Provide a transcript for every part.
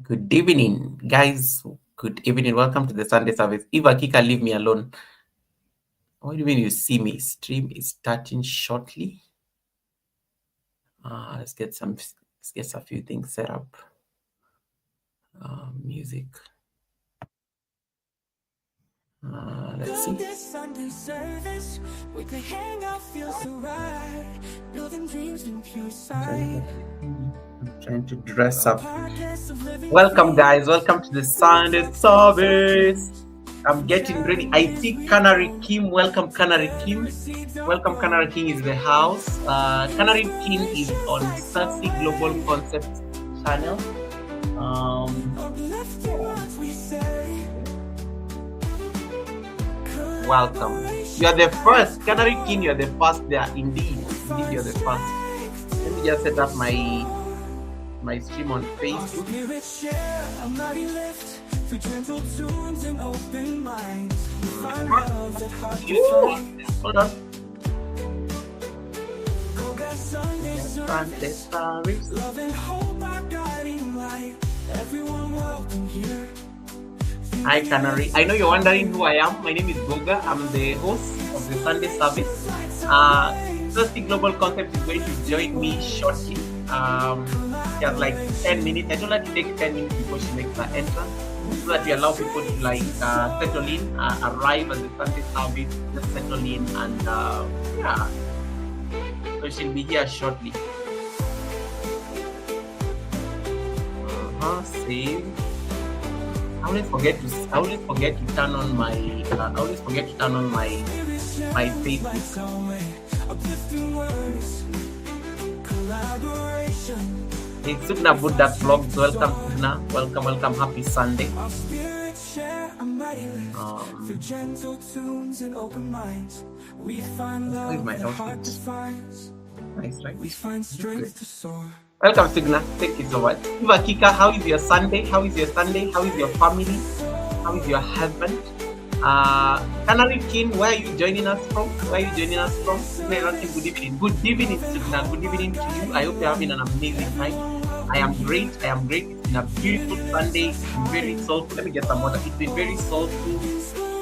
Good evening, guys. Good evening. Welcome to the Sunday service. Eva Kika, leave me alone. What do you mean you see me? Stream is starting shortly. Let's get a few things set up. Music. Let's see. Sunday service, we can hang out, feel so right. Building dreams in pure sight. I'm trying to dress up. Welcome, guys. Welcome to the Sunday service. I'm getting ready. I see Canary Kim. Welcome, Canary Kim. Welcome, Canary King is the house. Canary King is on Sassy Global Concepts channel. Welcome. You are the first. Canary King, you are the first there. Indeed, you're the first. Let me just set up my stream on Facebook. Hold on. Hi Canary. I know you're wondering who I am. My name is Goga. I'm the host of the Sunday service. Thirsty Global Concept is going to join me shortly. Just like 10 minutes. I told her to take 10 minutes before she makes her entrance, so that we allow people to settle in, arrive at the Sunday service, just settle in, and yeah. So she'll be here shortly. Save. I always forget to turn on my my Facebook. Hey, Sugna Buddha Vlogs, welcome Sugna, welcome, happy Sunday. Here's my outfit. Nice, right? Welcome Sugna, thank you so much. Eva Kika, how is your Sunday? How is your family? How is your husband? Canary King, where are you joining us from? Good evening. Good evening, Sugna. Good evening to you. I hope you're having an amazing time. I am great. It's been a beautiful Sunday. It's been very soulful. Let me get some water. It's been very soulful.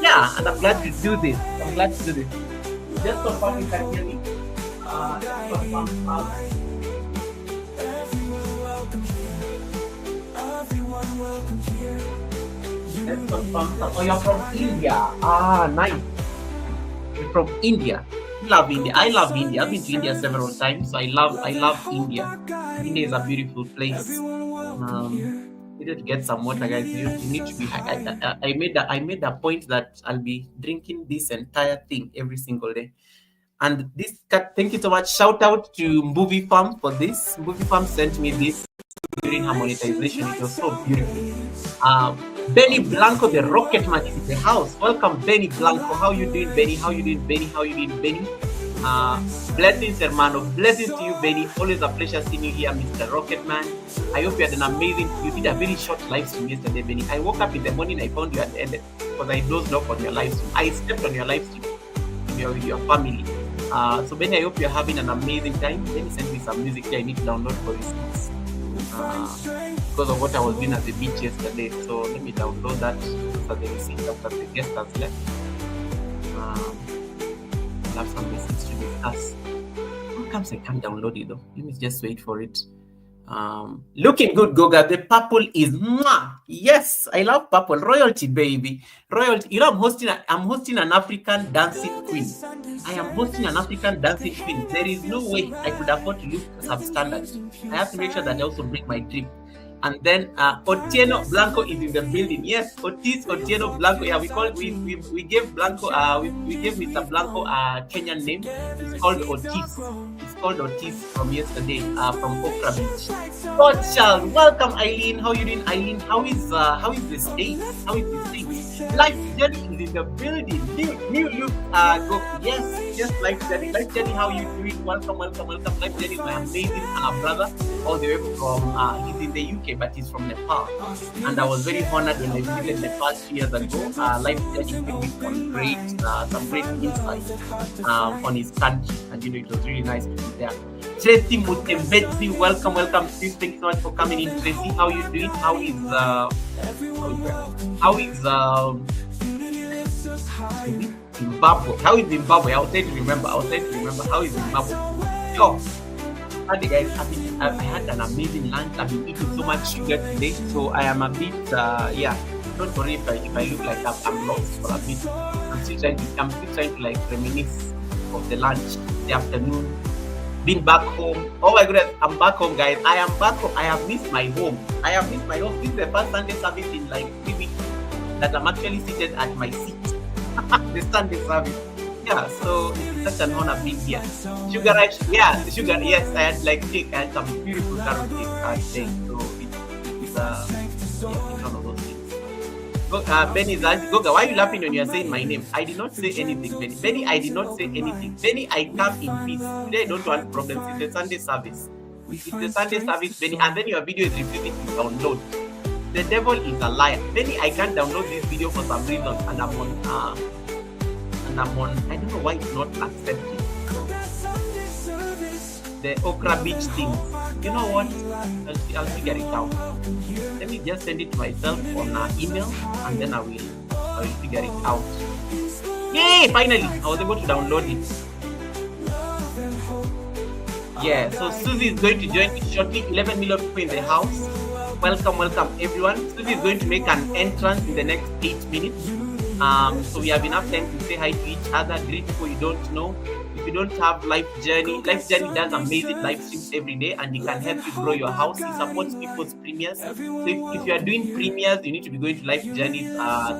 Yeah, and I'm glad to do this. Just so far, you can hear me. Everyone welcome here. Oh, you're from India. Nice. You're from India. Love India. I love India. I've been to India several times. So I love India. India is a beautiful place. You need to get some water, guys. You need to be. I made a point that I'll be drinking this entire thing every single day. And this, thank you so much. Shout out to Movie Farm for this. Movie Farm sent me this during her monetization. It was so beautiful. Benny Blanco, the Rocket Man, is in the house. Welcome, Benny Blanco. How you doing, Benny? Blessings, hermano. Blessings to you, Benny. Always a pleasure seeing you here, Mr. Rocket Man. I hope you had an amazing. You did a very short live stream yesterday, Benny. I woke up in the morning. I found you had ended because I dozed off on your live stream. I stepped on your live stream with your family. So Benny, I hope you're having an amazing time. Benny sent me some music here. I need to download for this. Because of what I was doing at the beach yesterday, so let me download that so they will see after the guest has left. I'll have some message to discuss. How comes I can't download it though? Let me just wait for it. Looking good, Goga. The purple is mwah. Yes, I love purple. Royalty, baby. Royalty. You know, I'm hosting an African dancing queen. I am hosting an African dancing queen. There is no way I could afford to look substandard. I have to make sure that I also bring my drip. And then Otieno Blanco is in the building. Yes, Otieno Blanco. Yeah, we gave Blanco we gave Mr. Blanco a Kenyan name. It's called Otis from yesterday, from Okra Beach. God child, welcome Eileen. How you doing, Eileen? How is the state? Life Jenny is in the building. New look, go. Yes, Life Jenny. Life Jenny, how you doing? Welcome. Life Jenny is my amazing brother, all the way from he's in the UK, but he's from Nepal. And I was very honored when I visited Nepal 2 years ago. Life Jenny gave me some great insight on his country, and it was really nice to be there. Tracy Mutembetsi, welcome. Please, thank you so much for coming in. Tracy, how you doing? How is Zimbabwe? How is Zimbabwe? I'll try to remember. How is Zimbabwe? Yo, hi guys. I had an amazing lunch. I've been eating so much sugar today, so I am a bit yeah. Don't worry if I look like I'm lost for a bit. I'm still trying to like reminisce of the lunch, the afternoon. Been back home. Oh my goodness, I'm back home, guys. I am back home. I have missed my home. This is the first Sunday service in like 3 weeks that I'm actually seated at my seat. The Sunday service. Yeah, so it's such an honor being here. Sugar rice, yeah, sugar, yes, I had like cake. I had some beautiful carrot cake today. So it's one of those things. Benny Goga, why are you laughing when you are saying my name? I did not say anything, Benny. Benny, I did not say anything. Benny, I come in peace. Today I don't want problems. It's the Sunday service. Benny, and then your video is refusing to download. The devil is a liar. Benny, I can't download this video for some reason, and I'm on. I don't know why it's not accepting. The Okra Beach thing. You know what? I'll figure it out. Let me just send it to myself on email, and then I will figure it out. Yay! Finally, I was able to download it. Yeah, so Susie is going to join me shortly. 11 million people in the house. Welcome everyone. Susie is going to make an entrance in the next 8 minutes. So we have enough time to say hi to each other, greet people you don't know. If you don't have Life Journey does amazing live streams every day, and it can help you grow your house. It supports people's premieres. So if you are doing premieres, you need to be going to Life Journey's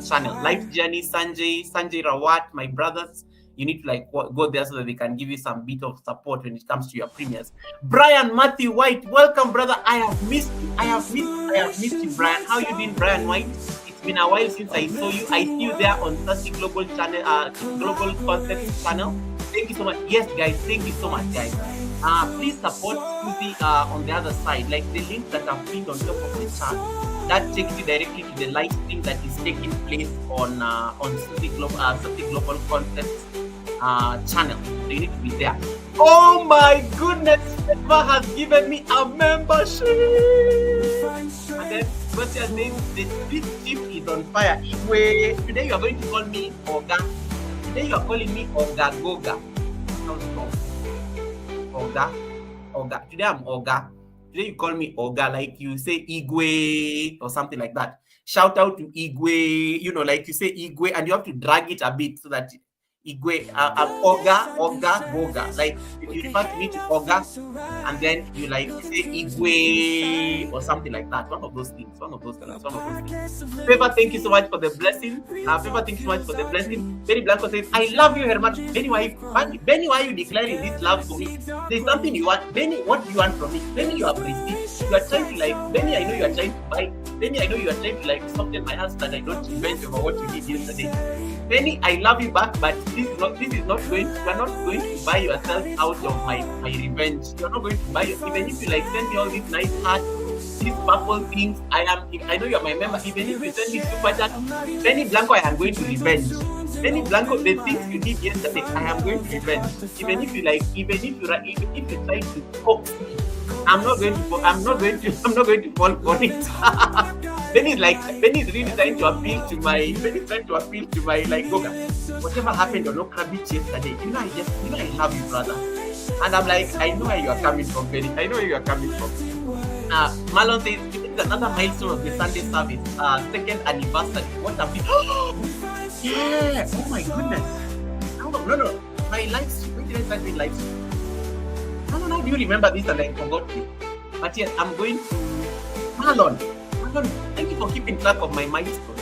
channel. Life Journey, Sanjay Rawat, my brothers. You need to like go there so that they can give you some bit of support when it comes to your premieres. Brian Matthew White, welcome, brother. I have missed you, Brian. How you doing, Brian White? It's been a while since I saw you. I see you there on Thirsty Global channel, Global Concepts channel. Thank you so much. Yes, guys. Thank you so much, guys. Please support Susie on the other side. Like the link that I've pinned on top of the chat, that takes you directly to the live stream that is taking place on Susie Global Concepts channel. So you need to be there. Oh my goodness! Eva has given me a membership. And then what's your name? This chief is on fire. Today you are going to call me Oga. Today you are calling me Oga Goga. Oga. Today I'm Oga. Today you call me Oga, like you say Igwe or something like that. Shout out to Igwe, you know, like you say Igwe, and you have to drag it a bit so that Igwe, Oga, Goga. Like you refer to me to Oga, and then you like say Igwe or something like that. One of those things. Favor, thank you so much for the blessing. Benny Blanco says, I love you, Herman. Benny, why are you declaring this love for me? There's something you want. Benny, what do you want from me? Benny, you have received. You are trying to like, Benny, I know you are trying to buy. Benny, I know you are trying to like soften my husband. I don't revenge over what you did yesterday. Benny, I love you back, but this is not going. You are not going to buy yourself out of my revenge. You are not going to buy even if you like send me all these nice hearts, these purple things. I know you are my member. Even if you send me super chat, Benny Blanco, I am going to revenge. Benny Blanco, the things you did yesterday, I am going to revenge. Even if you try to coax me, I'm not going to fall for it. Benny is really trying to appeal to my like Goga. Whatever happened on Okra Beach yesterday, I love you, brother. And I'm like, I know where you are coming from, Benny. I know where you are coming from. Marlon says it's another milestone of the Sunday service, second anniversary. What a big yeah! Oh my goodness! No. My live stream. When did I start doing live stream? How do you remember this and I forgot it? But yes, I'm going to Marlon, thank you for keeping track of my milestones.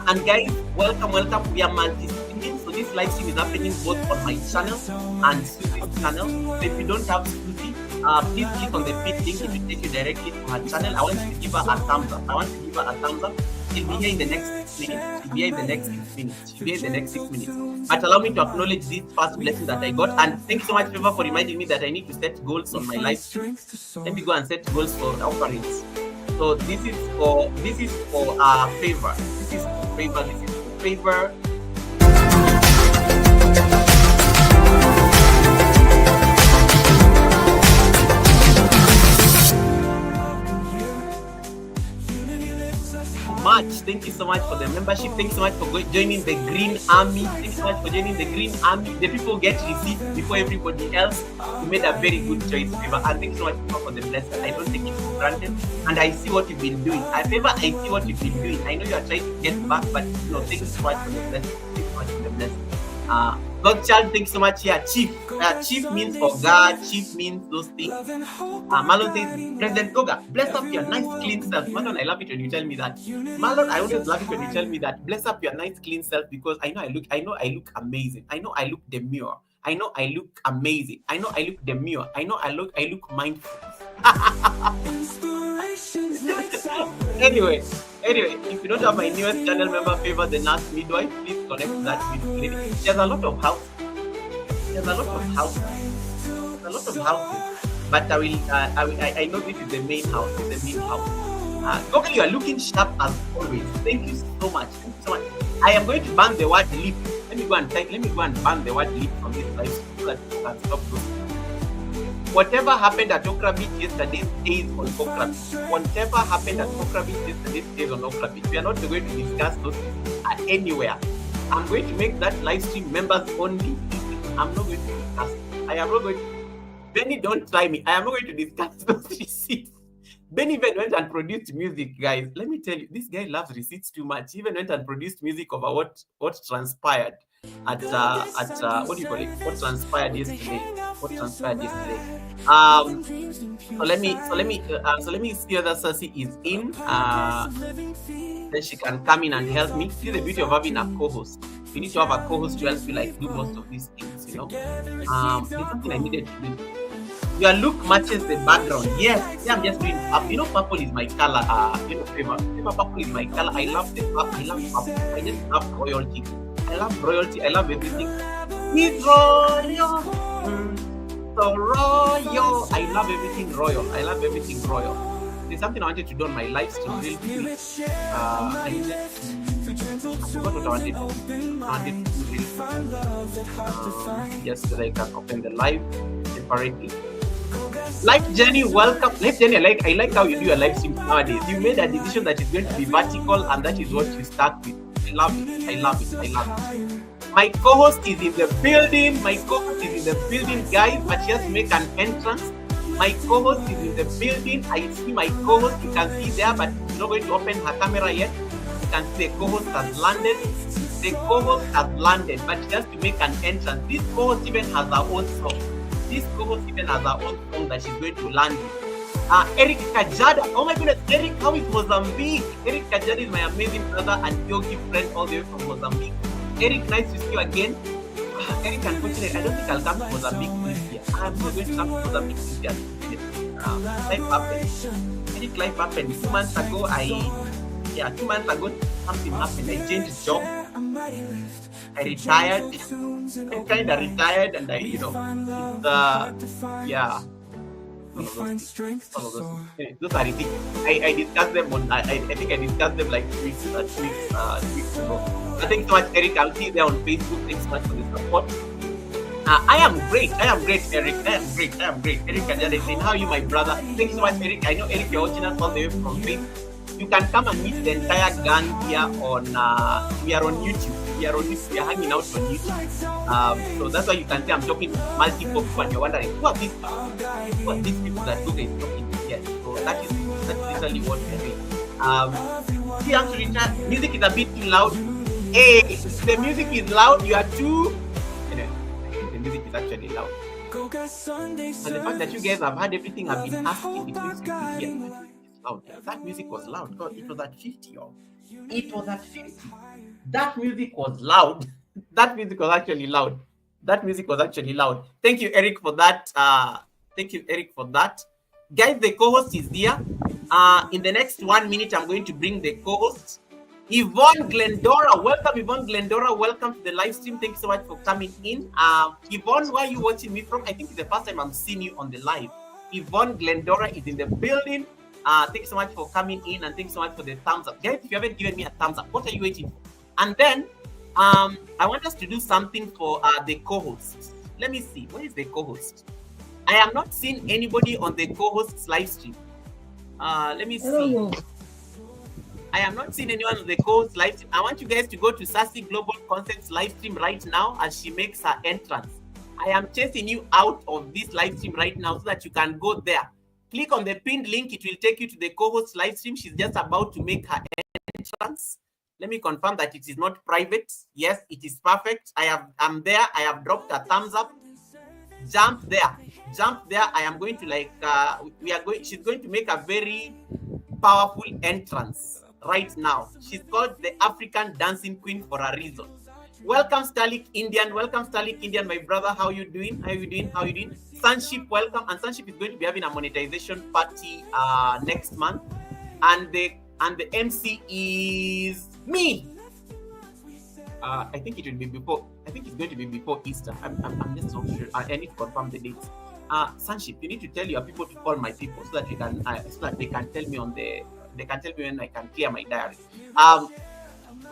And guys, welcome. We are multi-streaming, so this live stream is happening both on my channel and Susie's channel. So if you don't have Susie, please click on the feed link. It will take you directly to her channel. I want you to give her a thumbs up. She'll be here in the next 6 minutes. But allow me to acknowledge this first blessing that I got. And thank you so much, Favor, for reminding me that I need to set goals on my live stream. Let me go and set goals for the offerings. So this is for Favor. This is for Favor. much. Thank you so much for the membership. Thank you so much for joining the Green Army. Thank you so much for joining the Green Army. The people get receipts before everybody else. You made a very good choice, Favor. And thank you so much for the blessing. I don't take it for granted. And I see what you've been doing. Favor, I see what you've been doing. I know you are trying to get back, but thank you so much for the blessing. Thank you so much for the blessing. Godchild, thanks so much here. Chief. Chief means for God. Chief means those things. Marlon says, President GOGA, bless up your nice clean self. Marlon, I love it when you tell me that. Marlon, I always love it when you tell me that. Bless up your nice clean self, because I know I look amazing. I know I look demure. I know I look amazing. I know I look demure. I know I look mindful. Anyway, if you don't have my newest channel member, Favor the Nurse Midwife, please connect to that beautiful lady. There's a lot of houses. But I know this is the main house. Okay, you are looking sharp as always. Thank you so much. I am going to ban the word lip. Let me go and ban the word lip from this live so that you can stop those. Whatever happened at Okra Beach yesterday stays on Okra Beach. Whatever happened at Okra Beach yesterday stays on Okra Beach. We are not going to discuss those anywhere. I'm going to make that live stream members only. I'm not going to discuss. I am not going to. Benny, don't try me. I am not going to discuss those receipts. Benny even went and produced music, guys. Let me tell you, this guy loves receipts too much. He even went and produced music over what transpired at what do you call it? What transpired yesterday? So let me see whether Sassy is in. Then she can come in and help me. See the beauty of having a co-host. You need to have a co-host to help you do most of these things, There's something I needed to do. Your look matches the background. Yes, I'm just doing purple is my color. Favor purple is my color. I love the purple. I love purple. I just love royalty. I love royalty. I love everything. He's royal. So royal. I love everything royal. There's something I wanted to do on my live stream real quick. I forgot what I wanted to do real quick. Just so that I can open the live separately. Life Jenny, welcome. Life Jenny, I like how you do your live stream nowadays. You made a decision that is going to be vertical, and that is what you start with. I love it. My co-host is in the building. Guys, but she has to make an entrance. My co-host is in the building. I see my co-host. You can see there, but she's not going to open her camera yet. You can see the co-host has landed. But she has to make an entrance. This co-host even has her own song. That she's going to land with. Eric Kajada. Oh my goodness, Eric, how is Mozambique? Eric Kajada is my amazing brother and yogi friend all the way from Mozambique. Eric, nice to see you again. Eric, unfortunately, I don't think I'll come to Mozambique this year. I'm not going to come to Mozambique this year. Life happened. 2 months ago, something happened. I changed job. I retired. I kind of retired, and Those are the things. I discussed them on. I think I discussed them like 2 weeks ago. Thanks so much, Eric. I'll see you there on Facebook. Thanks so much for the support. I am great, Eric. Eric Kajada is saying, how are you, my brother? Thanks so much, Eric. I know, Eric, you're watching us all the way from Facebook. You can come and meet the entire gang here on. We are on YouTube. We are hanging out on YouTube. So that's why you can see I'm talking to multiple people, and you're wondering who are these people that GOGA is talking to here. So that's literally what we're doing. See, actually, music is a bit too loud. Hey, the music is loud. You are too. Anyway, the music is actually loud. And the fact that you guys have heard everything I've been asking, it means you can hear. Loud. That music was loud. God, it was at 50, y'all. It was at 50. That music was loud. That music was actually loud. Thank you, Eric, for that. Guys, the co-host is there. In the next 1 minute, I'm going to bring the co-host. Yvonne Glendora. Welcome, Yvonne Glendora. Welcome to the live stream. Thank you so much for coming in. Yvonne, where are you watching me from? I think it's the first time I'm seeing you on the live. Yvonne Glendora is in the building. Thanks so much for coming in, and thanks so much for the thumbs up. Guys, if you haven't given me a thumbs up, what are you waiting for? And then I want us to do something for the co-host. Let me see. Where is the co-host? I am not seeing anybody on the co-host's live stream. Let me see. I am not seeing anyone on the co-host live stream. I want you guys to go to Sassy Global Concepts live stream right now as she makes her entrance. I am chasing you out of this live stream right now so that you can go there. Click on the pinned link. It will take you to the co-host live stream. She's just about to make her entrance. Let me confirm that it is not private. Yes, it is perfect. I'm there. I have dropped a thumbs up. Jump there. Jump there. I am going to she's going to make a very powerful entrance right now. She's called the African Dancing Queen for a reason. Welcome, Starlick Indian. Welcome, Starlick Indian, my brother. How you doing? How you doing? How you doing? Sunship, welcome. And Sunship is going to be having a monetization party next month. And the MC is me. I think it will be before. I think it's going to be before Easter. I'm just not sure. I need to confirm the dates. Sunship, you need to tell your people to call my people so that you can so that they can tell me they can tell me when I can clear my diary.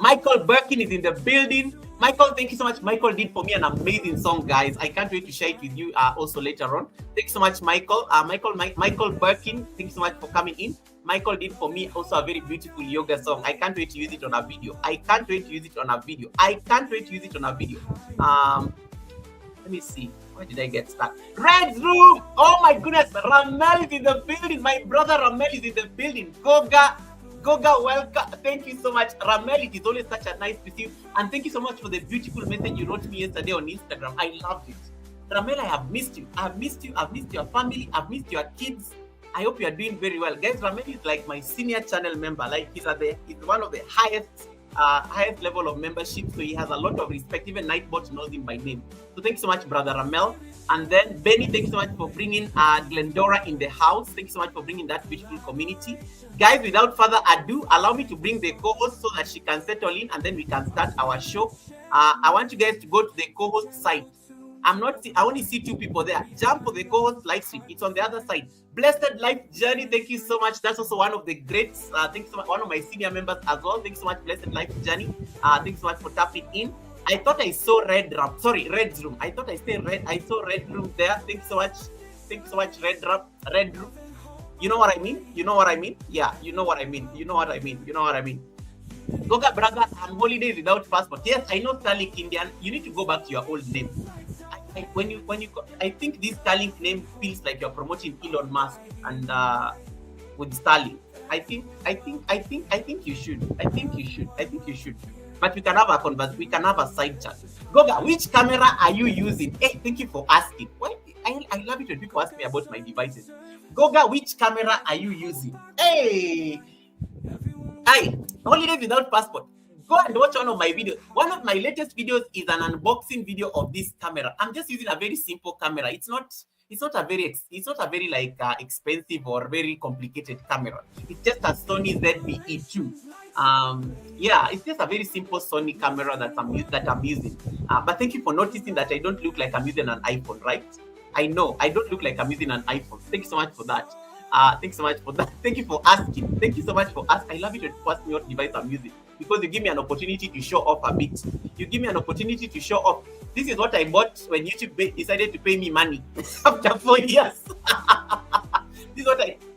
Michael Birkin is in the building. Michael, thank you so much. Michael did for me an amazing song, guys. I can't wait to share it with you also later on. Thank you so much, Michael. Michael Birkin, thank you so much for coming in. Michael did for me also a very beautiful yoga song. I can't wait to use it on a video. I can't wait to use it on a video. Let me see. Where did I get stuck? Red's room! Oh my goodness! Ramel is in the building. My brother Ramel is in the building. Goga, welcome. Thank you so much. Ramel, it is always such a nice to see you. And thank you so much for the beautiful message you wrote me yesterday on Instagram. I loved it. Ramel, I have missed you. I've missed you. I've missed your family. I've missed your kids. I hope you are doing very well. Guys, Ramel is like my senior channel member. Like he's one of the highest level of membership, so he has a lot of respect. Even Nightbot knows him by name. So thank you so much, brother Ramel. And then Benny, thank you so much for bringing Glendora in the house. Thank you so much for bringing that beautiful community. Guys, without further ado, allow me to bring the co-host so that she can settle in and then we can start our show. I want you guys to go to the co-host site. I only see two people there. Jump for the co-host live stream. It's on the other side. Blessed Life Journey, thank you so much. That's also one of the greats. Thank you so much. One of my senior members as well. Thank you so much, Blessed Life Journey. Thank you so much for tapping in. I thought I saw Red's room. I thought I saw Red room there. Thank you so much. Thank you so much, Red room. You know what I mean? Yeah, you know what I mean. Goga brother, I'm holidays without passport. Yes, I know Starlink Indian. You need to go back to your old name. I think this Starlink name feels like you're promoting Elon Musk and with Starlink. I think you should. But we can have a conversation. We can have a side chat. Goga, which camera are you using? Hey, thank you for asking. I love it when people ask me about my devices. Goga, which camera are you using? Hey, holidays without passport. Go and watch one of my videos. One of my latest videos is an unboxing video of this camera. I'm just using a very simple camera. It's not a very like expensive or very complicated camera. It's just a Sony ZV-E2. Yeah, it's just a very simple Sony camera that I'm using. But thank you for noticing that I don't look like I'm using an iPhone, right? I know I don't look like I'm using an iPhone. Thank you so much for that. Thanks so much for that. Thank you for asking. Thank you so much for asking. I love it when you ask me what device I'm using because you give me an opportunity to show off a bit. You give me an opportunity to show off. This is what I bought when YouTube decided to pay me money after 4 years. This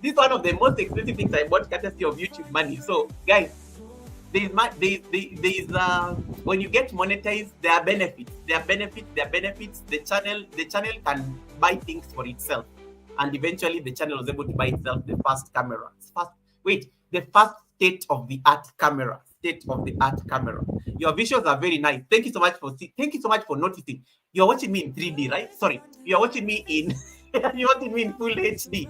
is one of the most expensive things I bought courtesy of YouTube money. So, guys, when you get monetized, there are benefits. The channel can buy things for itself. And eventually the channel was able to buy itself the first camera. The first state-of-the-art camera. Your visuals are very nice. Thank you so much for noticing. You're watching me in 3D, right? Sorry. You're watching me in full HD.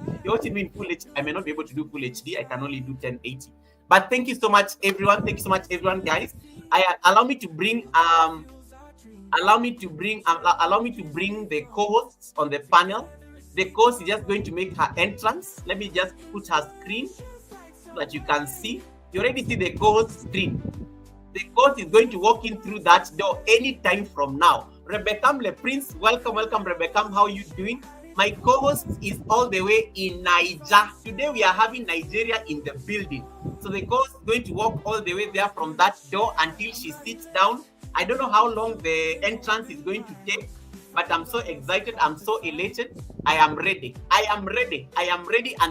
I may not be able to do full HD. I can only do 1080. But thank you so much, everyone. Guys. Allow me to bring the co-hosts on the panel. The co-host is just going to make her entrance. Let me just put her screen so that you can see. You already see the co-host screen. The co-host is going to walk in through that door anytime from now. Rebecca Le Prince, welcome, Rebecca. How are you doing? My co-host is all the way in Niger. Today we are having Nigeria in the building. So the co-host is going to walk all the way there from that door until she sits down. I don't know how long the entrance is going to take, but I'm so excited. I'm so elated. I am ready. And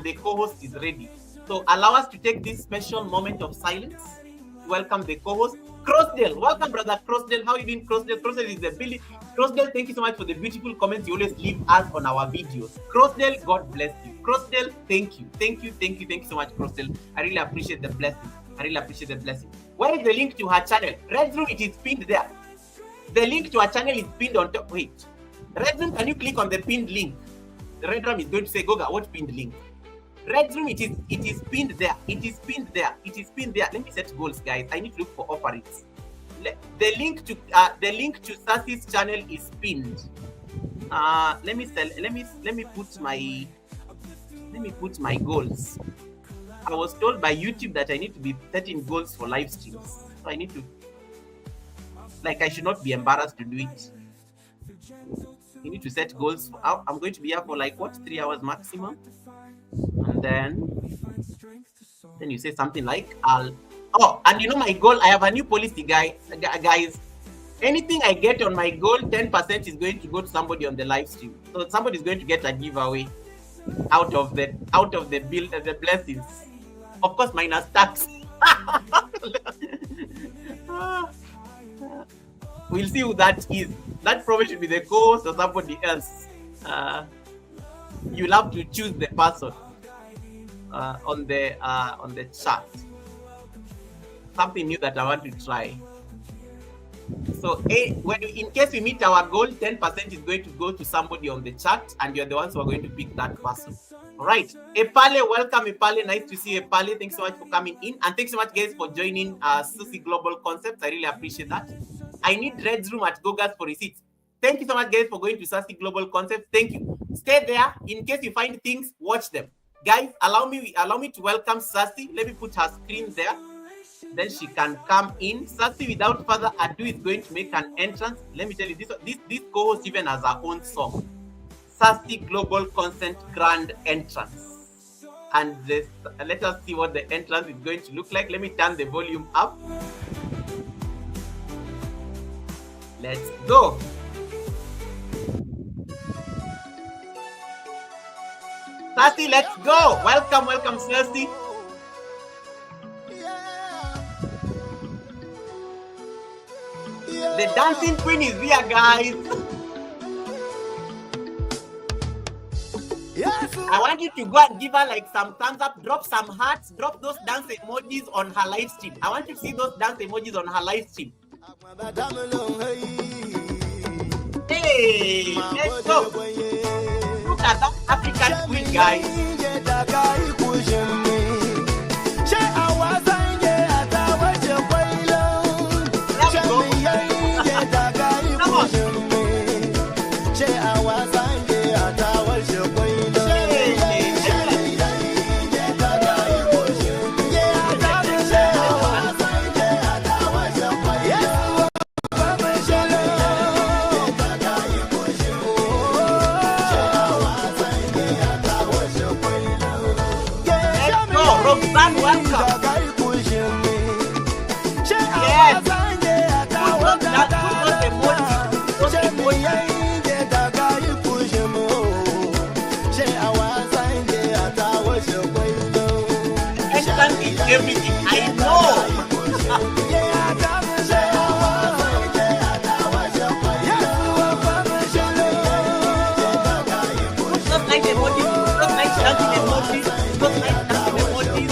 the co-host is ready. So allow us to take this special moment of silence to welcome the co-host, Crossdale. Welcome, brother Crossdale. How are you doing, Crossdale? Crossdale is the Billy. Crossdale, thank you so much for the beautiful comments you always leave us on our videos. Crossdale, God bless you. Crossdale, thank you. Thank you so much, Crossdale. I really appreciate the blessing. Where is the link to her channel? Red Room, it is pinned there. The link to her channel is pinned on top. Wait. Red Room, can you click on the pinned link? The Red Room is going to say, Goga, what pinned link? Red Room, it is pinned there. It is pinned there. Let me set goals, guys. I need to look for offerings. The link to Sassy's channel is pinned. Let me put my goals. I was told by YouTube that I need to be setting goals for live streams. So I need to, I should not be embarrassed to do it. You need to set goals. I'm going to be here for 3 hours maximum. And then you say something like, and my goal, I have a new policy, guys. Anything I get on my goal, 10% is going to go to somebody on the live stream. So somebody is going to get a giveaway out of the bill, the blessings. Of course, minus tax. We'll see who that is. That probably should be the co-host or somebody else. You'll have to choose the person on the chat. Something new that I want to try. So, in case we meet our goal, 10% is going to go to somebody on the chat, and you're the ones who are going to pick that person. All right. Epale, welcome, Epale. Nice to see you, Epale. Thanks so much for coming in. And thanks so much, guys, for joining Susie Global Concepts. I really appreciate that. I need Red's Room at Goga's for receipts. Thank you so much, guys, for going to Sassy Global Concepts. Thank you. Stay there. In case you find things, watch them. Guys, allow me to welcome Sassy. Let me put her screen there. Then she can come in. Sassy, without further ado, is going to make an entrance. Let me tell you, this co-host even has her own song. Sassy Global Consent Grand Entrance. And let us see what the entrance is going to look like. Let me turn the volume up. Let's go. Sassy, let's go. Welcome, Sassy. The dancing queen is here, guys. I want you to go and give her some thumbs up, drop some hearts, drop those dance emojis on her live stream. I want you to see those dance emojis on her live stream. Hey, let's go. Look at that African queen, guys. Everything I know. Just like emojis, just like dancing emojis, just like dancing emojis.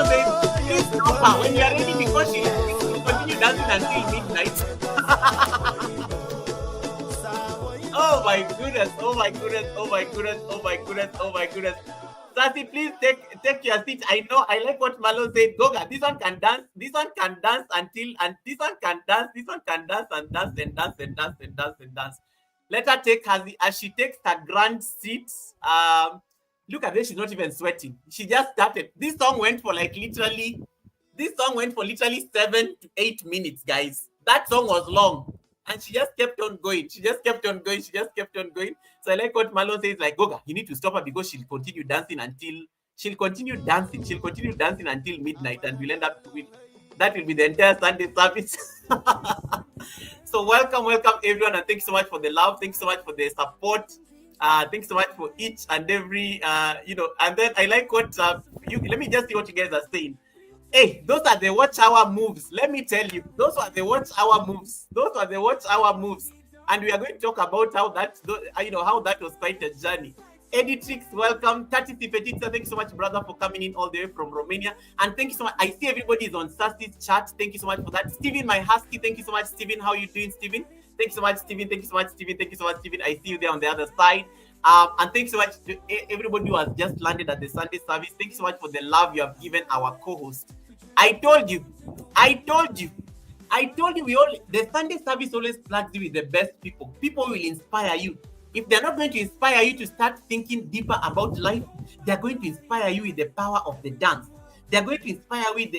Malo says, please stop her when you are ready because she will continue dancing until midnight. Oh my goodness, oh my goodness, oh my goodness, oh my goodness, oh my goodness. Sassy, please take your seat. I know, I like what Malo said. Goga, this one can dance, this one can dance until, and this one can dance, this one can dance and dance and dance and dance and dance and dance. Let her take her, as she takes her grand seat. Look at this, she's not even sweating. She just started. This song went for literally 7 to 8 minutes, guys. That song was long. And she just kept on going. She just kept on going. She just kept on going. So I like what Marlon says, like, Goga, you need to stop her because she'll continue dancing until midnight, and we'll end up with that will be the entire Sunday service. So welcome everyone, and thanks so much for the love. Thanks so much for the support. Thanks so much for each and every and then I like what let me just see what you guys are saying. Hey, those are the watch hour moves. Let me tell you, those are the watch hour moves. And we are going to talk about how that, how that was quite a journey. Editrix, welcome. Tati Petitsa, thank you so much, brother, for coming in all the way from Romania. And thank you so much. I see everybody is on Sassy's chat. Thank you so much for that. Steven, my husky, thank you so much, Steven. How are you doing, Steven? Thank you so much, Steven. Thank you so much, Steven. Thank you so much, Steven. I see you there on the other side. And thanks so much to everybody who has just landed at the Sunday service. Thank you so much for the love you have given our co-host. I told you, the Sunday service always plugs you with the best people. People will inspire you. If they're not going to inspire you to start thinking deeper about life, they're going to inspire you with the power of the dance. They're going to inspire with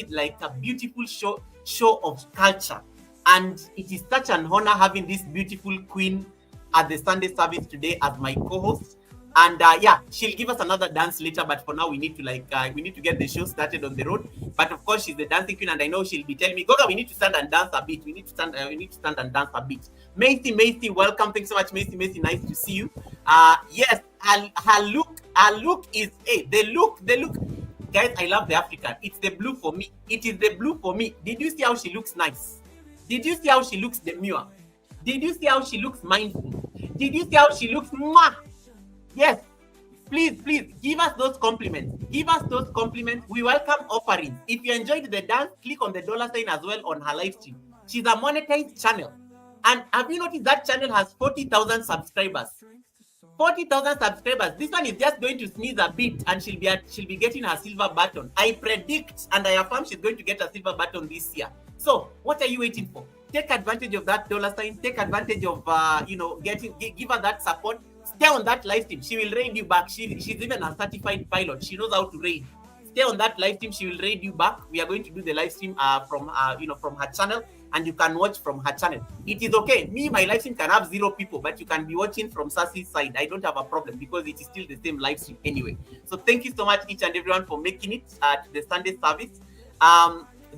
like a beautiful show of culture. And it is such an honor having this beautiful queen at the Sunday service today as my co-host. And she'll give us another dance later, but for now we need to get the show started on the road. But of course, she's the dancing queen, and I know she'll be telling me, Goga, we need to stand and dance a bit. We need to stand and dance a bit. Macy, welcome. Thanks so much, Macy. Nice to see you. Yes, her look is the look. Guys, I love the African. It's the blue for me. It is the blue for me. Did you see how she looks nice? Did you see how she looks demure? Did you see how she looks mindful? Did you see how she looks mwah? Yes, please, give us those compliments. We welcome offerings. If you enjoyed the dance, click on the $sign as well on her live stream. She's a monetized channel. And have you noticed that channel has 40,000 subscribers? 40,000 subscribers. This one is just going to sneeze a bit and she'll be getting her silver button. I predict and I affirm she's going to get a silver button this year. So what are you waiting for? Take advantage of that $sign. Take advantage of give her that support. Stay on that live stream. She will raid you back. She's even a certified pilot. She knows how to raid. Stay on that live stream. She will raid you back. We are going to do the live stream from her channel, and you can watch from her channel. It is okay. My live stream can have 0 people, but you can be watching from Sassy's side. I don't have a problem because it is still the same live stream anyway. So thank you so much, each and everyone, for making it to the Sunday service.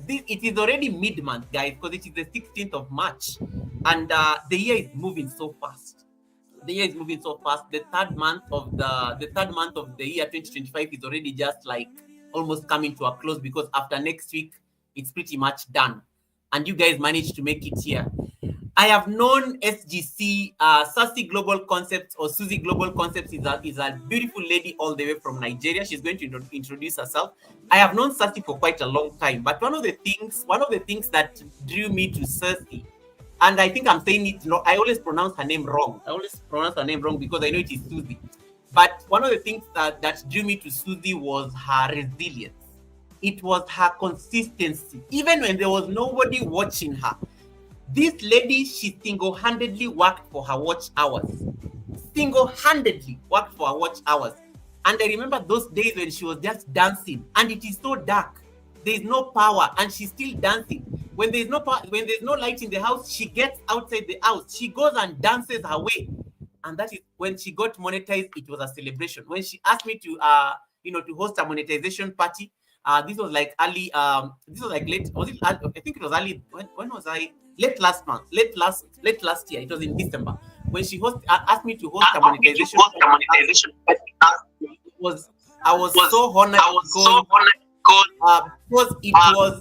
It is already mid-month, guys, because it is the 16th of March, and the year is moving so fast. The third month of the year 2025 is already just like almost coming to a close, because after next week it's pretty much done, and you guys managed to make it here. I have known SGC, Sassy Global Concepts, or Susie Global Concepts, is a beautiful lady all the way from Nigeria. She's going to introduce herself. I have known Sassy for quite a long time, but one of the things that drew me to Sassy, and I think I'm saying it, I always pronounce her name wrong. Because I know it is Susie. But one of the things that drew me to Susie was her resilience. It was her consistency. Even when there was nobody watching her, this lady, she single-handedly worked for her watch hours. And I remember those days when she was just dancing, and it is so dark. There's no power, and she's still dancing. When there's no power, when there's no light in the house, she gets outside the house. She goes and dances her way. And that is when she got monetized. It was a celebration. When she asked me to to host a monetization party, this was like early. This was like late. Was it? I think it was early. When was I? Late last year. It was in December when she asked me to host a monetization. I was so honored. Because it was.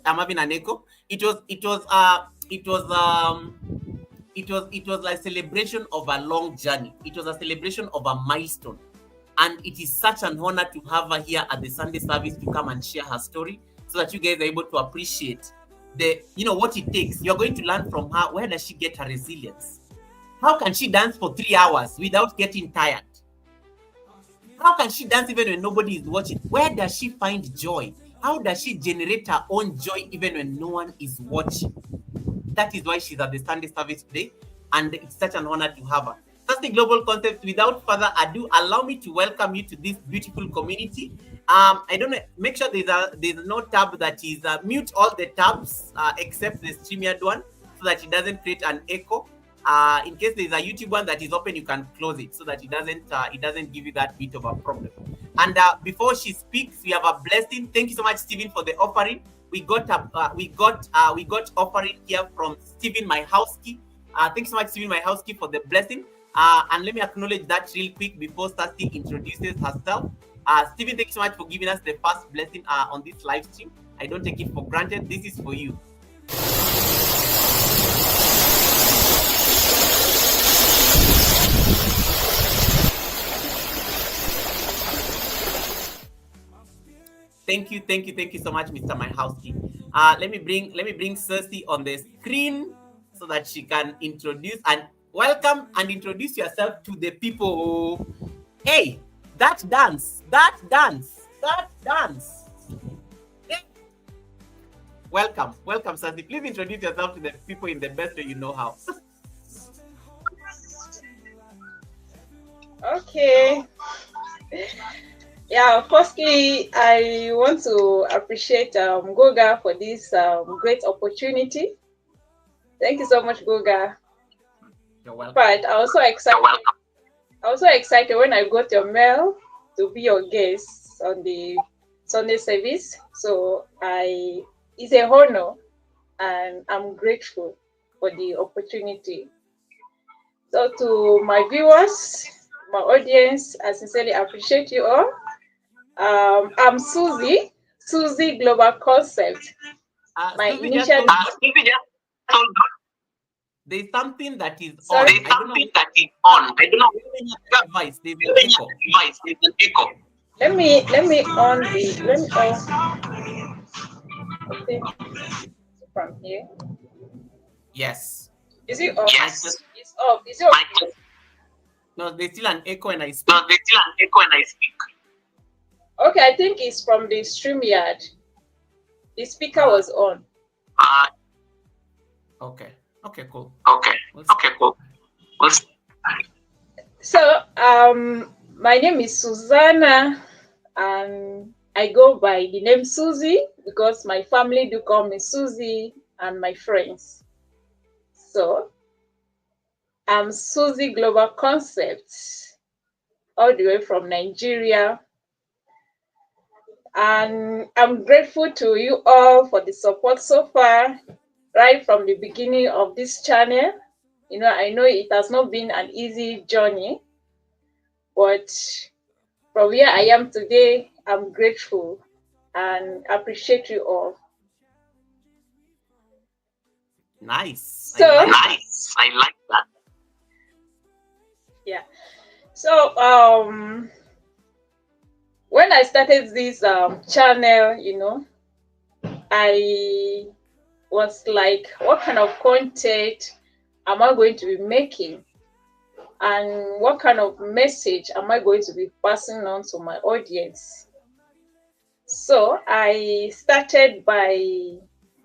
I'm having an echo. It was like celebration of a long journey. It was a celebration of a milestone. And it is such an honor to have her here at the Sunday service to come and share her story so that you guys are able to appreciate what it takes. You're going to learn from her. Where does she get her resilience? How can she dance for 3 hours without getting tired? How can she dance even when nobody is watching? Where does she find joy? How does she generate her own joy even when no one is watching? That is why she's at the Sunday service today, and it's such an honor to have her. That's the global concept. Without further ado, allow me to welcome you to this beautiful community. I don't know. Make sure there's no tab that is mute all the tabs except the StreamYard one, so that it doesn't create an echo. In case there's a YouTube one that is open, you can close it so that it doesn't give you that bit of a problem. And before she speaks, we have a blessing. Thank you so much, Stephen, for the offering. We got offering here from Stephen, my house key. Thank you so much, Stephen, my house key, for the blessing. And let me acknowledge that real quick before Stacy introduces herself. Stephen, thank you so much for giving us the first blessing on this live stream. I don't take it for granted. This is for you. Thank you so much, Mr. My house key. Let me bring Cersei on the screen so that she can introduce and welcome and introduce yourself to the people. Hey, that dance. Hey. Welcome, Cersei. Please introduce yourself to the people in the best way you know how. Okay. Yeah, firstly, I want to appreciate Goga for this great opportunity. Thank you so much, Goga. You're welcome. But I was so excited when I got your mail to be your guest on the Sunday service. So it's a honor, and I'm grateful for the opportunity. So to my viewers, my audience, I sincerely appreciate you all. I'm Susie Global Concept. My Susie initial. There's something that is Sorry? on. I don't know. Device. There's an echo. Let me on the. Let me on. Okay. From here. Yes. Is it off? Yes. It's off. Is it off? No, there's still an echo when I speak. Okay, I think it's from the StreamYard. The speaker was on. Okay, cool. Cool. So, my name is Susanna, and I go by the name Susie because my family do call me Susie and my friends. So, I'm Susie Global Concept, all the way from Nigeria. And I'm grateful to you all for the support so far, right from the beginning of this channel. I know it has not been an easy journey, but from where I am today, I'm grateful and appreciate you all. Nice. So, I like that. Yeah. So, when I started this channel, I was like, what kind of content am I going to be making? And what kind of message am I going to be passing on to my audience? So I started by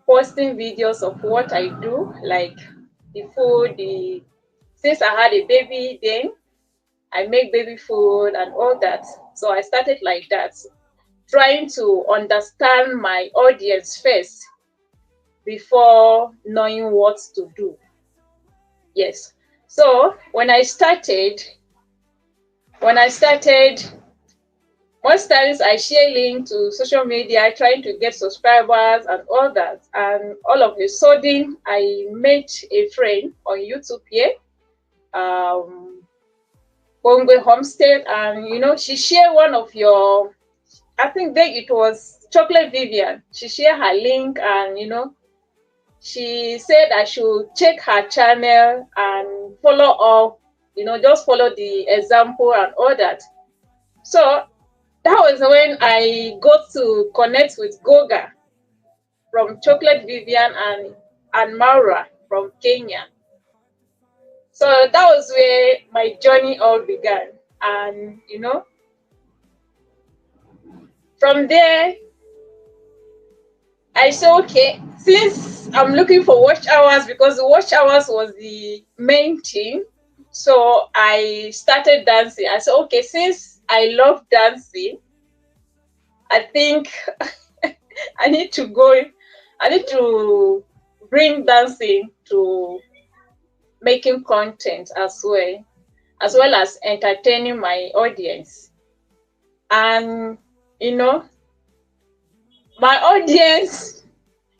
posting videos of what I do, like the food, since I had a baby then, I make baby food and all that. So I started like that, trying to understand my audience first before knowing what to do. Yes. So when I started, most times I share link to social media trying to get subscribers and all that. And all of a sudden, I met a friend on YouTube here, Bongwe Homestead, and she shared one of your, I think then it was Chocolate Vivian. She shared her link, and she said I should check her channel and follow up, just follow the example and all that. So that was when I got to connect with Goga from Chocolate Vivian and Maura from Kenya. So that was where my journey all began. And from there I said, okay, since I'm looking for watch hours, because the watch hours was the main thing. So I started dancing. I said, okay, since I love dancing, I think I need to go, I need to bring dancing to making content as well as entertaining my audience. And my audience,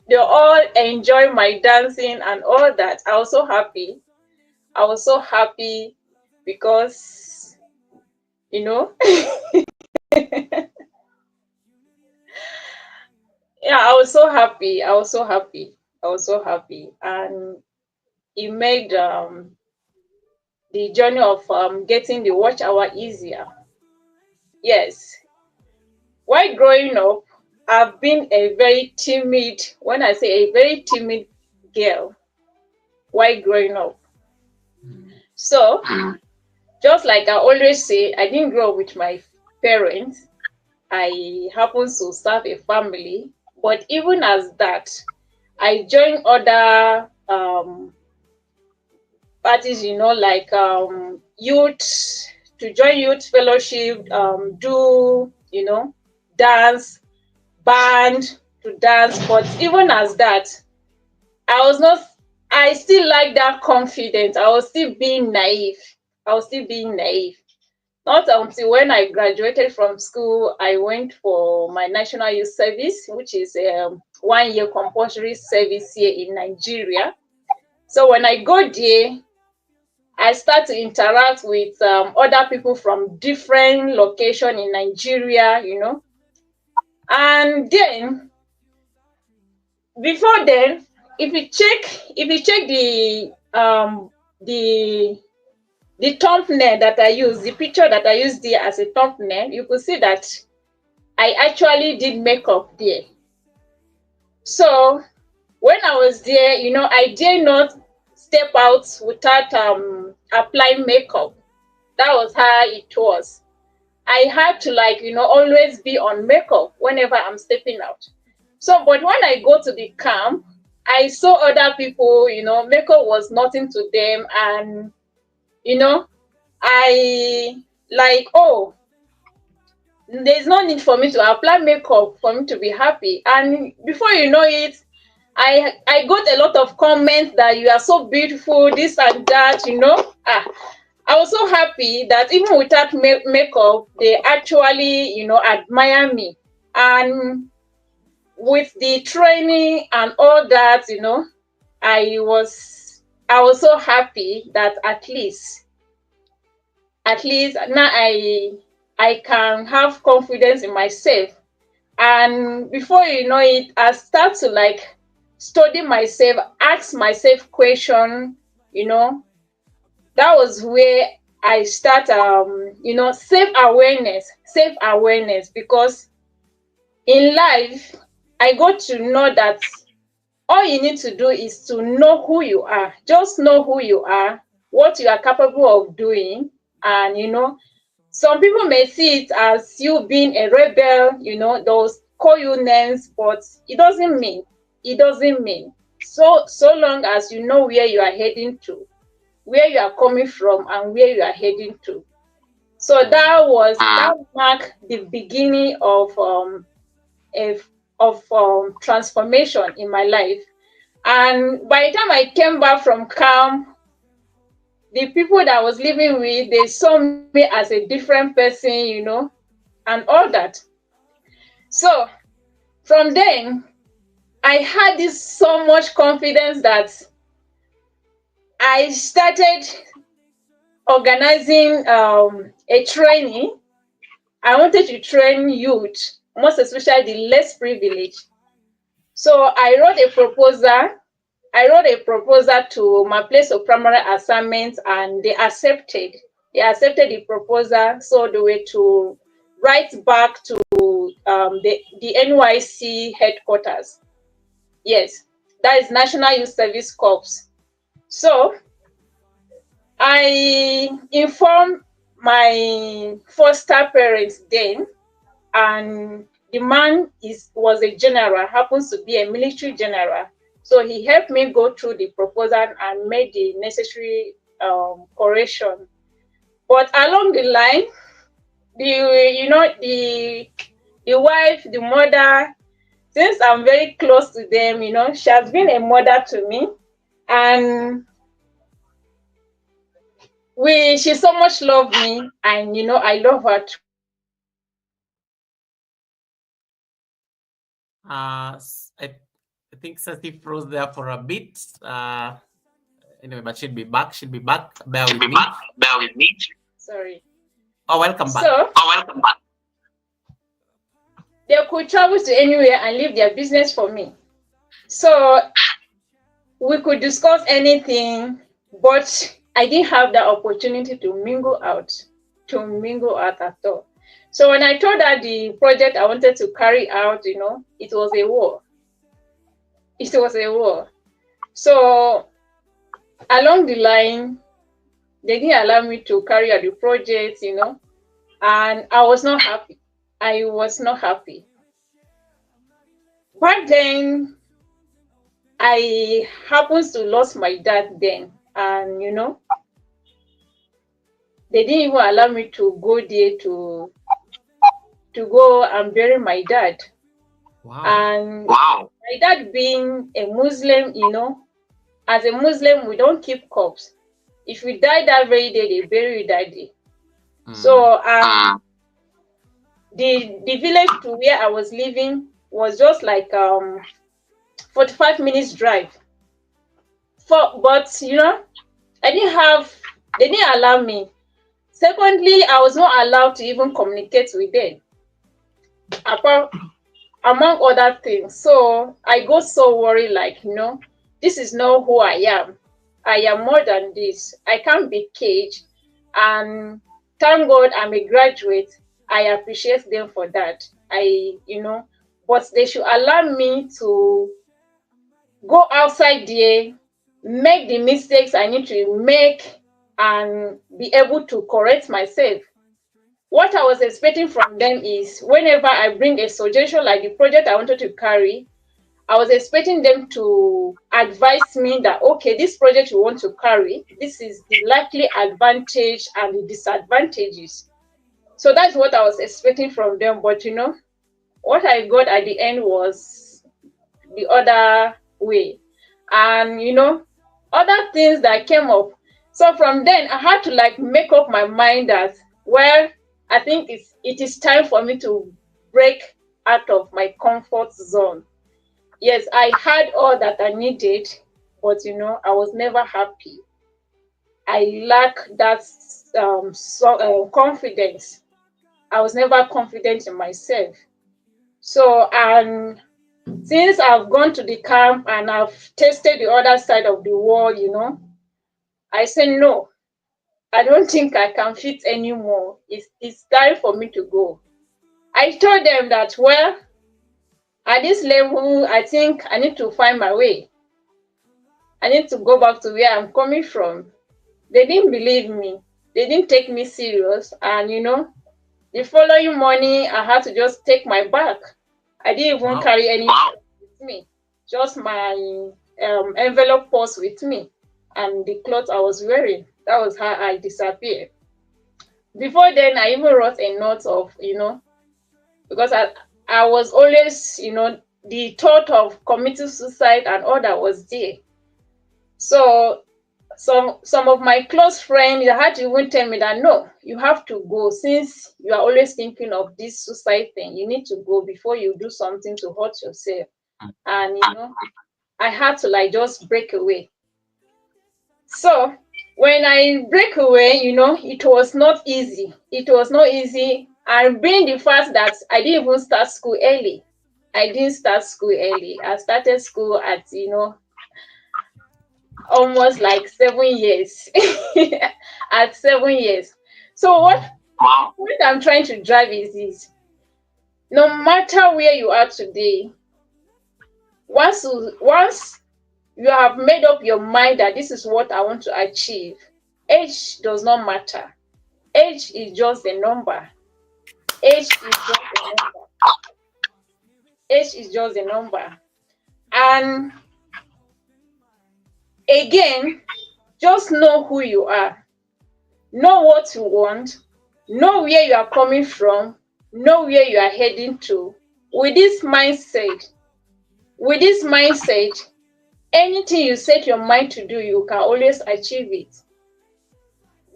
they all enjoy my dancing and all that. I was so happy. I was so happy because yeah, I was so happy. I was so happy. I was so happy. And it made the journey of getting the watch hour easier. Yes. While growing up, I've been a very timid, when I say a very timid girl, while growing up. So, just like I always say, I didn't grow up with my parents. I happen to serve a family. But even as that, I joined other parties, like youth, to join youth fellowship, do, dance, band to dance. But even as that, I was not, I still like that confidence. I was still being naive. I was still being naive. Not until when I graduated from school, I went for my National Youth Service, which is a 1-year compulsory service here in Nigeria. So when I go there, I start to interact with other people from different locations in Nigeria, And then, before then, if you check the thumbnail that I use, the picture that I used there as a thumbnail, you could see that I actually did makeup there. So when I was there, I dare not step out without applying makeup. That was how it was. I had to always be on makeup whenever I'm stepping out. So, but when I go to the camp, I saw other people, makeup was nothing to them. And, I like, oh, there's no need for me to apply makeup for me to be happy. And before you know it, I got a lot of comments that you are so beautiful, this and that, I was so happy that even without makeup, they actually, admire me. And with the training and all that, I was so happy that at least now I can have confidence in myself. And before you know it, I start to study myself, ask myself question, that was where I start self-awareness, because in life I got to know that all you need to do is to know who you are. Just know who you are, what you are capable of doing. And some people may see it as you being a rebel, those call you names, but it doesn't mean. So long as you know where you are heading to, where you are coming from, and where you are heading to. So that marked the beginning of transformation in my life. And by the time I came back from camp, the people that I was living with, they saw me as a different person, and all that. So from then, I had this so much confidence that I started organizing a training. I wanted to train youth, most especially the less privileged. So I wrote a proposal to my place of primary assignment, and they accepted the proposal. So they were to right back to the NYC headquarters. Yes, that is National Youth Service Corps. So I informed my foster parents then, and the man was a general, happens to be a military general. So he helped me go through the proposal and made the necessary correction. But along the line, the wife, the mother, since I'm very close to them, she has been a mother to me, and she so much loved me, and I love her too. I think Sasi froze there for a bit. Anyway, but she'll be back. She'll be back. Bear with me. Sorry. Oh, welcome back. Welcome back. They could travel to anywhere and leave their business for me. So we could discuss anything, but I didn't have the opportunity to mingle out at all. So when I told her the project I wanted to carry out, it was a war. It was a war. So along the line, they didn't allow me to carry out the project, and I was not happy. I was not happy. Back then, I happened to lose my dad then, and they didn't even allow me to go there to go and bury my dad. Wow. And my dad being a Muslim, as a Muslim, we don't keep corpse. If you die that very day, they bury you that day. So the village to where I was living was just like 45 minutes drive. But they didn't allow me. Secondly, I was not allowed to even communicate with them, among other things. So I got so worried, like, this is not who I am. I am more than this. I can't be caged. And thank God I'm a graduate. I appreciate them for that. But they should allow me to go outside there, make the mistakes I need to make, and be able to correct myself. What I was expecting from them is whenever I bring a suggestion like the project I wanted to carry, I was expecting them to advise me that, okay, this project you want to carry, this is the likely advantage and the disadvantages. So that's what I was expecting from them. But, what I got at the end was the other way. And, other things that came up. So from then, I had to make up my mind that, well, I think it is time for me to break out of my comfort zone. Yes, I had all that I needed, but I was never happy. I lacked that confidence. I was never confident in myself. So, and since I've gone to the camp and I've tasted the other side of the world, I said, no, I don't think I can fit anymore. It's time for me to go. I told them that, well, at this level, I think I need to find my way. I need to go back to where I'm coming from. They didn't believe me. They didn't take me serious. And, the following morning, I had to just take my bag. I didn't even carry any with me. Just my envelope purse with me and the clothes I was wearing. That was how I disappeared. Before then, I even wrote a note of, because I was always, the thought of committing suicide and all that was there. So some of my close friends had to even tell me that, no, you have to go. Since you are always thinking of this suicide thing, you need to go before you do something to hurt yourself. And, I had to just break away. So when I break away, it was not easy. It was not easy. And being the fact that I didn't even start school early. I didn't start school early. I started school at, almost 7 years. At 7 years. So What I'm trying to drive is this. No matter where you are today, once you have made up your mind that this is what I want to achieve, age does not matter. Age is just a number. Age is just a number. Age is just a number. And again, just know who you are. Know what you want. Know where you are coming from. Know where you are heading to. With this mindset, anything you set your mind to do, you can always achieve it.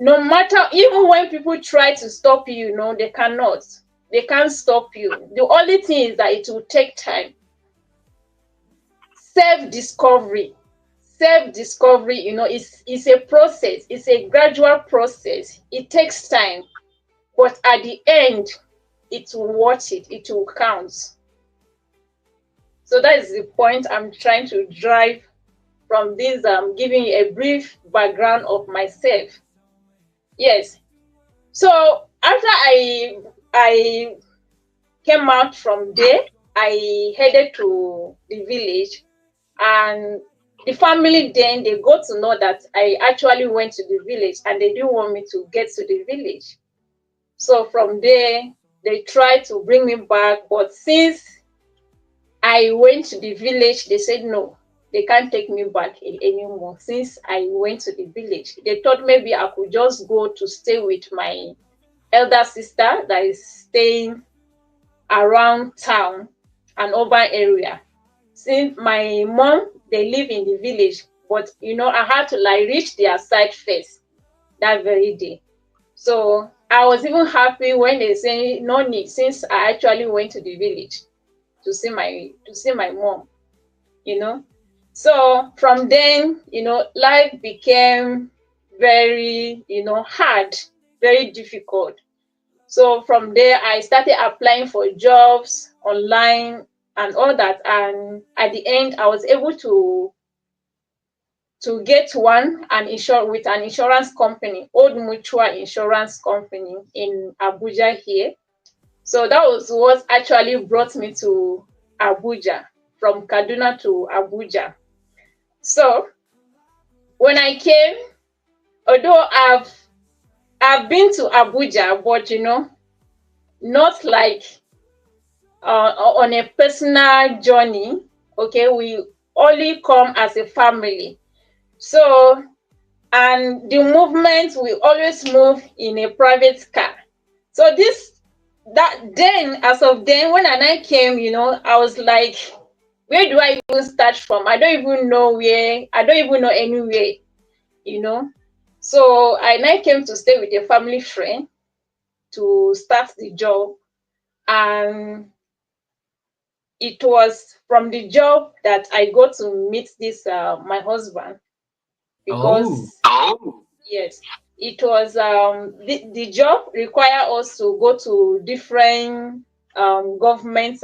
No matter, even when people try to stop you, they cannot. They can't stop you. The only thing is that it will take time. Self-discovery, it's a process. It's a gradual process. It takes time, but at the end, it will worth it. It will count. So that is the point I'm trying to drive from this. Giving you a brief background of myself. Yes. So after I came out from there, I headed to the village, and the family then, they got to know that I actually went to the village, and they didn't want me to get to the village. So from there, they tried to bring me back, but since I went to the village, they said no, they can't take me back anymore. Since I went to the village, they thought maybe I could just go to stay with my elder sister that is staying around town, an urban area. Since my mom, they live in the village, but I had to reach their side first that very day. So I was even happy when they say no need, since I actually went to the village to see my mom. So from then, life became very, hard, very difficult. So from there, I started applying for jobs online and all that. And at the end, I was able to get one with an insurance company, Old Mutual Insurance Company in Abuja here. So that was what actually brought me to Abuja, from Kaduna to Abuja. So when I came, although I've been to Abuja, but not like on a personal journey. Okay, we only come as a family. So, and the movement, we always move in a private car. So as of then, when I came, I was like, where do I even start from? I don't even know anywhere. So I came to stay with a family friend to start the job, and it was from the job that I got to meet this my husband, because yes, it was the job require us to go to different government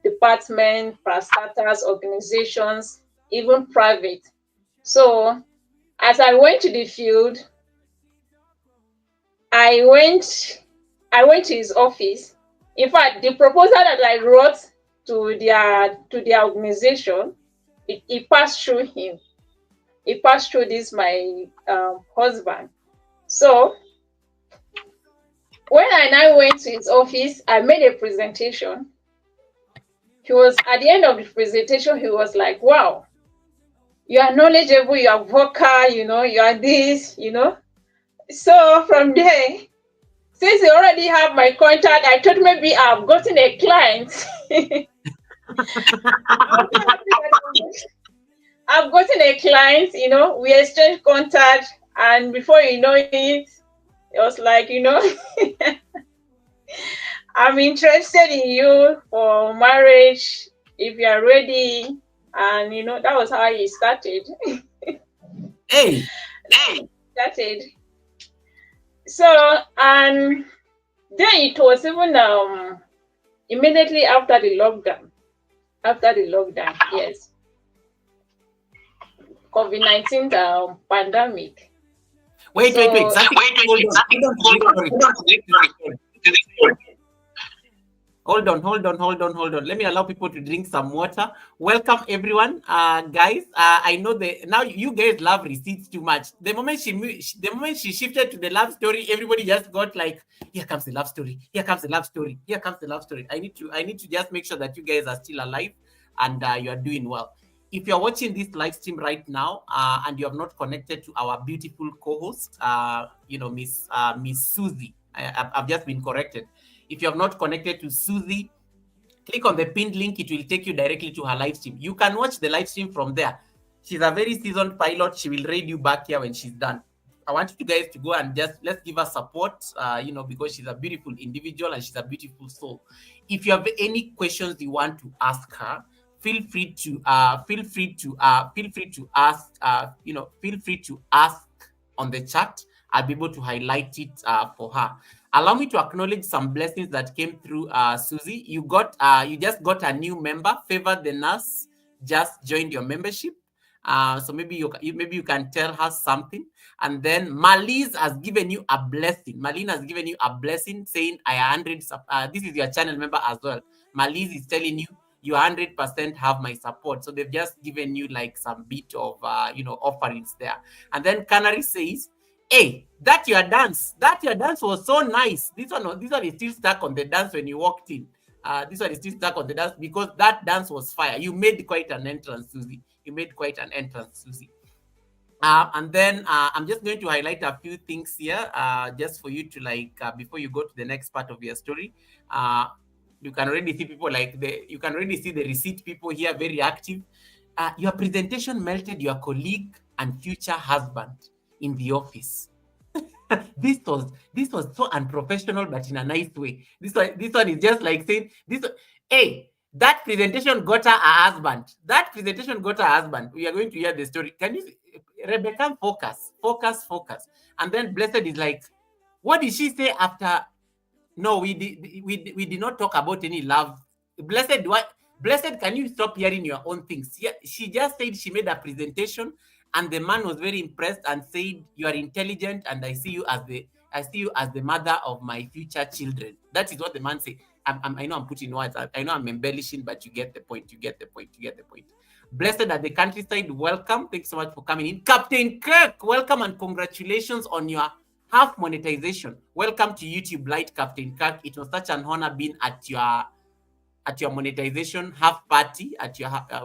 department, parastatals, organizations, even private. So as I went to the field, I went to his office. In fact, the proposal that I wrote to their organization, it passed through him. It passed through this my husband. So when I now went to his office, I made a presentation. He was, at the end of the presentation, he was like, wow, you are knowledgeable, you are vocal, you are this. So from there, since he already have my contact, I thought maybe I've gotten a client. I've gotten a client, we exchanged contact, and before you know it, it was like, I'm interested in you for marriage if you are ready. And that was how he started. Hey. Started. So, and then it was even immediately after the lockdown. Yes. COVID-19 pandemic. Wait. So Something. Hold on. Hold on. Let me allow people to drink some water. Welcome everyone, guys. I know now you guys love receipts too much. The moment she shifted to the love story, everybody just got like, here comes the love story. Here comes the love story. Here comes the love story. I need to just make sure that you guys are still alive and you are doing well. If you're watching this live stream right now and you have not connected to our beautiful co-host, Miss Susie, I've just been corrected. If you have not connected to Susie, click on the pinned link. It will take you directly to her live stream. You can watch the live stream from there. She's a very seasoned pilot. She will raid you back here when she's done. I want you guys to go and let's give her support, because she's a beautiful individual and she's a beautiful soul. If you have any questions you want to ask her, feel free to ask on the chat. I'll be able to highlight it for her. Allow me to acknowledge some blessings that came through, Susie. You just got a new member. Favor the Nurse just joined your membership. So maybe you can tell her something. And then Malise has given you a blessing. Marlene has given you a blessing saying, I 100. This is your channel member as well. Malise is telling you, you 100% have my support. So they've just given you like some bit of, offerings there. And then Canary says, hey, that your dance was so nice. This one is still stuck on the dance when you walked in. This one is still stuck on the dance because that dance was fire. You made quite an entrance, Susie. And then I'm just going to highlight a few things here, just for you to before you go to the next part of your story. You can already see people you can already see the receipt people here very active. Your presentation melted your colleague and future husband in the office. This was so unprofessional, but in a nice way. This one is just like saying this. Hey, that presentation got her a husband. We are going to hear the story. Can you, Rebecca, focus? And then Blessed is like, what did she say after? No, we did not talk about any love. Blessed, can you stop hearing your own things? Yeah, she just said she made a presentation, and the man was very impressed and said, you are intelligent, and I see you as the mother of my future children. That is what the man said. I know I'm putting words. I know I'm embellishing, but you get the point. Blessed at the countryside, welcome. Thanks so much for coming in. Captain Kirk, welcome and congratulations on your half monetization. Welcome to YouTube Lite, Captain Kirk. It was such an honor being at your monetization half party.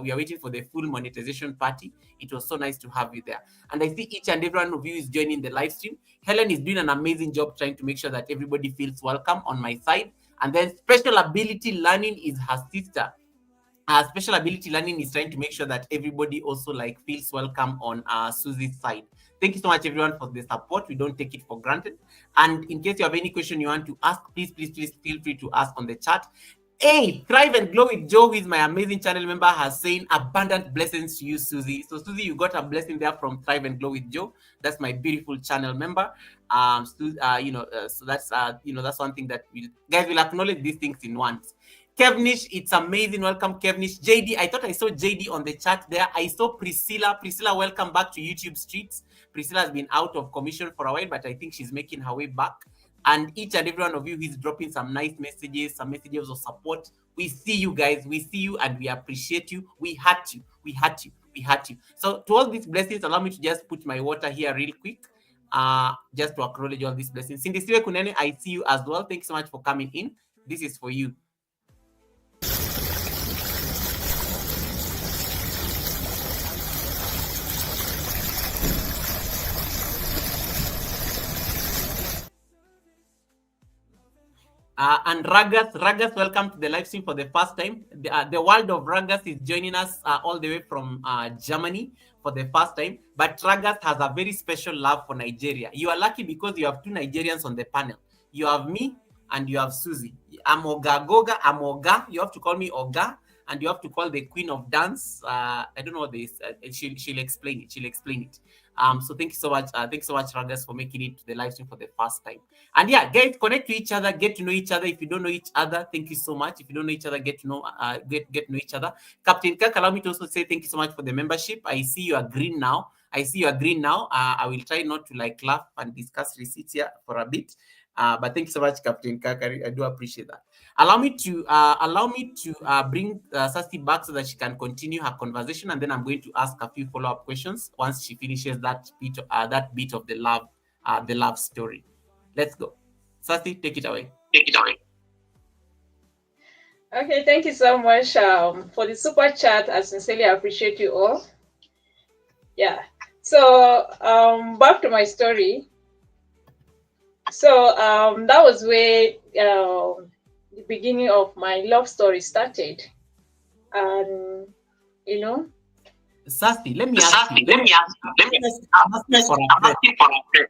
We are waiting for the full monetization party. It was so nice to have you there. And I see each and every one of you is joining the live stream. Helen is doing an amazing job trying to make sure that everybody feels welcome on my side. And then Special Ability Learning is her sister. Special Ability Learning is trying to make sure that everybody also feels welcome on Susie's side. Thank you so much, everyone, for the support. We don't take it for granted. And in case you have any question you want to ask, please feel free to ask on the chat. Hey, Thrive and Glow with Joe, who is my amazing channel member, has saying abundant blessings to you, Susie. So, Susie, you got a blessing there from Thrive and Glow with Joe. That's my beautiful channel member. So that's that's one thing that guys will acknowledge these things in once. Kevnish, it's amazing. Welcome, Kevnish. JD, I thought I saw JD on the chat there. I saw Priscilla. Priscilla, welcome back to YouTube Streets. Priscilla has been out of commission for a while, but I think she's making her way back. And each and every one of you is dropping some nice messages, some messages of support. We see you guys. We see you and we appreciate you. We had you. So to all these blessings, allow me to just put my water here real quick. Just to acknowledge all these blessings. Sindisiwe Kunene, I see you as well. Thanks so much for coming in. This is for you. And Ragas, welcome to the live stream for the first time. The world of Ragas is joining us all the way from Germany for the first time. But Ragas has a very special love for Nigeria. You are lucky because you have two Nigerians on the panel. You have me and you have Susie. I'm Oga Goga. I'm Oga. You have to call me Oga. And you have to call the queen of dance. I don't know what this. She'll explain it. So thank you so much. Thanks so much, Ragas, for making it to the live stream for the first time. And yeah, guys, connect to each other, get to know each other. If you don't know each other, thank you so much. If you don't know each other, get to know each other. Captain Kirk, allow me to also say thank you so much for the membership. I see you are green now. I see you agree now. I will try not to like laugh and discuss receipts here for a bit. But thank you so much, Captain Kakari. I do appreciate that. Allow me to bring Sasti back so that she can continue her conversation, and then I'm going to ask a few follow-up questions once she finishes that bit of the love story. Let's go. Sasti, take it away. Take it away. Okay, thank you so much for the super chat. I sincerely appreciate you all. Yeah. So back to my story. So that was where the beginning of my love story started. And you know, Sasti, let me ask you. Let me ask you.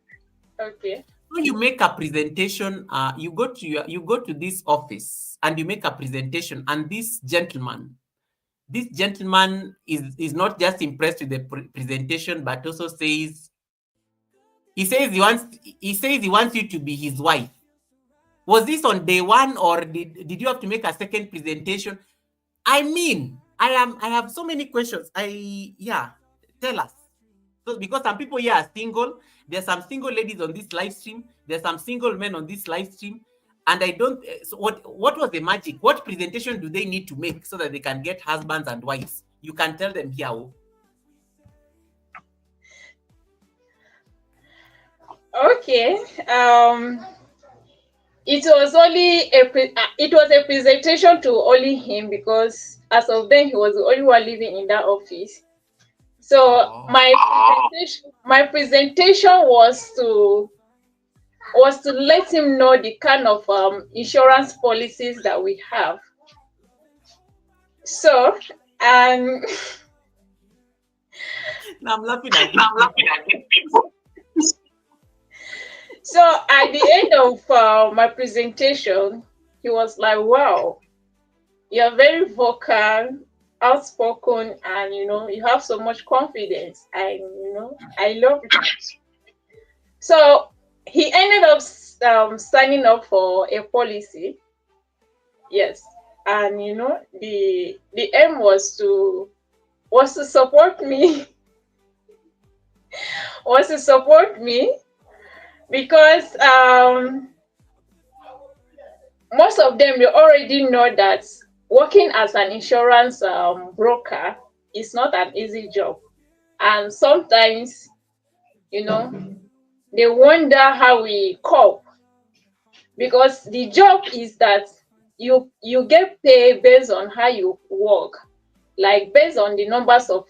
Okay. When you make a presentation, you go to this office and you make a presentation, and this gentleman is not just impressed with the presentation, but also says he wants you to be his wife. Was this on day one, or did you have to make a second presentation? I mean, I have so many questions. Tell us. So because some people here are single, there's some single ladies on this live stream, there's some single men on this live stream, and I don't. So what was the magic? What presentation do they need to make so that they can get husbands and wives? You can tell them here. Okay. It was a presentation to only him, because as of then he was the only one living in that office. So my presentation was to let him know the kind of insurance policies that we have. So and now I'm laughing at people. So at the end of my presentation, he was like, "Wow, you're very vocal, outspoken, and you have so much confidence. I love that." So he ended up signing up for a policy. Yes, and the aim was to support me, because most of them, they already know that working as an insurance broker is not an easy job, and sometimes they wonder how we cope, because the job is that you get paid based on how you work, like based on the numbers of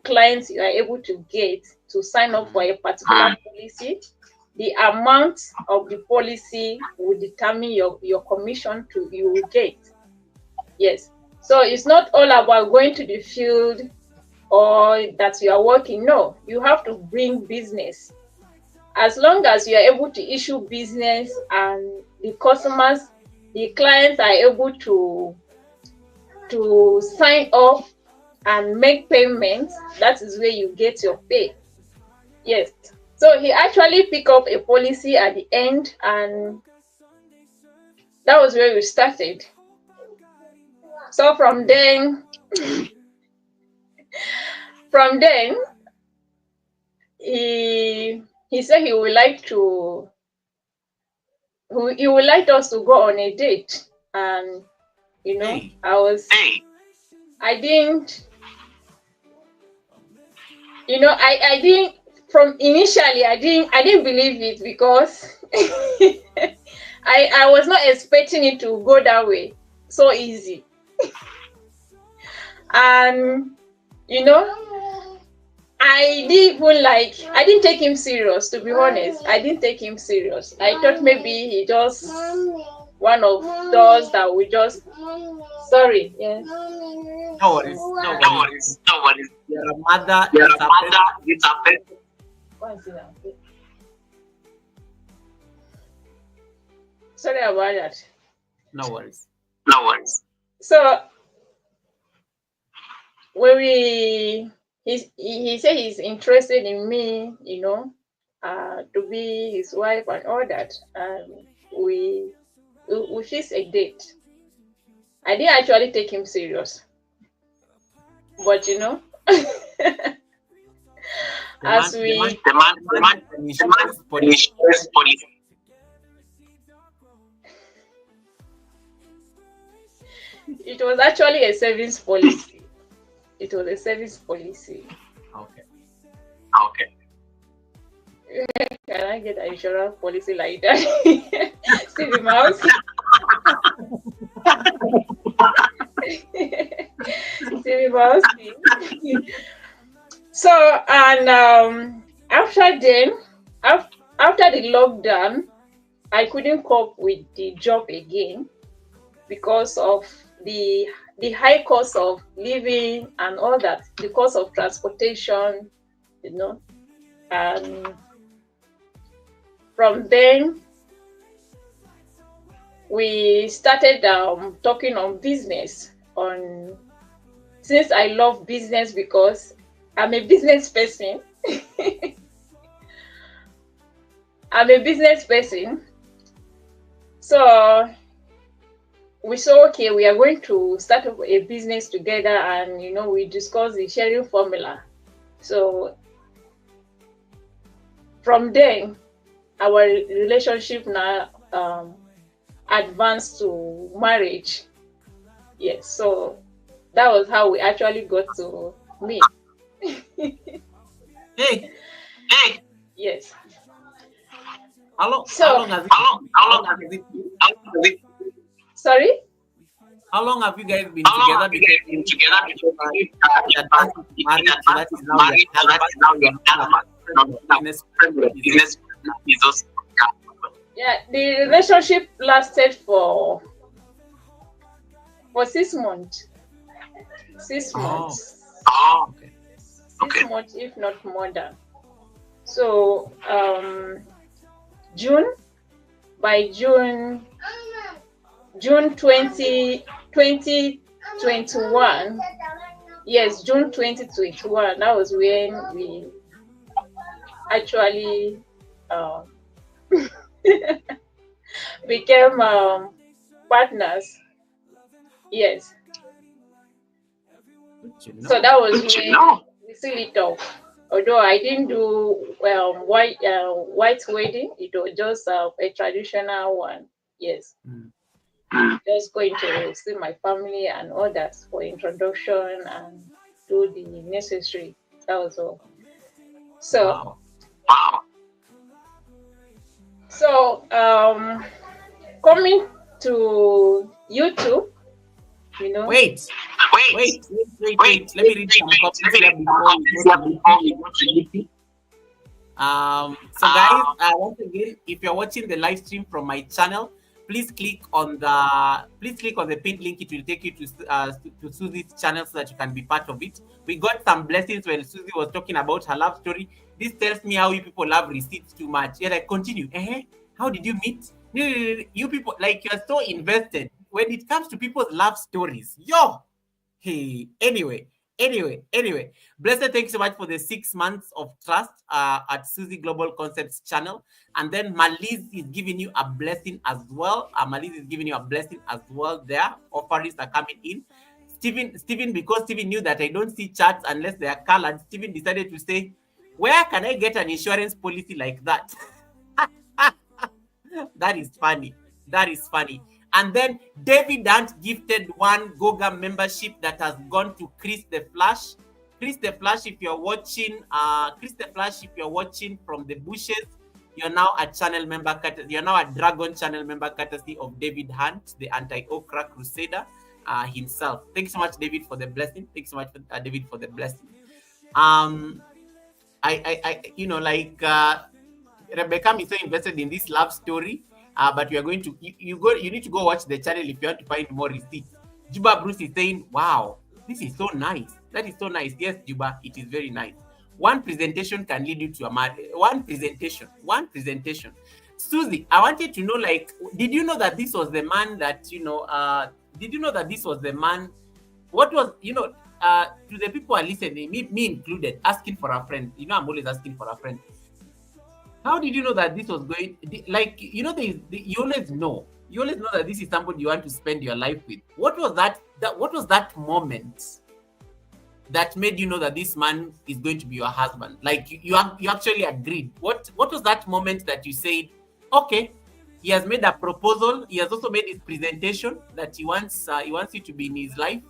clients you are able to get to sign up for a particular policy. The amount of the policy will determine your commission you will get. Yes. So it's not all about going to the field or that you are working. No, you have to bring business. As long as you are able to issue business and the clients are able to sign up and make payments, that is where you get your pay. Yes. So he actually picked up a policy at the end, and that was where we started. So from then he said he would like us to go on a date, and from initially I didn't believe it, because I was not expecting it to go that way so easy. And I didn't take him serious, to be honest. I didn't take him serious. I thought maybe he just one of those that we just sorry. Yes. No worries. You're a mother. It's a pet. What is it now? Sorry about that. No worries. So when he said he's interested in me, to be his wife and all that, and we fixed a date. I didn't actually take him serious, but as we insurance policy. It was actually a savings policy. It was a savings policy. Okay. Can I get an insurance policy like that? See the mouse? See the mouse? So, and after the lockdown, I couldn't cope with the job again because of the high cost of living and all that, the cost of transportation, and from then we started talking on business. Since I love business because I'm a business person. So we saw, okay, we are going to start up a business together, and we discussed the sharing formula. So from then, our relationship now advanced to marriage. Yes, so that was how we actually got to meet. Hey. Yes. How long has it been? Sorry? How long have you guys been together? Yeah, the relationship lasted for 6 months. 6 months. Okay. 6 months, if not more than. So by June 2021. Yes, June 2021. That was when we actually became partners. Yes. So that was when we still it off. Although I didn't do white wedding, it was just a traditional one. Yes. Just going to see my family and others for introduction and do the necessary. That was all. So, So coming to YouTube, Wait. Let me read some copies here before we go to YouTube. So guys, once again, if you're watching the live stream from my channel, please click on the pinned link. It will take you to Susie's channel so that you can be part of it. We got some blessings when Susie was talking about her love story. This tells me how you people love receipts too much. Yeah, like continue. How did you meet? You people, like, you're so invested when it comes to people's love stories. Hey, anyway. Blessed, thanks so much for the 6 months of trust at Susie Global Concepts channel. And then Maliz is giving you a blessing as well. There. Offerings are coming in. Stephen, because Stephen knew that I don't see charts unless they are colored, Stephen decided to say, where can I get an insurance policy like that? That is funny. And then David Hunt gifted one Goga membership that has gone to Chris the Flash. Chris the Flash, if you're watching, from the bushes, you're now a channel member. You're now a Dragon channel member, courtesy of David Hunt, the anti-okra crusader himself. Thanks so much, David, for the blessing. Rebecca is so invested in this love story. But we are going to you need to go watch the channel if you want to find more receipts. Juba Bruce is saying, wow, this is so nice. That is so nice. Yes, Juba, it is very nice. One presentation can lead you to a marriage. One presentation. Susie, I wanted to know, like, did you know that this was the man that, what was, to the people who are listening, me included, asking for a friend. I'm always asking for a friend. How did you know that this was going, like, you always know that this is somebody you want to spend your life with. What was that moment? that made you know that this man is going to be your husband? Like you actually agreed. What was that moment that you said, okay, he has made a proposal, he has also made his presentation that he wants you to be in his life?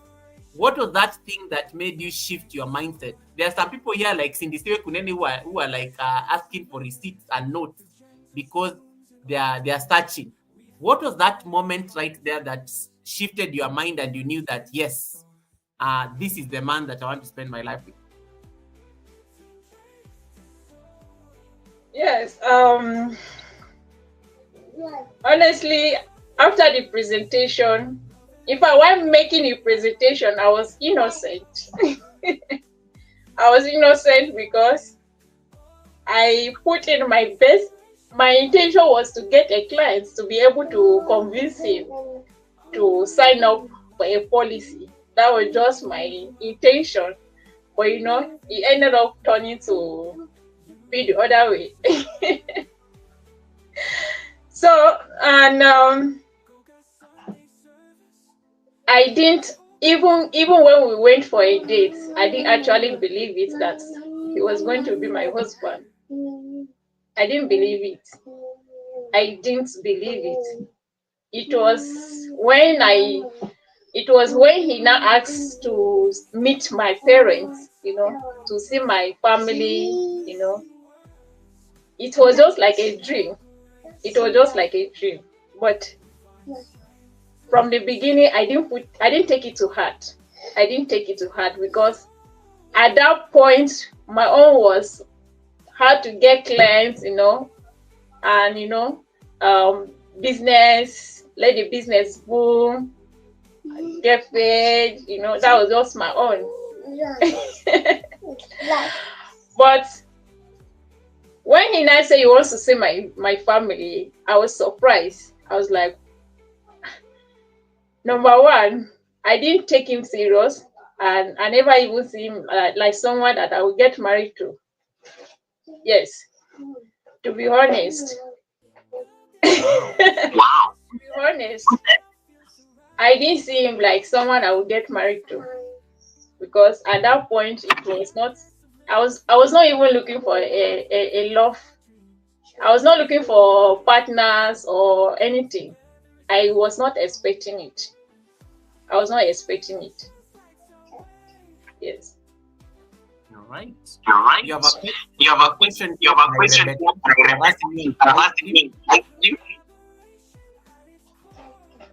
What was that thing that made you shift your mindset? There are some people here like Cindy Stewe Kuneni who are like asking for receipts and notes because they are searching. What was that moment right there that shifted your mind and you knew that yes, this is the man that I want to spend my life with? Yes. Honestly, after the presentation, if I were making a presentation, I was innocent. I was innocent because I put in my best. My intention was to get a client to be able to convince him to sign up for a policy. That was just my intention. But it ended up turning to be the other way. So, and I didn't even when we went for a date, I didn't actually believe it that he was going to be my husband. I didn't believe it. I didn't believe it. It was when he now asked to meet my parents, to see my family, it was just like a dream. It was just like a dream. But from the beginning, I didn't take it to heart. I didn't take it to heart because at that point, my own was how to get clients, and business, let the business boom, get paid, that was just my own. But when he now said he wants to see my family, I was surprised. I was like, number one, I didn't take him serious, and I never even see him like someone that I would get married to. Yes, to be honest. Wow. To be honest, I didn't see him like someone I would get married to, because at that point it was not. I was not even looking for a love. I was not looking for partners or anything. I was not expecting it. I was not expecting it. Yes. You're right. You're right. You have a question. You have a question.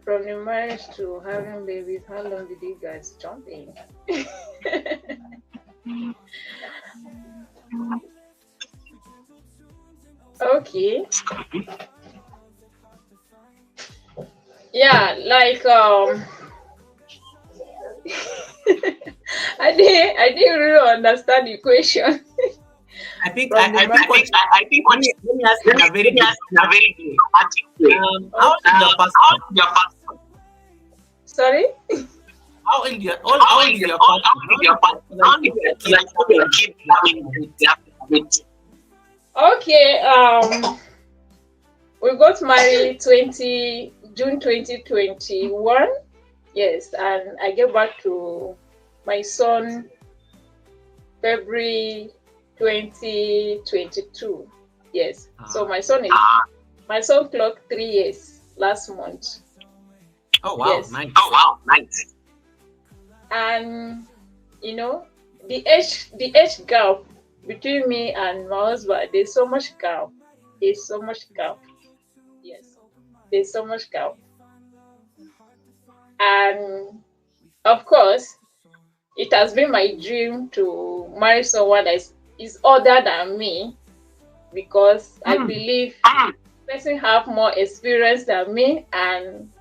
From the marriage to having babies, how long did you guys jump in? Okay. Yeah, like I didn't really understand the question. I think let me ask you in a very diplomatic way. How old is your pastor? Sorry? How old is your pastor? Okay, we got married June 2021. Yes, and I gave back to my son February 2022. Yes. So my son clocked 3 years last month. Oh wow, yes. Nice. Oh wow, nice. And the age gap between me and my husband, there's so much gap. There's so much gap. Yes. There's so much gap. And of course, it has been my dream to marry someone that is older than me, because I believe the person have more experience than me, and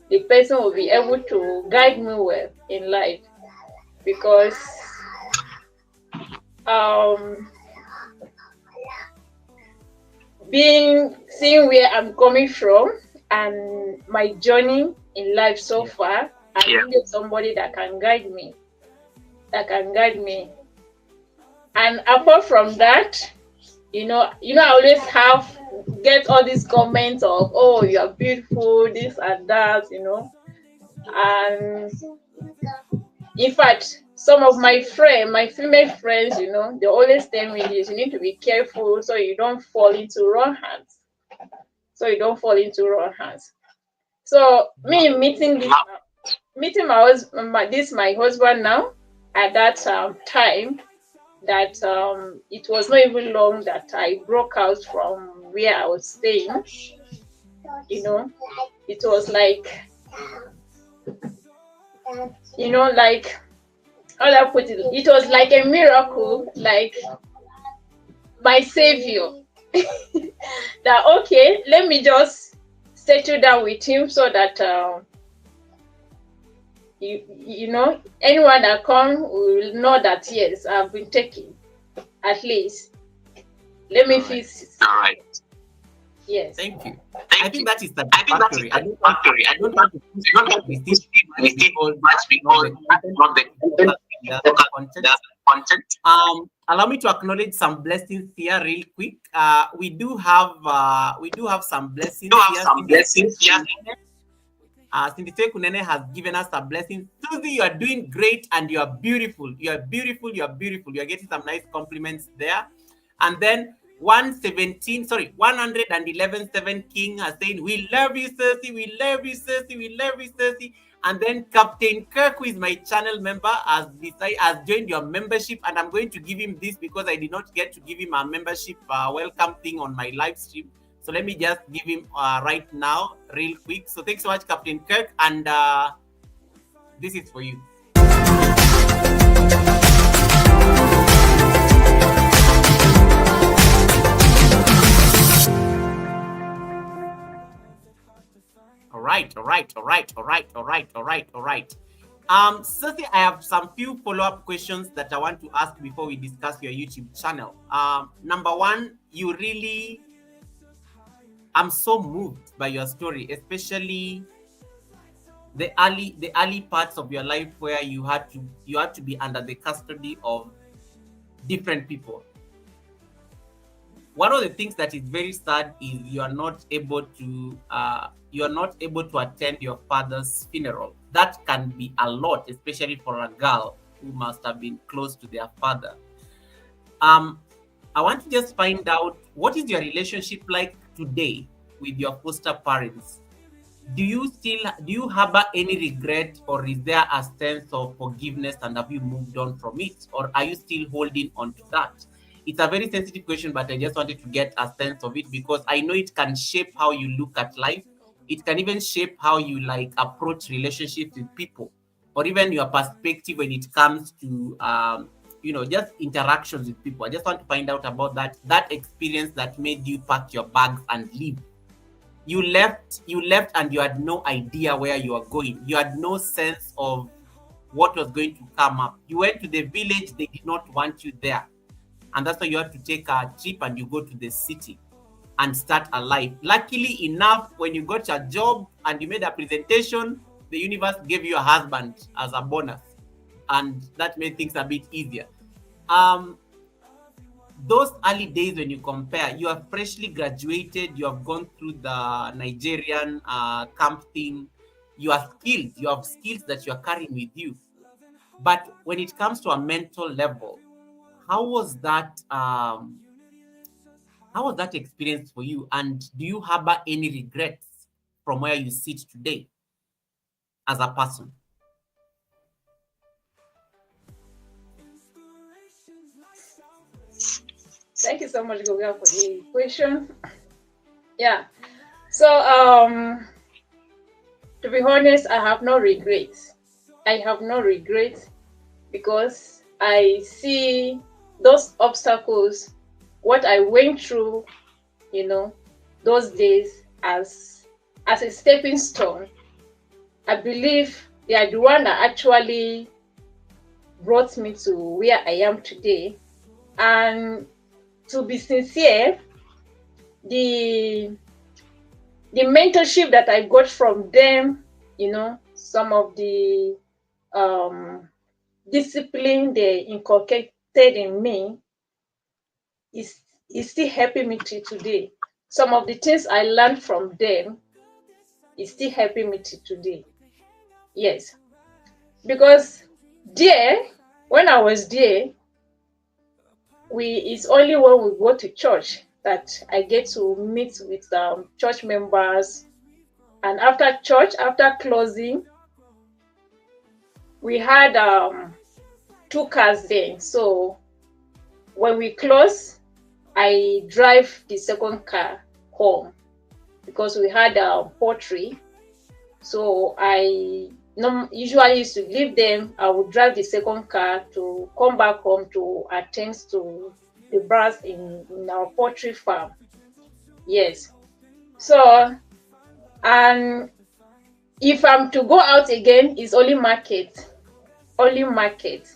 the person will be able to guide me well in life. Because seeing where I'm coming from and my journey in life so far, I needed somebody that can guide me. And apart from that, I always get all these comments of, oh, you are beautiful, this and that, and in fact, some of my female friends, you know, they always tell me this: you need to be careful so you don't fall into wrong hands. So you don't fall into wrong hands. So me meeting my husband now at that time, that it was not even long that I broke out from where I was staying. You know, it was like, you know, like, how do I put it? It was like a miracle, like my savior. That okay, let me just settle down with him so that you know, anyone that come will know that yes, I've been taken. At least let me feel. All right. Yes. Thank you. I think that is satisfactory. I don't want to push much because not the content. Allow me to acknowledge some blessings here real quick. We do have some blessings here. Sindite Kunene has given us a blessing. Susie, you are doing great and you are beautiful. You are beautiful. You are beautiful. You are getting some nice compliments there. And then 111.7 King has saying, we love you, Cersei. We love you, Cersei. We love you, Cersei. And then Captain Kirk, who is my channel member, has joined your membership. And I'm going to give him this because I did not get to give him a membership welcome thing on my live stream. So let me just give him right now, real quick. So thanks so much, Captain Kirk. And this is for you. All right. Cersei, I have some few follow-up questions that I want to ask before we discuss your YouTube channel. Number one, I'm so moved by your story, especially the early parts of your life where you had to be under the custody of different people. One of the things that is very sad is you are not able to attend your father's funeral. That can be a lot, especially for a girl who must have been close to their father. I want to just find out, what is your relationship like today with your foster parents? Do you harbor any regret, or is there a sense of forgiveness and have you moved on from it, or are you still holding on to that? It's a very sensitive question, but I just wanted to get a sense of it because I know it can shape how you look at life. It can even shape how you approach relationships with people, or even your perspective when it comes to just interactions with people. I just want to find out about that experience that made you pack your bags and leave. You left and you had no idea where you were going. You had no sense of what was going to come up. You went to the village, they did not want you there. And that's why you had to take a trip and you go to the city and start a life. Luckily enough, when you got your job and you made a presentation, the universe gave you a husband as a bonus. And that made things a bit easier. Those early days when you compare, you are freshly graduated, you have gone through the Nigerian camp thing, you are skilled, you have skills that you are carrying with you. But when it comes to a mental level, how was that experience for you? And do you harbor any regrets from where you sit today as a person? Thank you so much, Goga, for the question. Yeah. So, to be honest, I have no regrets. Because I see those obstacles, what I went through, those days as a stepping stone. I believe they are the one that actually brought me to where I am today. And to be sincere, the mentorship that I got from them, some of the discipline they inculcated in me is still helping me till today. Some of the things I learned from them is still helping me till today. Yes, because there when I was there, it's only when we go to church that I get to meet with church members. And after church, after closing, we had 2 cars then. So when we close, I drive the second car home because we had poultry. So I usually used to leave them. I would drive the second car to come back home to attend to the birds in our poultry farm. Yes. So, and if I'm to go out again, it's only market. Only market.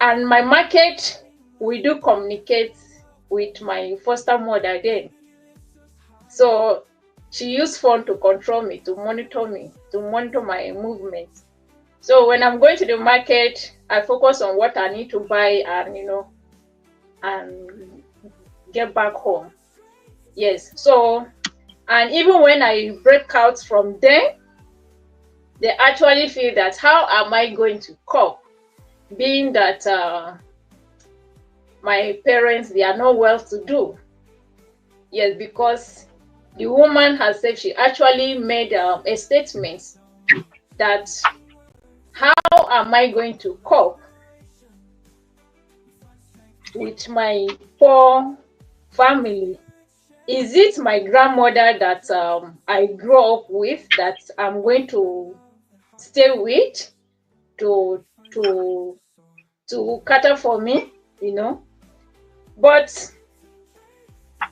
And my market, we do communicate with my foster mother then. So she used phone to control me, to monitor my movements. So when I'm going to the market, I focus on what I need to buy and and get back home. Yes. So, and even when I break out from there, they actually feel that how am I going to cope, being that my parents, they are not well to do. Yes, because the woman herself, she actually made a statement that how am I going to cope with my poor family? Is it my grandmother that I grew up with that I'm going to stay with to cater for me, But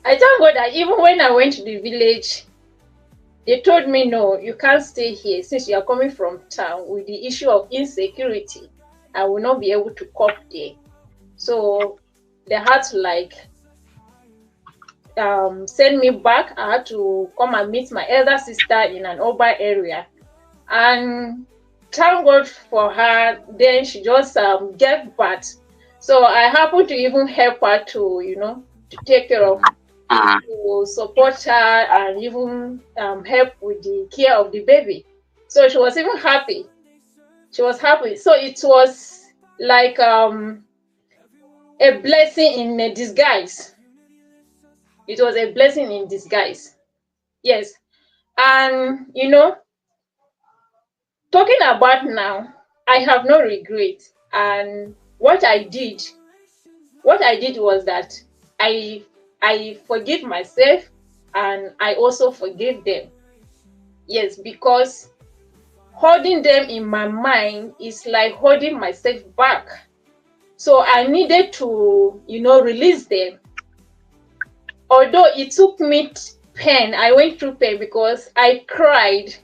I thank God that even when I went to the village, they told me, no, you can't stay here since you are coming from town with the issue of insecurity. I will not be able to cope there. So they had to send me back. I had to come and meet my elder sister in an urban area. And thank God for her. Then she just gave birth. So I happened to even help her to take care of, to support her and even help with the care of the baby. So she was even happy. She was happy. So it was like a blessing in a disguise. It was a blessing in disguise. Yes. And talking about now, I have no regret. And what I did was that I forgive myself and I also forgive them. Yes, because holding them in my mind is like holding myself back. So I needed to, release them. Although it took me pain, I went through pain because I cried,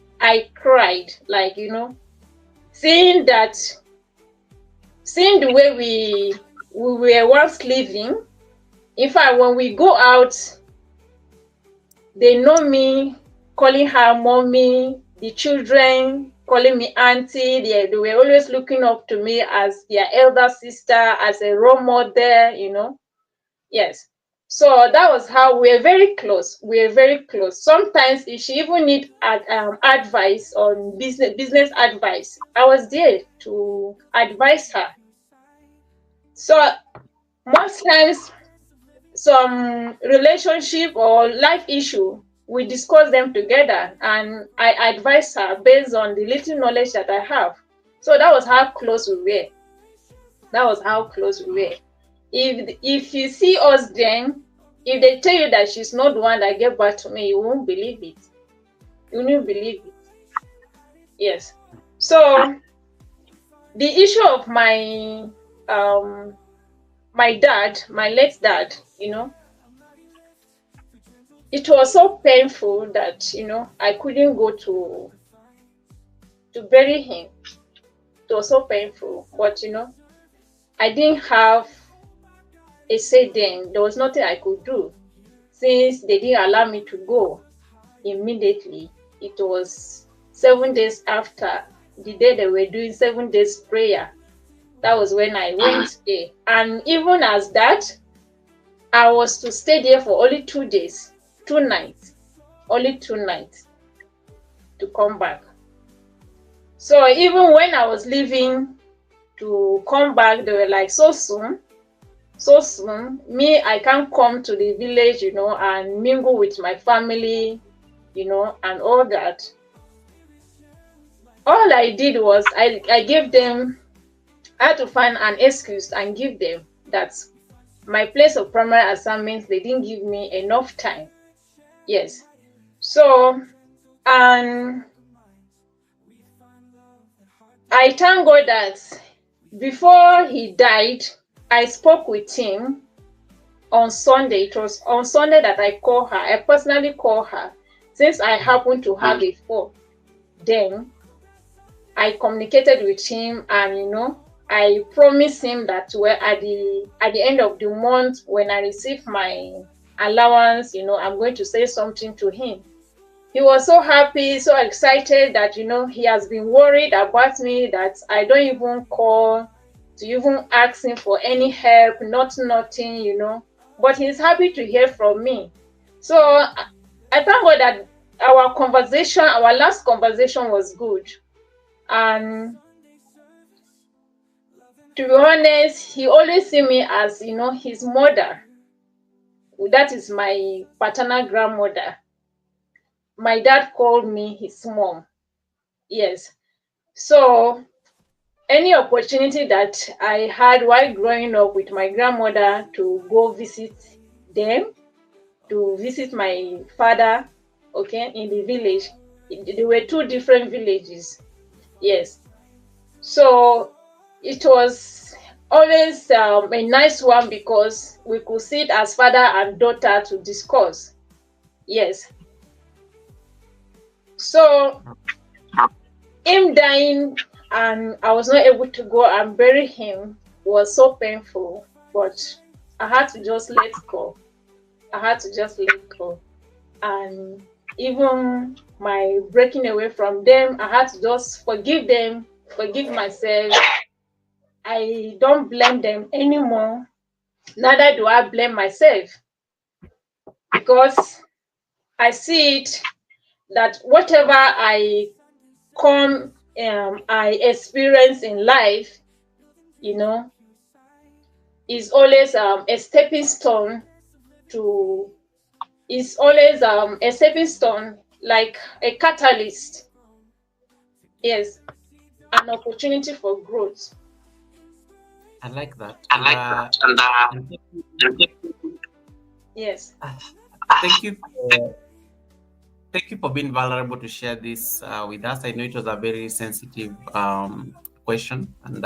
like, seeing the way we were once living. In fact, when we go out, they know me calling her mommy, the children calling me auntie. They were always looking up to me as their elder sister, as a role model, Yes. So that was how we were very close. Sometimes if she even need advice on business advice, I was there to advise her. So most times, some relationship or life issue, we discuss them together and I advise her based on the little knowledge that I have. So that was how close we were. If you see us then, if they tell you that she's not the one that gave birth to me, you won't believe it. Yes. So the issue of my late dad, it was so painful that I couldn't go to bury him. It was so painful, but I didn't have a say then. There was nothing I could do since they didn't allow me to go immediately. It was 7 days after the day they were doing 7 days prayer. That was when I went there. And even as that, I was to stay there for only 2 days, 2 nights, only 2 nights to come back. So even when I was leaving, to come back. They were like, so soon? So soon? Me, I can't come to the village, and mingle with my family, and all that. All I did was I gave them, I had to find an excuse and give them that my place of primary assignments, they didn't give me enough time. Yes. So, and I thank God that before he died, I spoke with him on Sunday. It was on Sunday that I called her. I personally called her since I happened to have a phone. Then I communicated with him, and I promised him that at the end of the month, when I receive my allowance, I'm going to say something to him. He was so happy, so excited that he has been worried about me, that I don't even call to even ask him for any help, nothing. But he's happy to hear from me. So I thank God that our last conversation was good. And to be honest, he always see me as his mother. That is my paternal grandmother. My dad called me his mom. Yes. So any opportunity that I had while growing up with my grandmother to go visit them, to visit my father, okay, in the village. There were two different villages. Yes. So it was always a nice one because we could sit as father and daughter to discuss. Yes. So him dying and I was not able to go and bury him was so painful, but I had to just let go. I had to just let go. And even my breaking away from them, I had to just forgive them, forgive myself. I don't blame them anymore. Neither do I blame myself, because I see it that whatever I experience in life, you know, is always a stepping stone to is always a stepping stone, like a catalyst. Yes, an opportunity for growth. I like that. I like that. And Yes. thank you thank you for being vulnerable to share this with us. I know it was a very sensitive question, and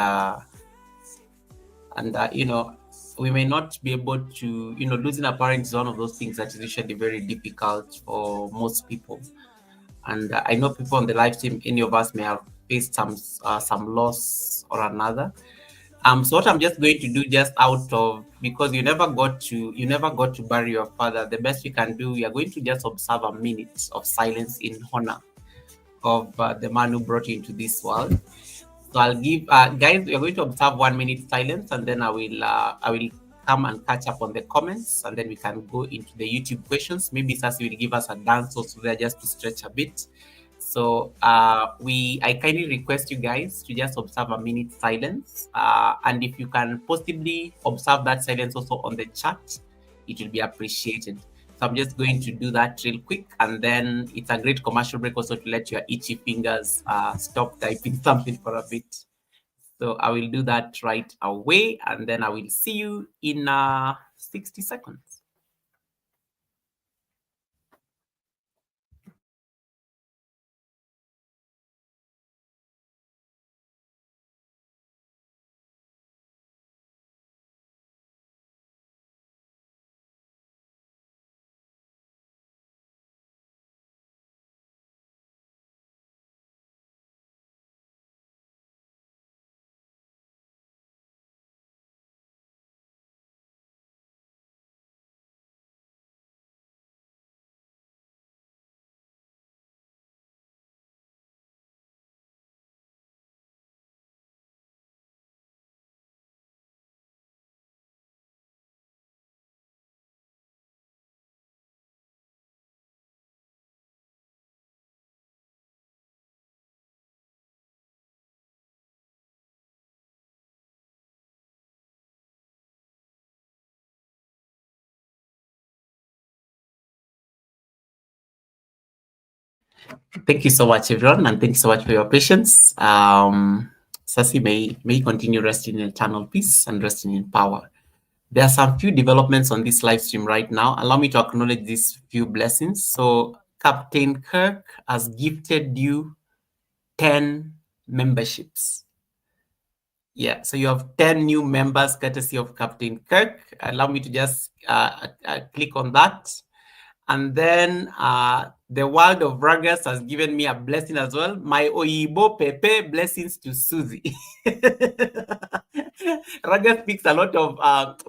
we may not be able to, losing a parent is one of those things that is usually very difficult for most people. And I know people on the live stream, any of us may have faced some loss or another. So what I'm just going to do, just out of, because you never got to bury your father, the best we can do, we are going to just observe a minute of silence in honor of the man who brought you into this world. So I'll give guys, we are going to observe 1 minute silence, and then I will come and catch up on the comments, and then we can go into the YouTube questions. Maybe Sasi will give us a dance also there just to stretch a bit. So I kindly request you guys to just observe a minute silence, and if you can possibly observe that silence also on the chat, it will be appreciated. So I'm just going to do that real quick, and then it's a great commercial break also to let your itchy fingers stop typing something for a bit. So I will do that right away, and then I will see you in 60 seconds. Thank you so much, everyone, and thank you so much for your patience. Sasi, may continue resting in eternal peace and resting in power. There are some few developments on this live stream right now. Allow me to acknowledge these few blessings. So Captain Kirk has gifted you 10 memberships. Yeah, so you have 10 new members courtesy of Captain Kirk. Allow me to just click on that. And then the world of Ragas has given me a blessing as well. My Oyibo Pepe blessings to Susie. Ragas speaks a lot of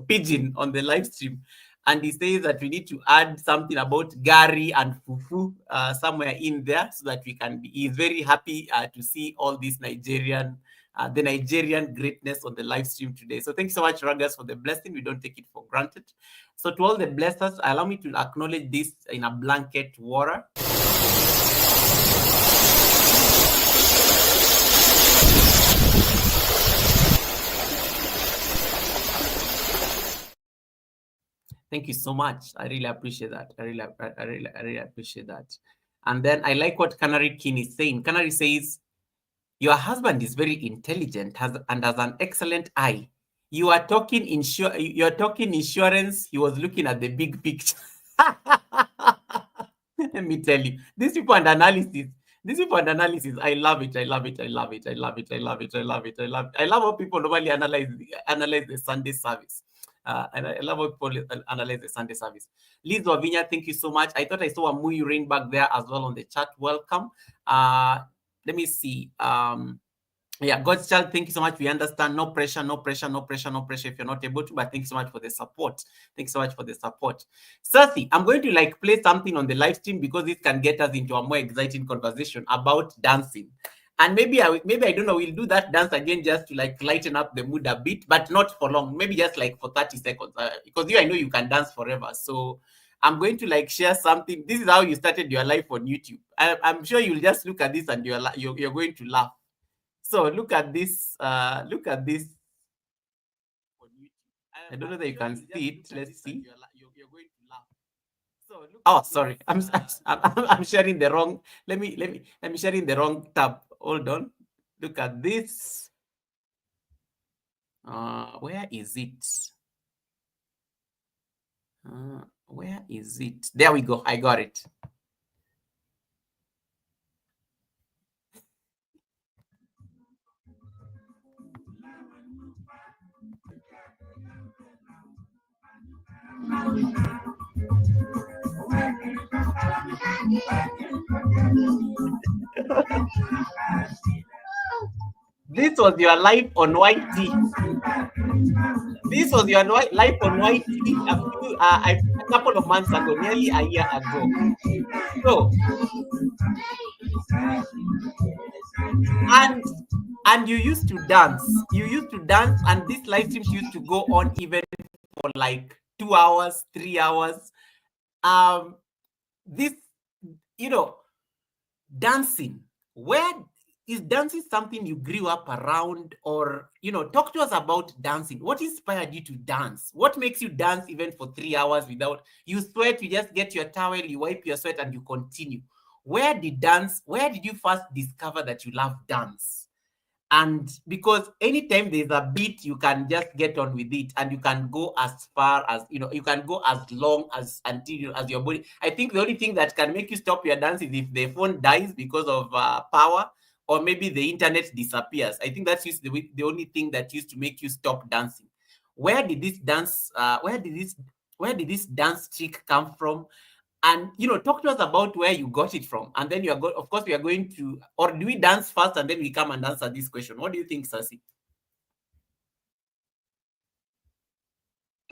pidgin on the live stream. And he says that we need to add something about Gary and Fufu somewhere in there so that we can be. He's very happy to see all this the Nigerian greatness on the live stream today. So thanks so much, Ragas, for the blessing. We don't take it for granted. So to all the blessers, allow me to acknowledge this in a blanket water. Thank you so much. I really appreciate that. I really appreciate that. And then I like what Canary King is saying. Canary says, your husband is very intelligent and has an excellent eye. You are talking insurance. He was looking at the big picture. Let me tell you, these people and analysis. I love it. I love how people normally analyze the Sunday service. And I love how people analyze the Sunday service. Liz Wavinya, thank you so much. I thought I saw a Muyu Rain back there as well on the chat. Welcome. Let me see. Yeah, God's child, thank you so much. We understand. No pressure if you're not able to, but thank you so much for the support. Thanks so much for the support. Cersei, I'm going to play something on the live stream because this can get us into a more exciting conversation about dancing. And maybe I don't know, we'll do that dance again just to lighten up the mood a bit, but not for long. Maybe just for 30 seconds because I know you can dance forever. So I'm going to share something. This is how you started your life on YouTube. I'm sure you'll just look at this and you're going to laugh. So look at this. Look at this. I don't know that you can see it. Let's see. Oh, sorry. I'm sharing the wrong. Let me sharing the wrong tab. Hold on. Look at this. Where is it? Where is it? There we go. I got it. This was your life on YT. This was your life on YT a couple of months ago, nearly a year ago. So, and you used to dance. And these live streams used to go on even for 2 hours, 3 hours. This, dancing. Where is dancing something you grew up around, or talk to us about dancing? What inspired you to dance? What makes you dance even for 3 hours without you sweat? You just get your towel, you wipe your sweat, and you continue. Where did you first discover that you love dance? And because anytime there's a beat, you can just get on with it, and you can go as far as you can go as long as until as your body. I think the only thing that can make you stop your dance is if the phone dies because of power, or maybe the internet disappears. I think that's the only thing that used to make you stop dancing. Where did this dance? Where did this dance trick come from? And talk to us about where you got it from. And then of course we are going to, or do we dance first and then we come and answer this question? What do you think, Sasi?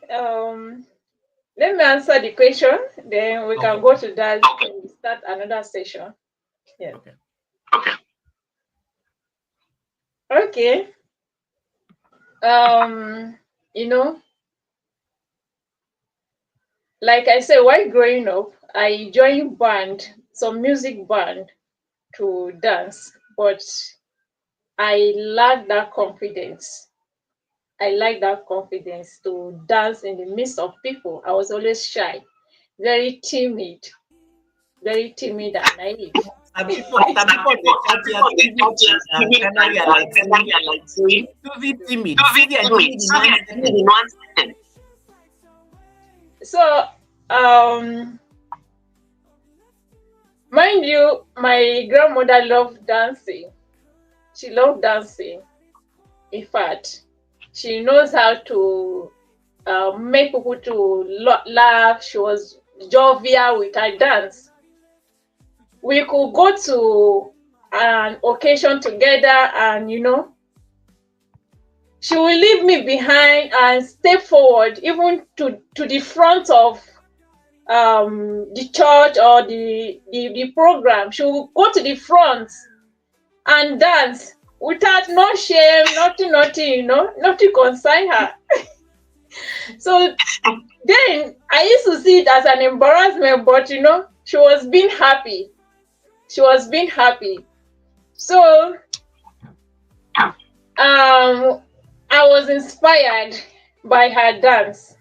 Let me answer the question, then we can go to that and start another session. Yeah. Okay. Like I said, while growing up, I joined some music band to dance, but I lacked that confidence. I like that confidence to dance in the midst of people. I was always shy, very timid and naive. And people in the chat here, Canary are like saying, too timid. Susie, I need in 1 second. So, mind you, my grandmother loved dancing. She loved dancing. In fact, she knows how to make people to laugh. She was jovial with her dance. We could go to an occasion together, and she will leave me behind and step forward, even to the front of the church or the program. She will go to the front and dance without no shame, nothing, nothing concern her. So then I used to see it as an embarrassment, but she was being happy. She was being happy. So I was inspired by her dance.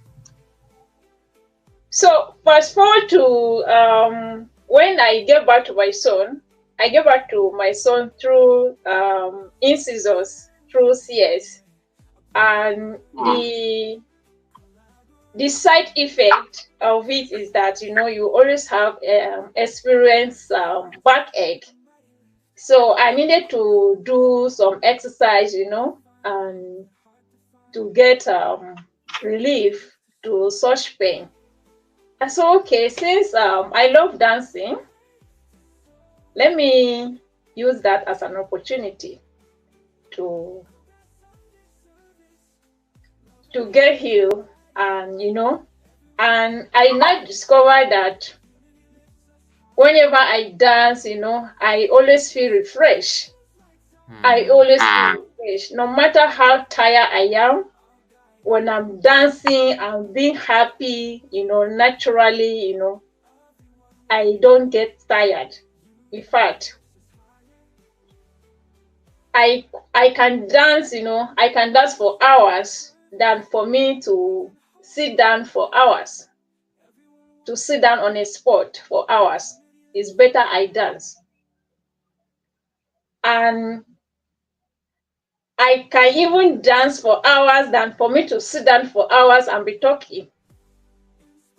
So fast forward to when I gave birth to my son. I gave birth to my son through incisors, through CS, and the side effect of it is that you always have experience backache. So I needed to do some exercise, and to get relief to such pain. I said, okay, since I love dancing, let me use that as an opportunity to get healed. And and I now discovered that whenever I dance, I always feel refreshed. I always feel refreshed, no matter how tired I am. When I'm dancing, I'm being happy, naturally, I don't get tired. In fact, I can dance, I can dance for hours than for me to sit down for hours. To sit down on a spot for hours, it's better I dance. And I can even dance for hours than for me to sit down for hours and be talking,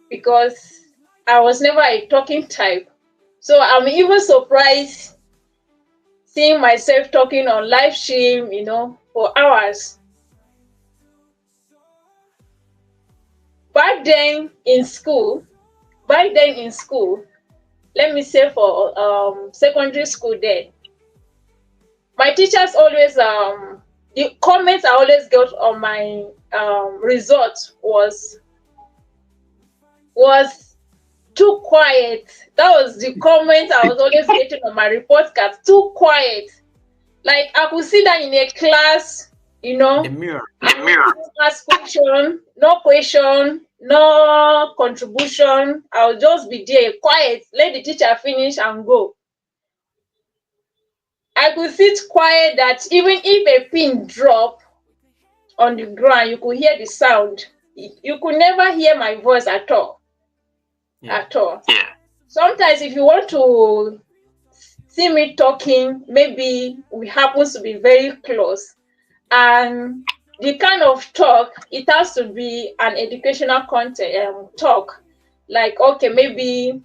because I was never a talking type. So I'm even surprised seeing myself talking on live stream, for hours. Back then in school, let me say for secondary school then, my teachers always, the comments I always got on my results was too quiet. That was the comment I was always getting on my report card. Too quiet. Like I could sit down in a class, The mirror. ask question, no contribution. I'll just be there quiet, let the teacher finish and go. I could sit quiet that even if a pin drop on the ground, you could hear the sound. You could never hear my voice at all. Yeah. At all. Yeah. Sometimes if you want to see me talking, maybe we happen to be very close, and the kind of talk, it has to be an educational content talk. Like, okay, maybe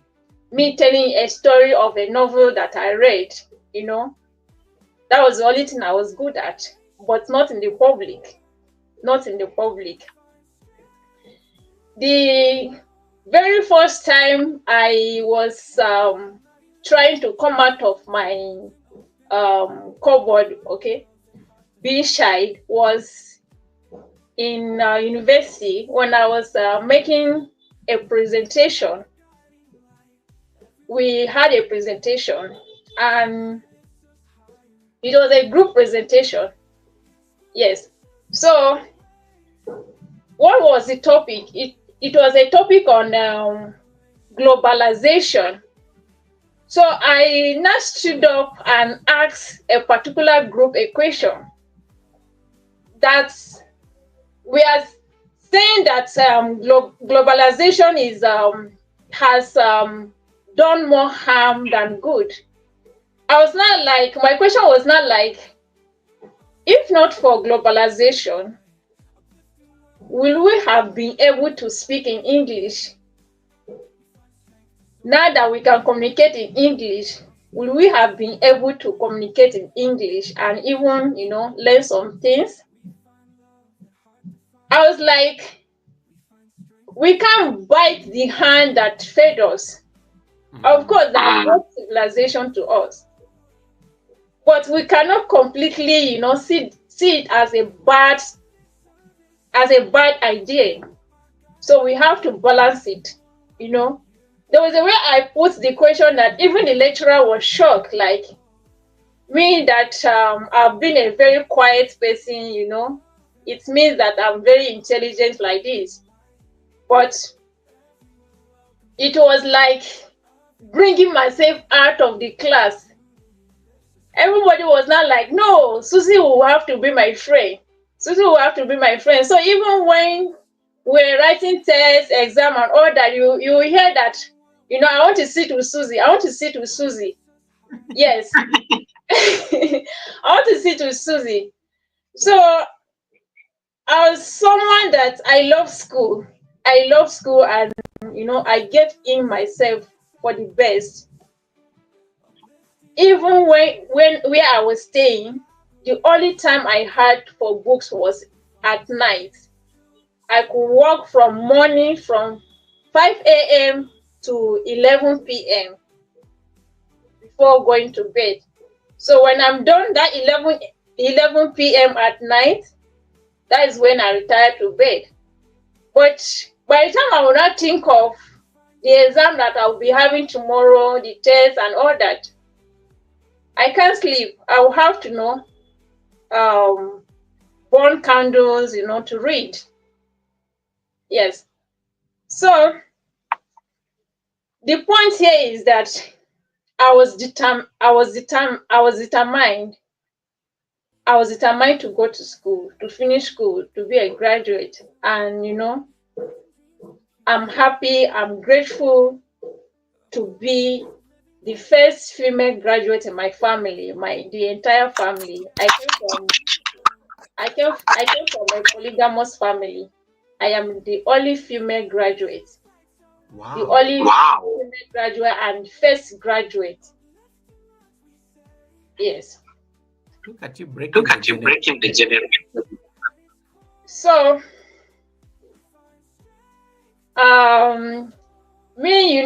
me telling a story of a novel that I read, that was the only thing I was good at, but not in the public. Not in the public. The very first time I was trying to come out of my cupboard, okay, being shy, was in university when I was making a presentation. We had a presentation, and it was a group presentation. Yes. So what was the topic? It was a topic on globalization. So I now stood up and asked a particular group a question. That we are saying that globalization is has done more harm than good. I was not like, my question was not like, if not for globalization, will we have been able to speak in English? Now that we can communicate in English, will we have been able to communicate in English and even, learn some things? I was like, we can't bite the hand that fed us. Of course, that brought civilization to us. But we cannot completely, see it as a bad idea. So we have to balance it, There was a way I put the question that even the lecturer was shocked, like me that I've been a very quiet person, it means that I'm very intelligent like this. But it was like bringing myself out of the class. Everybody was not like, no, Susie will have to be my friend. Susie will have to be my friend. So even when we're writing tests, exam, and all that, you hear that, I want to sit with Susie. I want to sit with Susie. Yes. I want to sit with Susie. So I was someone that I love school. I love school, and I get in myself for the best. Even when where I was staying, the only time I had for books was at night. I could work from morning from 5 a.m. to 11 p.m. before going to bed. So when I'm done that 11 p.m. at night, that is when I retire to bed. But by the time I will not think of the exam that I'll be having tomorrow, the test and all that, I can't sleep. I will have to burn candles, to read. Yes. So the point here is that I was determined to go to school, to finish school, to be a graduate. And I'm happy, I'm grateful to be the first female graduate in my family, the entire family. I came from a polygamous family. I am the only female graduate. Wow. The only female graduate and first graduate. Yes. Look at you breaking the generation. So, me,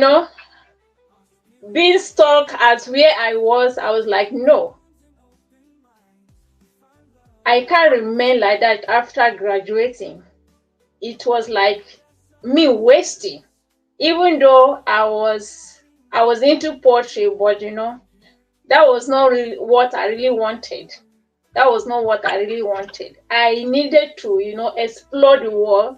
being stuck at where I was like, no. I can't remain like that after graduating. It was like me wasting. Even though I was into poetry, but that was not really what I really wanted. That was not what I really wanted. I needed to, explore the world,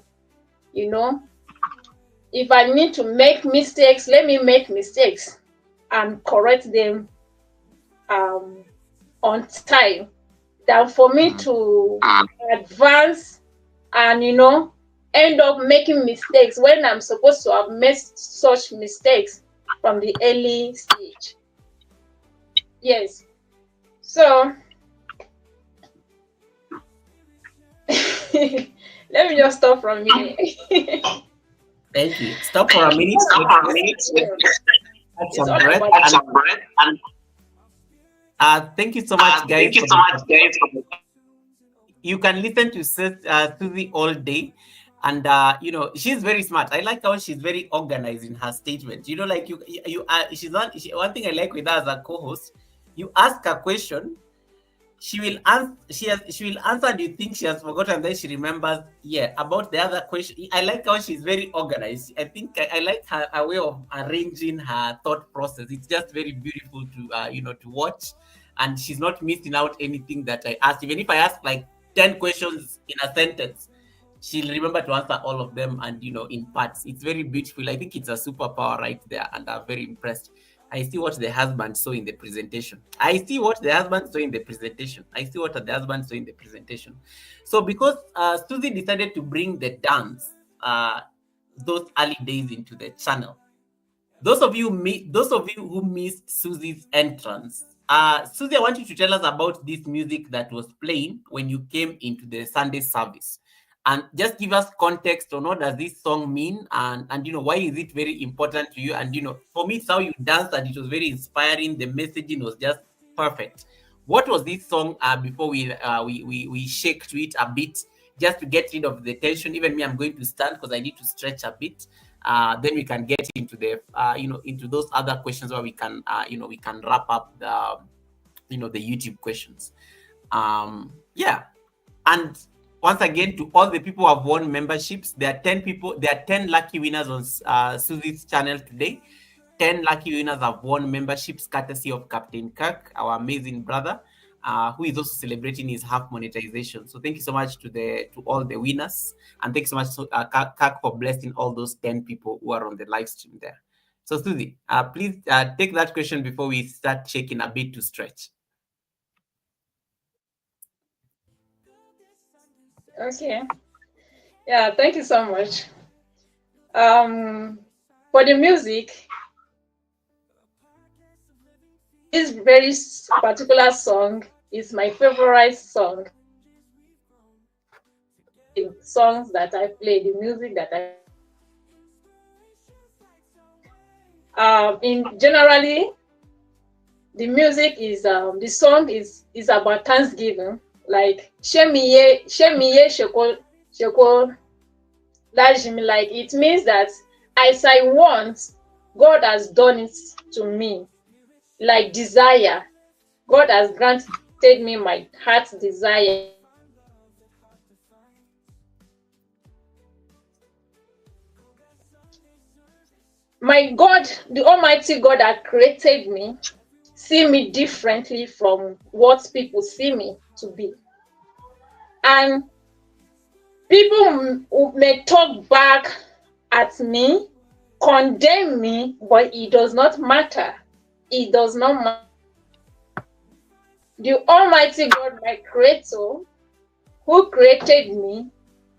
If I need to make mistakes, let me make mistakes and correct them on time, than for me to advance and, end up making mistakes when I'm supposed to have made such mistakes from the early stage. Yes. So let me just stop from here. Thank you. Stop for a minute. Add some breath. Thank you so much, guys. You can listen to Susie all day. And she's very smart. I like how she's very organized in her statement. Like she's one thing I like with her as a co-host. You ask a question, she will answer. She will answer. And you think she has forgotten, then she remembers. Yeah, about the other question. I like how she's very organized. I think I like her way of arranging her thought process. It's just very beautiful to to watch, and she's not missing out anything that I asked. Even if I ask like 10 questions in a sentence, she'll remember to answer all of them, and in parts. It's very beautiful. I think it's a superpower right there, and I'm very impressed. I see what the husband saw in the presentation. So because Susie decided to bring the dance those early days into the channel, those of you who missed Susie's entrance, Susie, I want you to tell us about this music that was playing when you came into the Sunday service, and just give us context on what does this song mean, and why is it very important to you? And for me, it's how you danced, and it was very inspiring. The messaging was just perfect. What was this song? Before we shake to it a bit, just to get rid of the tension. Even me, I'm going to stand because I need to stretch a bit. Then we can get into the into those other questions where we can we can wrap up the the YouTube questions. Yeah. And once again, to all the people who have won memberships, there are 10 people, there are 10 lucky winners on Susie's channel today. 10 lucky winners have won memberships courtesy of Captain Kirk, our amazing brother, who is also celebrating his half monetization. So thank you so much to all the winners, and thanks so much to Kirk for blessing all those 10 people who are on the live stream there. So Susie, please take that question before we start shaking a bit to stretch. Okay. Yeah, thank you so much. For the music, this very particular song is my favorite song. The songs that I play, the music that generally, the music is the song is about Thanksgiving, like Shemiye Sheko Lajimi, like it means that as I want, God has done it to me. Like desire, God has granted me my heart's desire. My God, the Almighty God that created me, see me differently from what people see me to be. And people may talk back at me, condemn me, but it does not matter. It does not matter. The Almighty God, my creator, who created me,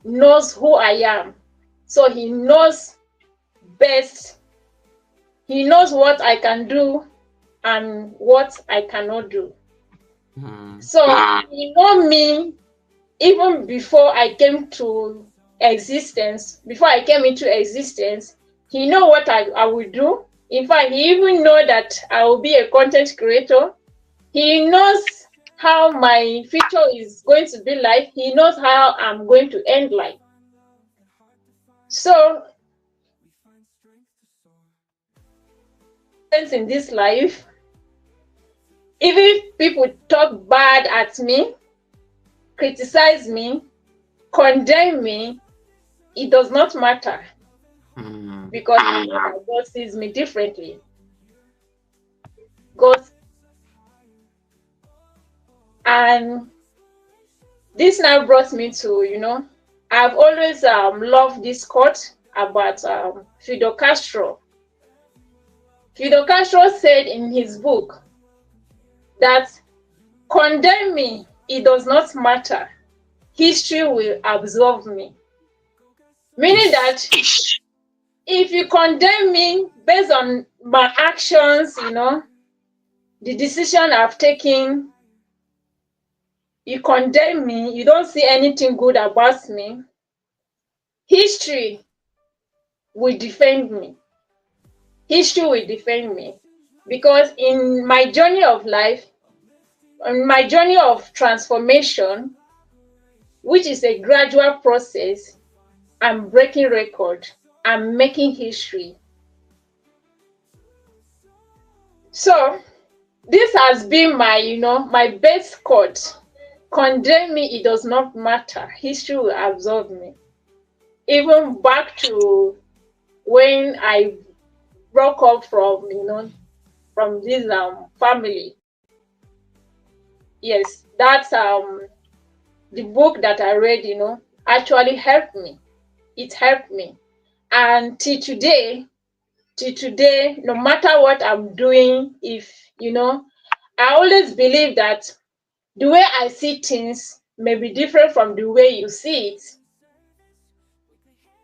knows who I am. So he knows best. He knows what I can do and what I cannot do. So he knows me even before I came to existence. Before I came into existence, he knows what I will do. In fact, he even knows that I will be a content creator. He knows how my future is going to be like. He knows how I'm going to end life. So, in this life, even if people talk bad at me, criticize me, condemn me, it does not matter, because God sees me differently. And this now brought me to, I've always loved this quote about Fidel Castro. Fidel Castro said in his book that condemn me, it does not matter. History will absolve me. Meaning that if you condemn me based on my actions, the decision I've taken, you condemn me, you don't see anything good about me, history will defend me. History will defend me. Because in my journey of life, in my journey of transformation, which is a gradual process, I'm breaking record. I'm making history. So this has been my, my best quote. Condemn me, it does not matter. History will absolve me. Even back to when I broke up from, from this family. Yes, that's the book that I read, actually helped me. It helped me. And till today, no matter what I'm doing, if, I always believe that the way I see things may be different from the way you see it.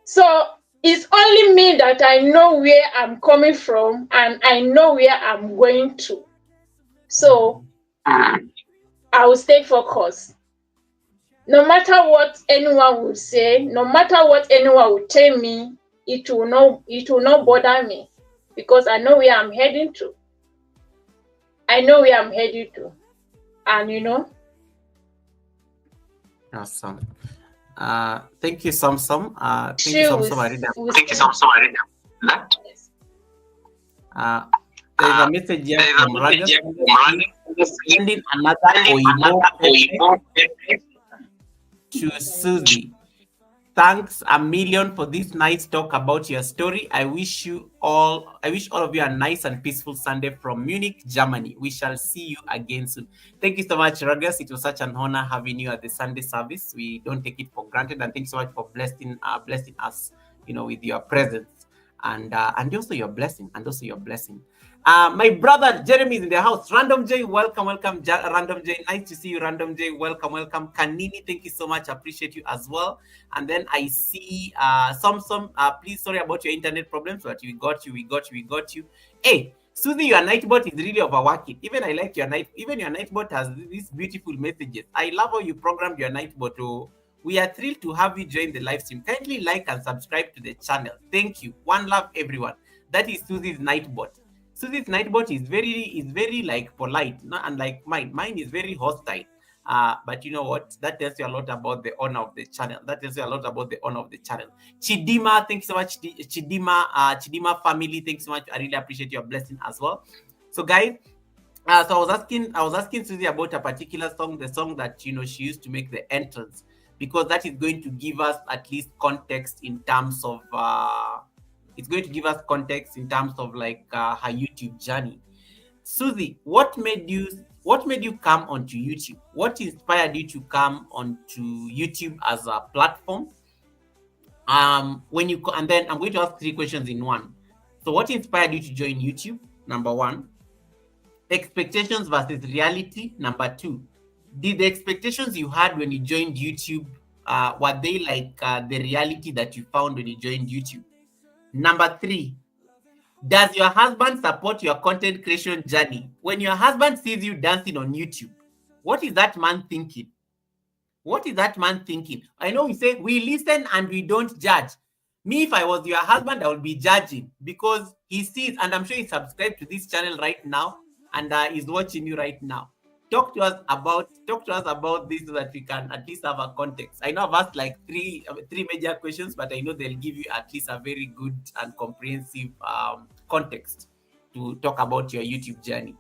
So it's only me that I know where I'm coming from and I know where I'm going to. So I will stay focused. No matter what anyone would say, no matter what anyone would tell me, it will not bother me, because I know where I'm heading to. I know where I'm heading to. And Awesome. Thank you, Samsam. Thank you, she Samsam. I was, read that. was thank you, Samson. I read that. Yes. There is a message here There is a from message Ragas here from Ragas sending another Oimo to Susie. Thanks a million for this nice talk about your story. I wish all of you a nice and peaceful Sunday from Munich, Germany. We shall see you again soon. Thank you so much, Ragas. It was such an honor having you at the Sunday service. We don't take it for granted, and thanks so much for blessing us, with your presence and also your blessing, my brother Jeremy is in the house. Random J, welcome, Random J. Nice to see you, Random J. Welcome. Kanini, thank you so much. Appreciate you as well. And then I see some. Please, sorry about your internet problems, but we got you. Hey, Susie, your nightbot is really overworking. Even I like your nightbot has these beautiful messages. I love how you programmed your nightbot. Oh, we are thrilled to have you join the live stream. Kindly like and subscribe to the channel. Thank you. One love, everyone. That is Susie's nightbot. Susie's nightbot is very like polite, unlike mine. Mine is very hostile. But you know what? That tells you a lot about the owner of the channel. Chidima, thanks so much. Chidima family, thanks so much. I really appreciate your blessing as well. So guys, so I was asking Susie about a particular song, the song that she used to make the entrance, because that is going to give us at least context in terms of like her YouTube journey. Susie, what made you come onto YouTube? What inspired you to come onto YouTube as a platform? And then I'm going to ask 3 questions in one. So what inspired you to join YouTube? Number 1. Expectations versus reality. Number 2. Did the expectations you had when you joined YouTube, were they like the reality that you found when you joined YouTube? Number 3. Does your husband support your content creation journey? When your husband sees you dancing on YouTube, what is that man thinking? I know we say we listen and we don't judge. Me, if I was your husband, I would be judging, because he sees, and I'm sure he's subscribed to this channel right now and is watching you right now. Talk to us about this so that we can at least have a context. I know I've asked like three major questions, but I know they'll give you at least a very good and comprehensive context to talk about your YouTube journey.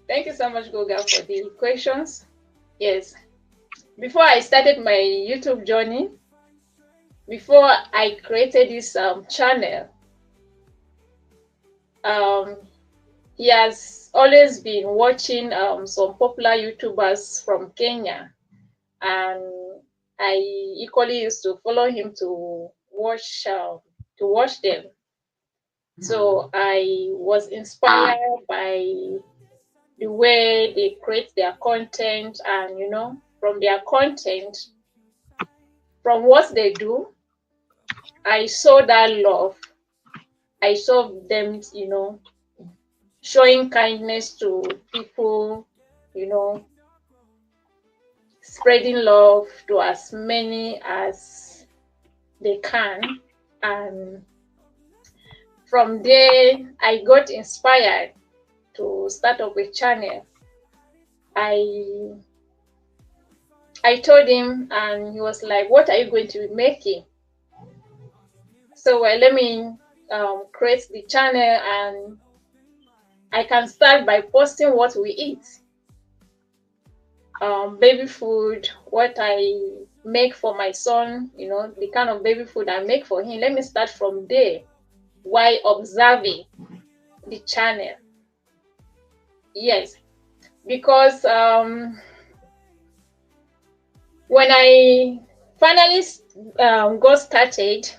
Thank you so much, Goga, for the questions. Yes. Before I started my YouTube journey, before I created this channel, he has always been watching some popular YouTubers from Kenya, and I equally used to follow him to watch them. So I was inspired by the way they create their content, and from their content, from what they do, I saw that love. I saw them, showing kindness to people, spreading love to as many as they can. And from there, I got inspired to start up a channel. I told him, and he was like, "What are you going to be making?" So let me create the channel, and I can start by posting what we eat, baby food, what I make for my son, the kind of baby food I make for him. Let me start from there while observing the channel. Yes, because when I finally got started,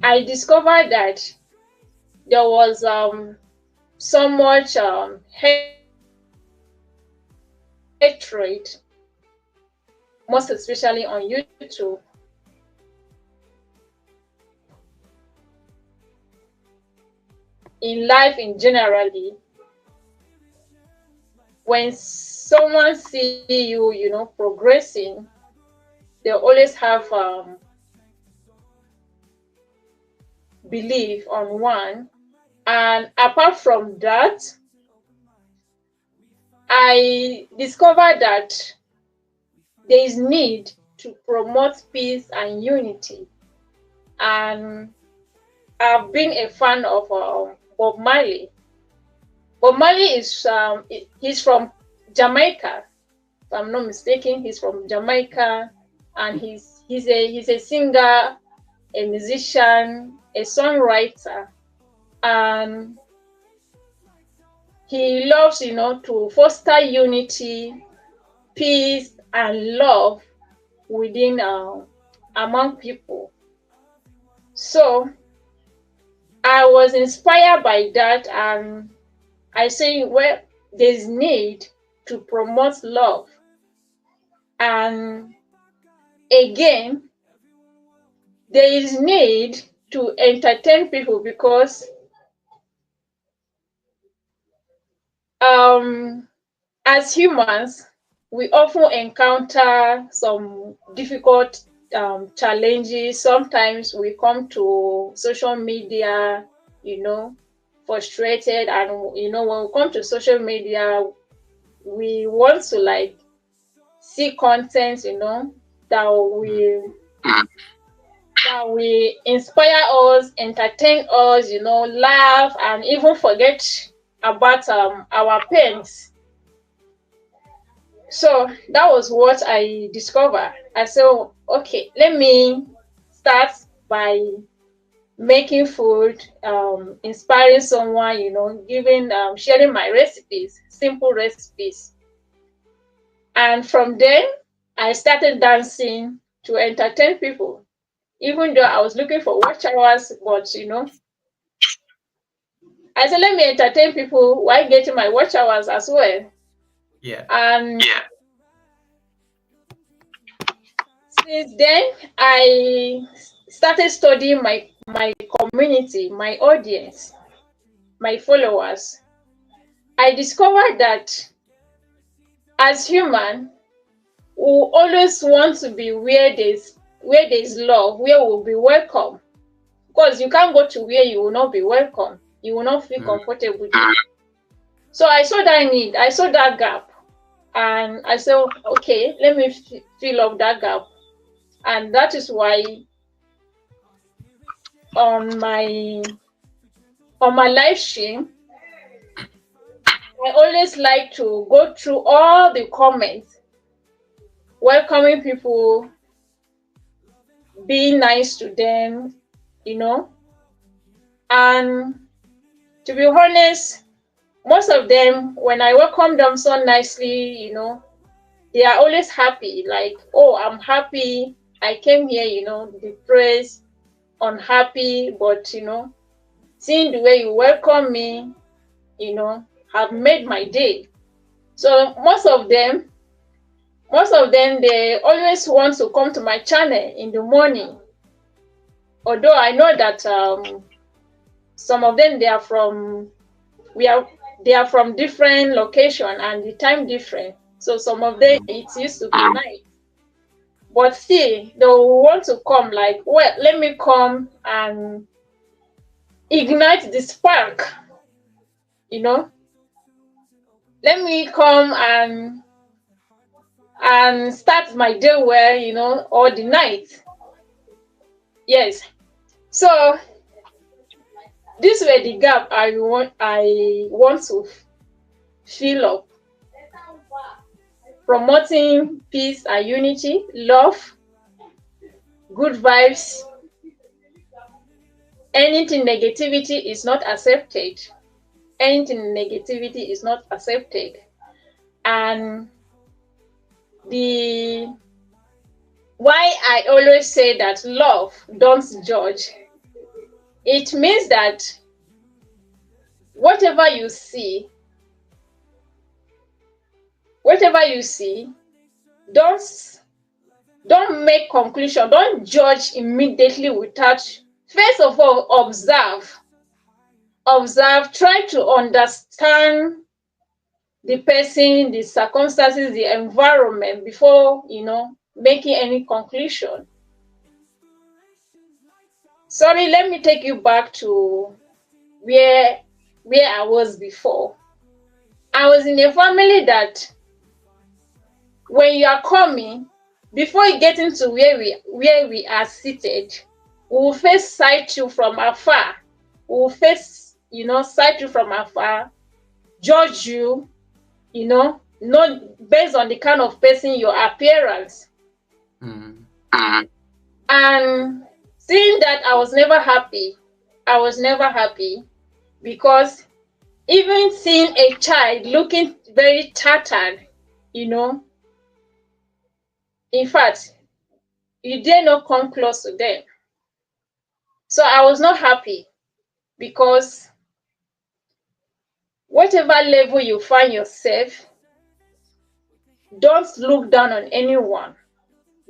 I discovered that there was so much hatred, most especially on YouTube. in life in generally, when someone see you, progressing, they always have belief on one. And apart from that, I discovered that there is need to promote peace and unity. And I've been a fan of Bob Marley. Bob Marley he's from Jamaica, if I'm not mistaken. He's from Jamaica, and he's a singer, a musician, a songwriter, and he loves, to foster unity, peace, and love within among people. So I was inspired by that, and I say, well, there's need to promote love. And again, there is need to entertain people, because as humans, we often encounter some difficult challenges. Sometimes we come to social media, frustrated, and when we come to social media, we want to like see content, that will inspire us, entertain us, laugh, and even forget about our pains. So that was what I discovered. I said, okay, let me start by making food, inspiring someone, giving, sharing my recipes, simple recipes. And from then, I started dancing to entertain people, even though I was looking for watch hours. But I said, let me entertain people while getting my watch hours as well. Yeah. And since then, I started studying my community, my audience, my followers. I discovered that as human, we always want to be where there's love, where we'll be welcome. Because you can't go to where you will not be welcome. You will not feel comfortable. So I saw that need, I saw that gap, and I said, okay, let me fill up that gap. And that is why on my live stream, I always like to go through all the comments, welcoming people, being nice to them, and to be honest, most of them, when I welcome them so nicely, they are always happy, like, oh, I'm happy, I came here, depressed, unhappy, but seeing the way you welcome me, have made my day. So most of them, they always want to come to my channel in the morning. Although I know that some of them, they are from different location, and the time different. So some of them, it used to be night. But still, they want to come, like, well, let me come and ignite the spark, let me come and start my day well, or the night. Yes. So this were the gap I want to fill up. Promoting peace and unity, love, good vibes. Anything negativity is not accepted. Anything negativity is not accepted. And why I always say that love don't judge, it means that whatever you see, don't make conclusion, don't judge immediately without first of all observe. observe, try to understand the person, the circumstances, the environment before, making any conclusion. Sorry, let me take you back to where I was before. I was in a family that when you are coming, before you get into where we are seated, we will first sight you from afar. We will first, sight you from afar, judge you, not based on the kind of person, your appearance. And seeing that, I was never happy. I was never happy because even seeing a child looking very tattered, in fact, you dare not come close to them. So I was not happy because whatever level you find yourself, don't look down on anyone.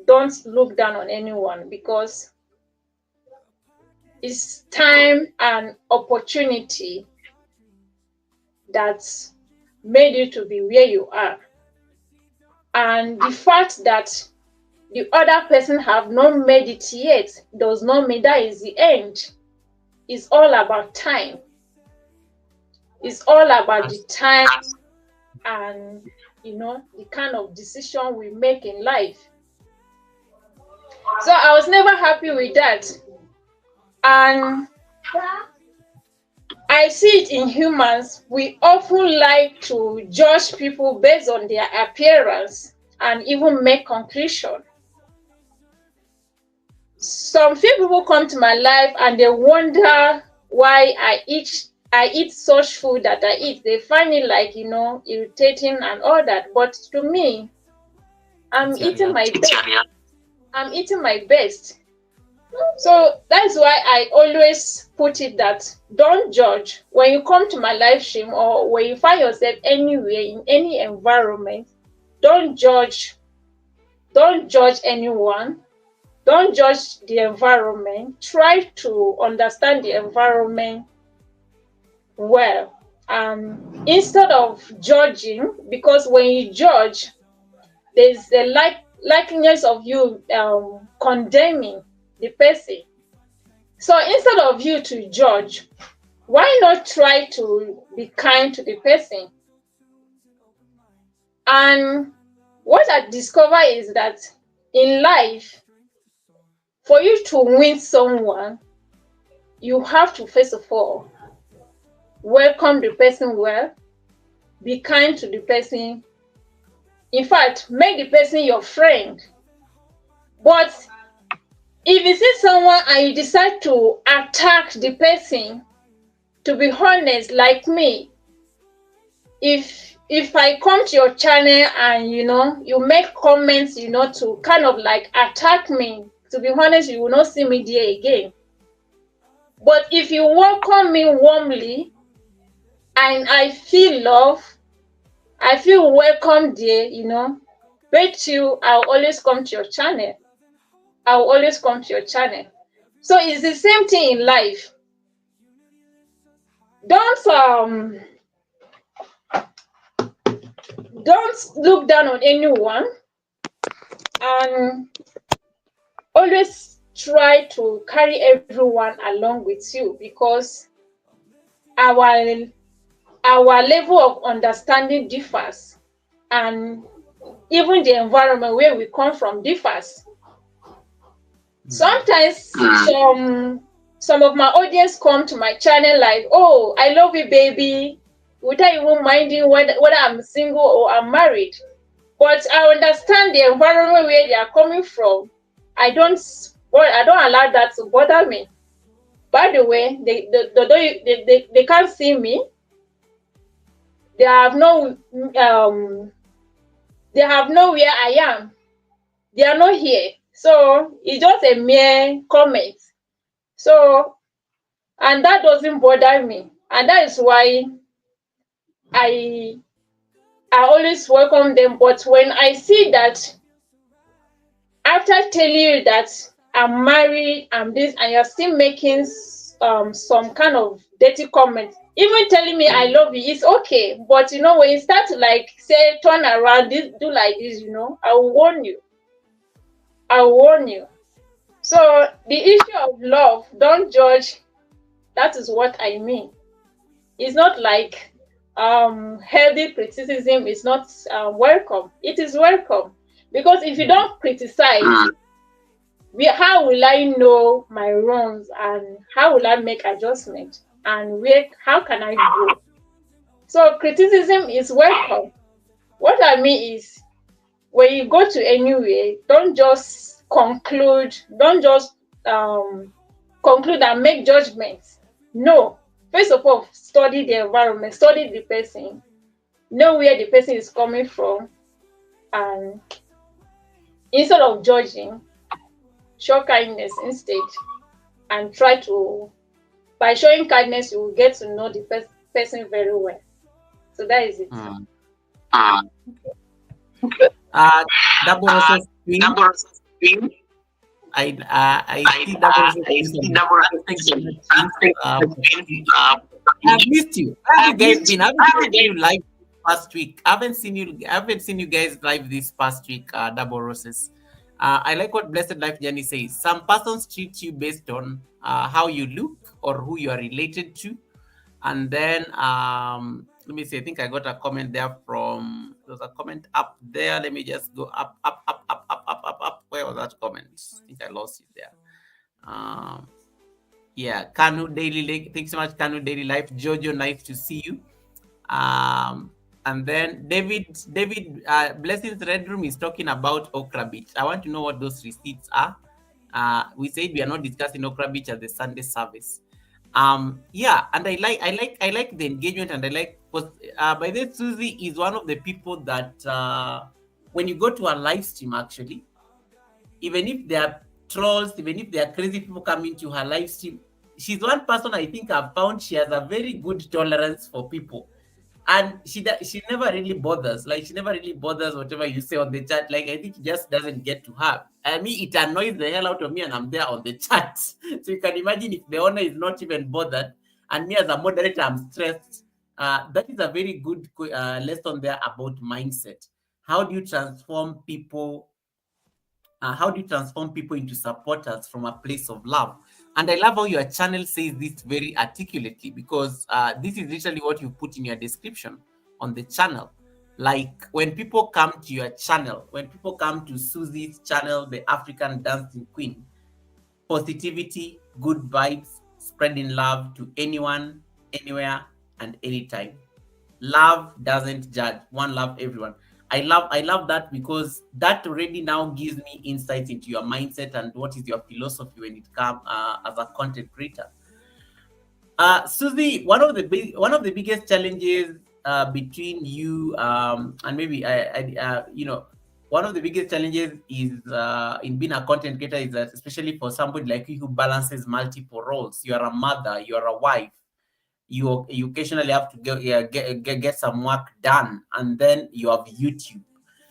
Don't look down on anyone because it's time and opportunity that's made you to be where you are. And the fact that the other person have not made it yet does not mean that is the end. It's all about time. It's all about the time and the kind of decision we make in life. So I was never happy with that. And I see it in humans. We often like to judge people based on their appearance and even make conclusions. Some few people come to my life and they wonder why I eat such food that I eat. They find it like, irritating and all that. But to me, I'm eating my best. I'm eating my best. So that's why I always put it that don't judge. When you come to my live stream or when you find yourself anywhere in any environment, don't judge. Don't judge anyone. Don't judge the environment. Try to understand the environment well. Instead of judging, because when you judge, there's a likeliness of you condemning the person. So instead of you to judge, why not try to be kind to the person? And what I discover is that in life, for you to win someone, you have to first of all welcome the person well, be kind to the person. In fact, make the person your friend. But if you see someone and you decide to attack the person, to be honest, like me, if I come to your channel and you make comments, to kind of like attack me, to be honest, you will not see me there again. But if you welcome me warmly and I feel love, I feel welcome there, bet you I'll always come to your channel. I'll always come to your channel. So it's the same thing in life. Don't look down on anyone, and always try to carry everyone along with you, because our level of understanding differs, and even the environment where we come from differs. Sometimes some of my audience come to my channel like, oh, I love you, baby, without even minding whether I'm single or I'm married. But I understand the environment where they are coming from. I don't allow that to bother me. By the way, they can't see me. They have no where I am. They are not here. So it's just a mere comment. So, and that doesn't bother me. And that is why I always welcome them. But when I see that after telling you that I'm married, I'm this, and you're still making some kind of dirty comment. Even telling me I love you is okay, but when you start to like say turn around, do like this, I will warn you. I will warn you. So the issue of love, don't judge. That is what I mean. It's not like healthy criticism is not welcome. It is welcome, because if you don't criticize, how will I know my wrongs, and how will I make adjustment, and how can I grow? So criticism is welcome. What I mean is, when you go to anywhere, don't just conclude, conclude and make judgments. No. First of all, study the environment, study the person, know where the person is coming from, and instead of judging, show kindness instead, and try to, by showing kindness, you will get to know the person very well. So that is it. Double also screen. I see double I've missed you. How have you guys been? I haven't seen you live past week. I haven't seen you guys live this past week, double roses. I like what Blessed Life Journey says. Some persons treat you based on how you look or who you are related to. And then let me see. I think I got a comment there there's a comment up there. Let me just go up. Where was that comment? I think I lost it there. Yeah, Kanu Daily. Thanks so much, Kanu Daily Life. Jojo, nice to see you. And then David, Blessings Red Room is talking about Okra Beach. I want to know what those receipts are. We said we are not discussing Okra Beach at the Sunday service. Yeah, and I like the engagement, and I like, by the way, Susie is one of the people that when you go to a live stream, actually, even if there are trolls, even if there are crazy people coming to her live stream, she's one person I think I've found she has a very good tolerance for people. And she never really bothers. Like, she never really bothers whatever you say on the chat. Like, I think it just doesn't get to her. I mean, it annoys the hell out of me, and I'm there on the chat. So you can imagine if the owner is not even bothered, and me as a moderator, I'm stressed. That is a very good lesson there about mindset. How do you transform people? How do you transform people into supporters from a place of love? And I love how your channel says this very articulately, because this is literally what you put in your description on the channel. Like, when people come to your channel, when people come to Susie's channel, the African Dancing Queen, positivity, good vibes, spreading love to anyone, anywhere, and anytime. Love doesn't judge. One love everyone. I love that, because that already now gives me insight into your mindset and what is your philosophy when it comes as a content creator. Susie, one of the biggest challenges between you and maybe one of the biggest challenges is in being a content creator is that, especially for somebody like you who balances multiple roles. You are a mother, you are a wife, you occasionally have to get some work done, and then you have YouTube.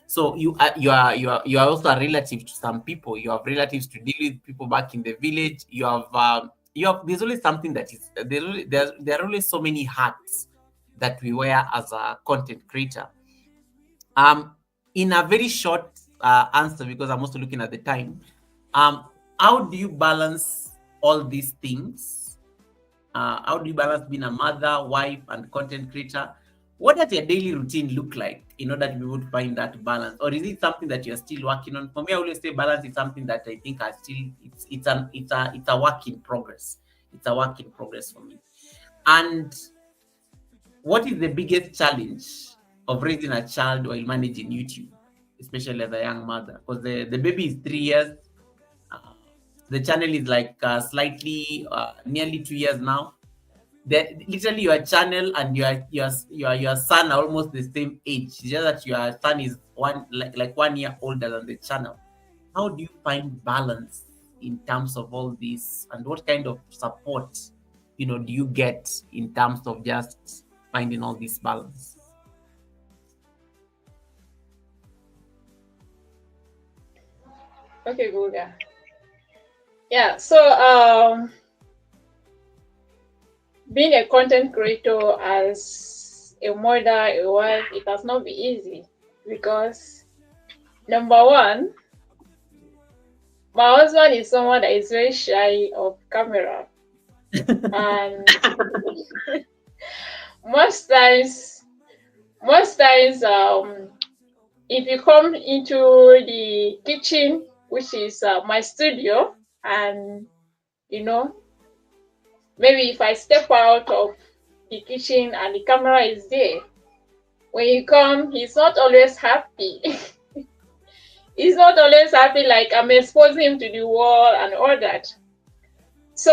So you are also a relative to some people. You have relatives to deal with, people back in the village. You have there's always something that is there are always so many hats that we wear as a content creator. In a very short answer, because I'm also looking at the time, how do you balance all these things? How do you balance being a mother, wife, and content creator? What does your daily routine look like in order to be able to find that balance? Or is it something that you're still working on? For me, I always say balance is something that I think it's a work in progress. It's a work in progress for me. And what is the biggest challenge of raising a child while managing YouTube, especially as a young mother? Because the baby is 3 years. The channel is like slightly nearly 2 years now. Literally your channel and your son are almost the same age. It's just that your son is like 1 year older than the channel. How do you find balance in terms of all this, and what kind of support do you get in terms of just finding all this balance? Okay, Goga. Yeah, so being a content creator as a mother, a wife, it has not been easy because number one, my husband is someone that is very shy of camera, and most times, most times, if you come into the kitchen, which is my studio, and you know, maybe if I step out of the kitchen and the camera is there, when you come, he's not always happy. He's not always happy, like I'm exposing him to the wall and all that. So,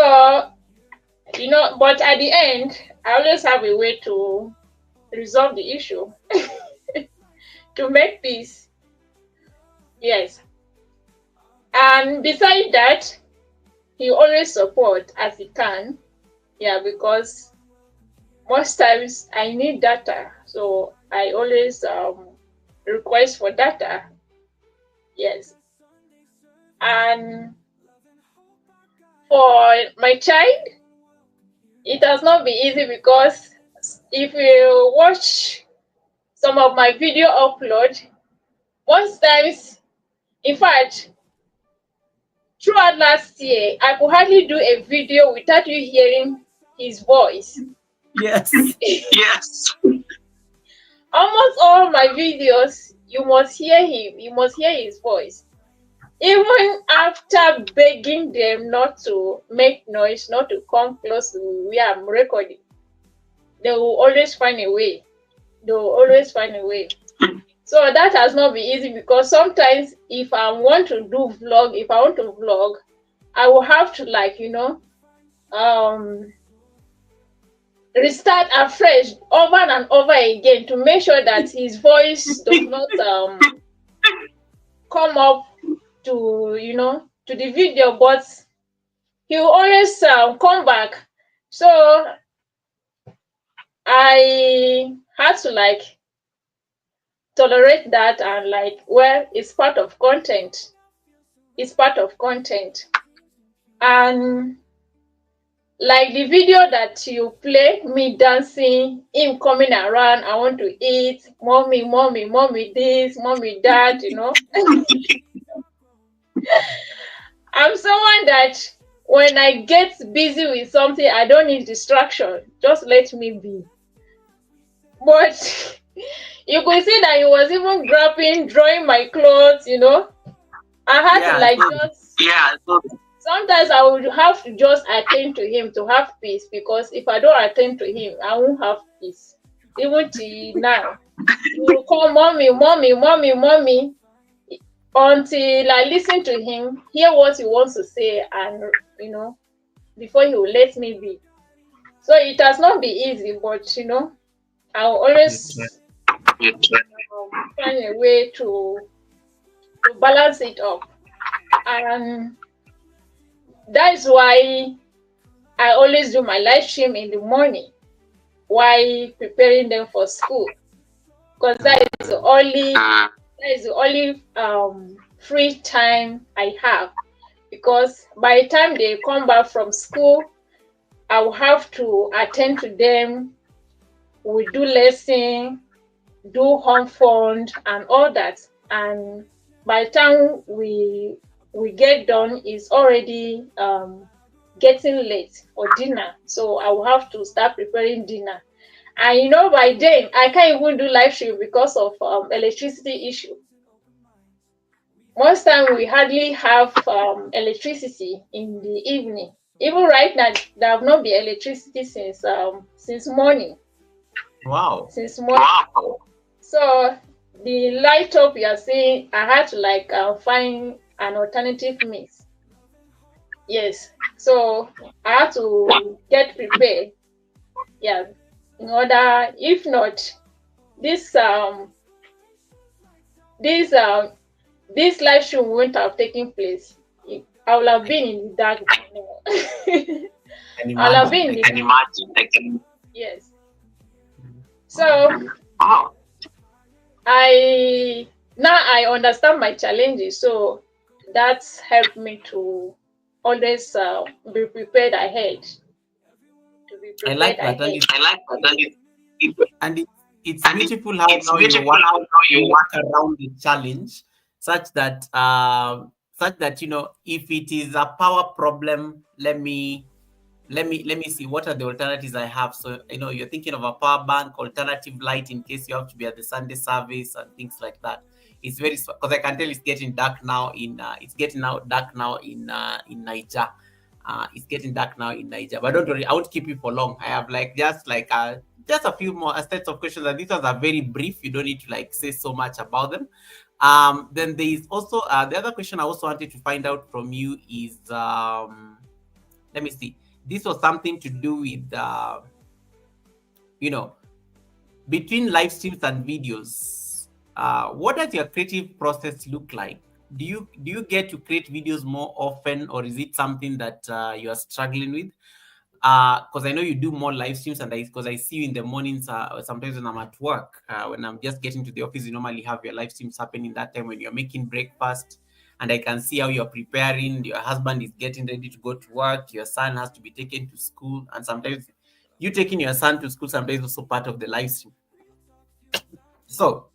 but at the end, I always have a way to resolve the issue, to make peace. Yes. And beside that, he always support as he can. Yeah, because most times I need data. So I always request for data. Yes. And for my child, it has not been easy because if you watch some of my video upload, most times, in fact, throughout last year, I could hardly do a video without you hearing his voice. Yes. Yes. Almost all my videos, you must hear him, you must hear his voice. Even after begging them not to make noise, not to come close to where I'm recording, they will always find a way. They will always find a way. So that has not been easy because sometimes if I want to vlog, I will have to restart afresh over and over again to make sure that his voice does not come up to the video, but he will always come back. So I had to tolerate that, and it's part of content. It's part of content. And like the video that you play, me dancing, him coming around, I want to eat, mommy, mommy, mommy this, mommy that, I'm someone that when I get busy with something, I don't need distraction. Just let me be. But you could see that he was even grabbing, drawing my clothes, I had to sometimes I would have to just attend to him to have peace, because if I don't attend to him, I won't have peace. Even till now, he will call mommy, mommy, mommy, mommy, until I listen to him, hear what he wants to say, and before he will let me be. So it has not been easy, but I'll always find a way to balance it up. And that is why I always do my live stream in the morning while preparing them for school, because that is the only free time I have. Because by the time they come back from school, I will have to attend to them. We do lesson, do home fund, and all that. And by the time we get done, it's already getting late for dinner. So I will have to start preparing dinner. And by then I can't even do live stream because of electricity issue. Most time we hardly have electricity in the evening. Even right now, there have not been electricity since morning. Wow. Since morning. Wow. So the light up you are seeing, I had to find an alternative means. Yes. So I had to get prepared. Yeah. In order, if not, this live stream wouldn't have taken place. I would have been in the dark. I'll have been in the dark. Yes. So I understand my challenges, so that's helped me to always be prepared ahead. be I prepared like that, and ahead. it's, I like that. and it's And beautiful how it's now beautiful how now you work want. around the challenge, such that if it is a power problem, let me see what are the alternatives I have. So you're thinking of a power bank, alternative light in case you have to be at the Sunday service and things like that. It's very, because I can tell it's getting dark now in Niger. It's getting dark now in Niger, but don't worry, I won't keep you for long. I have just a few more sets of questions, and these ones are very brief. You don't need to say so much about them. Then there is also the other question I also wanted to find out from you is, let me see. This was something to do with, between live streams and videos. What does your creative process look like? Do you get to create videos more often, or is it something that you are struggling with? Because I know you do more live streams, and because I see you in the mornings, sometimes when I'm at work, when I'm just getting to the office, you normally have your live streams happening that time when you're making breakfast, and I can see how you're preparing. Your husband is getting ready to go to work. Your son has to be taken to school, and sometimes you taking your son to school sometimes also part of the live stream. So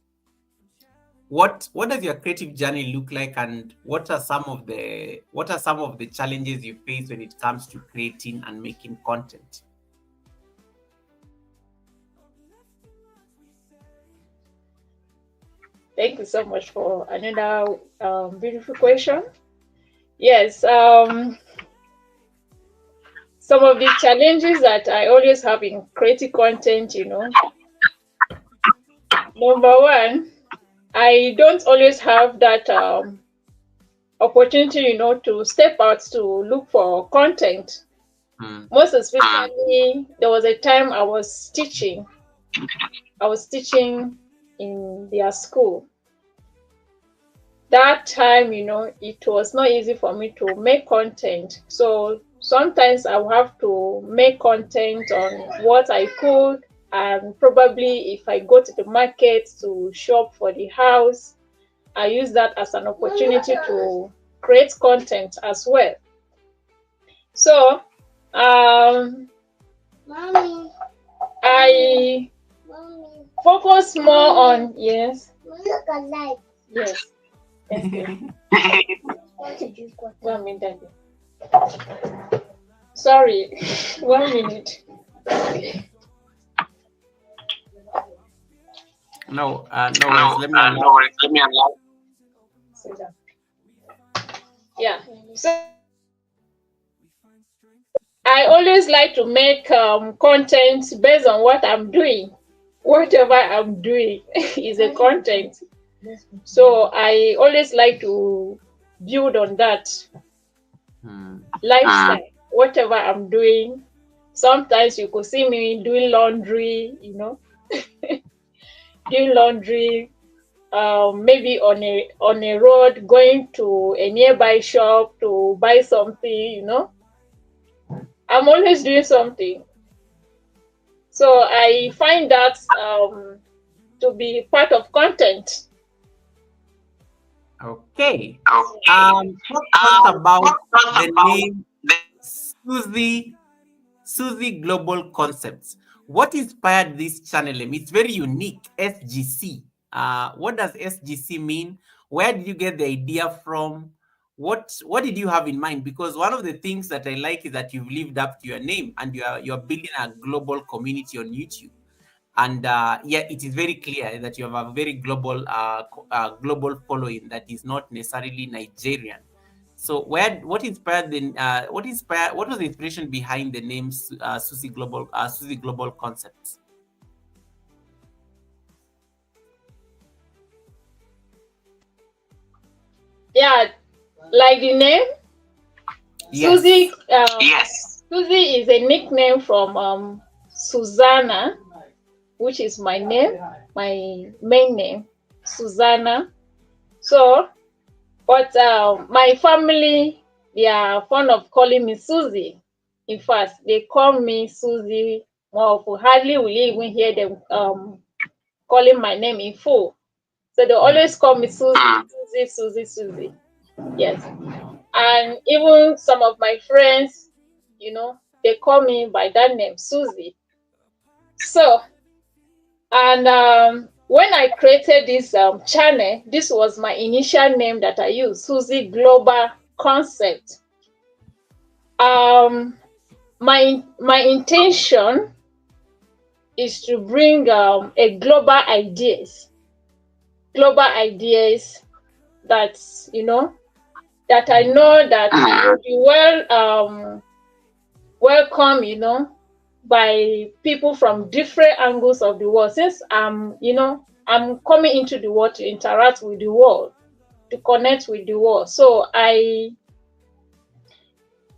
what does your creative journey look like, and what are some of the challenges you face when it comes to creating and making content? Thank you so much for another beautiful question. Yes, some of the challenges that I always have in creating content, number one, I don't always have that opportunity, to step out to look for content. Most especially, there was a time I was teaching in their school. That time, it was not easy for me to make content. So sometimes I will have to make content on what I could, and probably if I go to the market to shop for the house, I use that as an opportunity to create content as well. So Mommy, I mommy, focus more on, yes, look at light. yes, yes, yes. 1 minute, Daddy. Sorry, 1 minute. No worries. Let me No worries. Let me unlock. Sit down. Yeah. So I always like to make content based on what I'm doing. Whatever I'm doing is a content. So I always like to build on that lifestyle. Whatever I'm doing. Sometimes you could see me doing laundry, doing laundry, maybe on a road, going to a nearby shop to buy something. I'm always doing something. So I find that to be part of content. Okay. Talk to us about the name Susie Global Concepts. What inspired this channel name? It's very unique. SGC. What does SGC mean? Where did you get the idea from? What did you have in mind? Because one of the things that I like is that you've lived up to your name, and you're building a global community on YouTube. And it is very clear that you have a very global global following that is not necessarily Nigerian. So what was the inspiration behind the name Susie Global Concepts? Yeah, like the name. Yes. Susie. Yes. Susie is a nickname from Susanna, which is my name, my main name, Susanna. So, but my family, they are fond of calling me Susie. In fact, they call me Susie more often. Hardly will you even hear them calling my name in full. So they always call me Susie, Susie, Susie, Susie. Yes. And even some of my friends, they they call me by that name, Susie. So, and when I created this channel, this was my initial name that I used, Susie Global Concept. My intention is to bring a global ideas that that I know that will be welcome, by people from different angles of the world. Since I'm coming into the world to interact with the world, to connect with the world, so I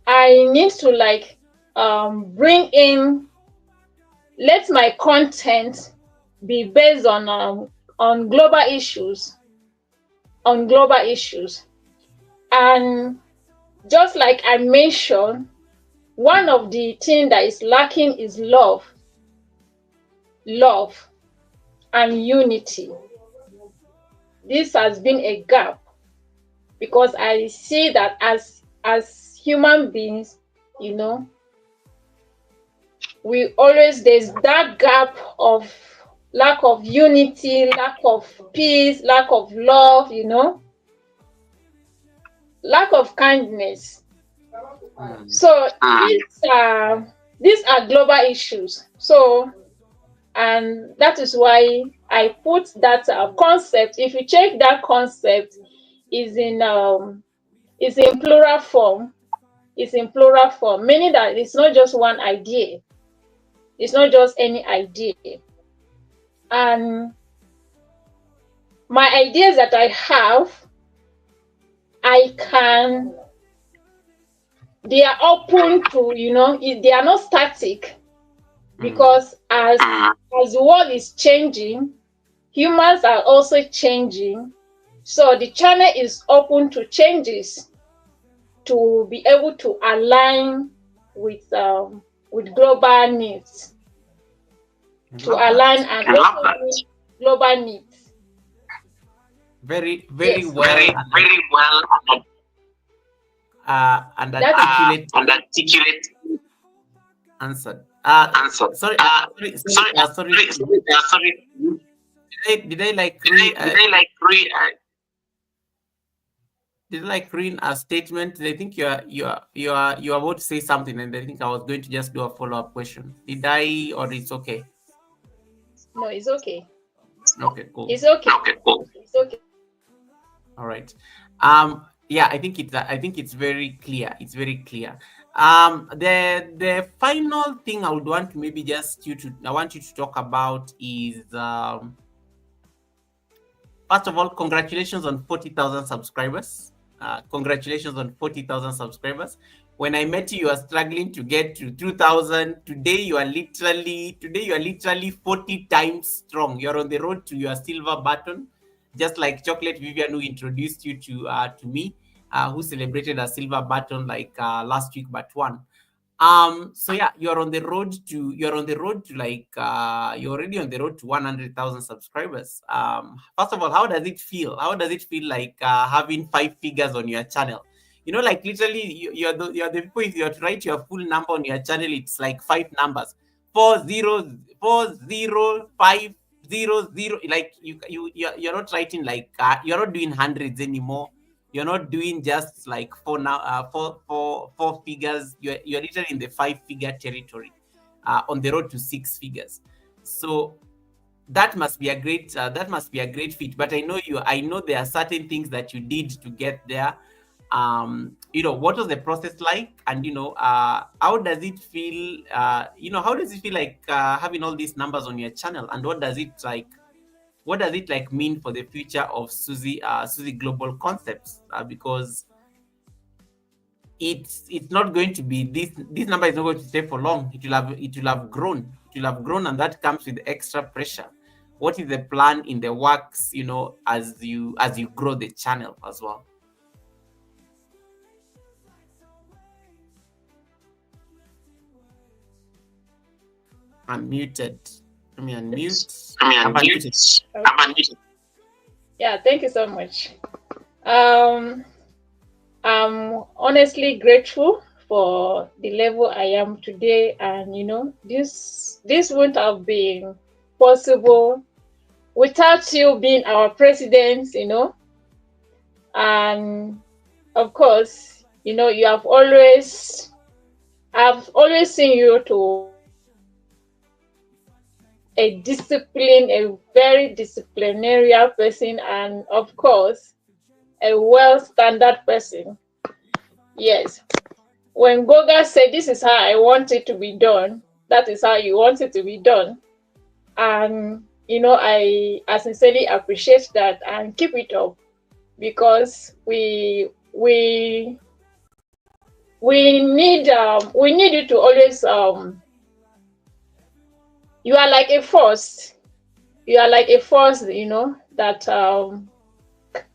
need to bring in, let my content be based on global issues, and just like I mentioned, one of the things that is lacking is love and unity. This has been a gap, because I see that as human beings, there's that gap of lack of unity, lack of peace, lack of love, lack of kindness. So these are global issues. So, and that is why I put that concept. If you check, that concept is in plural form. It's in plural form, meaning that it's not just one idea. It's not just any idea. And my ideas that I have, they are open to, they are not static, because as the world is changing, humans are also changing. So the channel is open to changes, to be able to align with global needs, align and also with global needs. Very Yes. well, very well, and articulate answered. Sorry. Did I read a statement? I think you are about to say something, and I think I was going to just do a follow-up question. Did I, or it's okay? No, it's okay. Okay, cool. It's okay. It's okay. All right. Yeah, I think it's very clear. It's very clear. The final thing I would want maybe I want you to talk about is first of all, congratulations on 40,000 subscribers. Congratulations on 40,000 subscribers. When I met you were struggling to get to 2,000. Today you are literally 40 times strong. You're on the road to your silver button, just like Chocolate Vivian, who introduced you to me, who celebrated a silver button last week but won. So yeah, you're already on the road to 100,000 subscribers. First of all, how does it feel? How does it feel like having 5 figures on your channel? Literally, you're the people. If you have to write your full number on your channel, it's like 5 numbers, 40500. Like you're not writing you're not doing hundreds anymore. You're not doing just like four figures. You're literally in the 5-figure territory, on the road to 6 figures. So that must be a great feat. But I know there are certain things that you did to get there. What was the process like, and how does it feel? How does it feel like having all these numbers on your channel, and what does it mean for the future of Susie Global Concepts? Because it's not going to be this number is not going to stay for long. It will have grown, and that comes with extra pressure. What is the plan in the works, as you grow the channel as well? Unmuted. Let me unmute. I'm unmuted. Yeah, thank you so much. I'm honestly grateful for the level I am today, and this wouldn't have been possible without you being our president, and of course, I've always seen you to a disciplined, a very disciplinarian person, and of course, a well-standard person. Yes. When Goga said, "This is how I want it to be done," that is how you want it to be done. And I sincerely appreciate that, and keep it up, because we need you to always you are like a force. You are like a force, that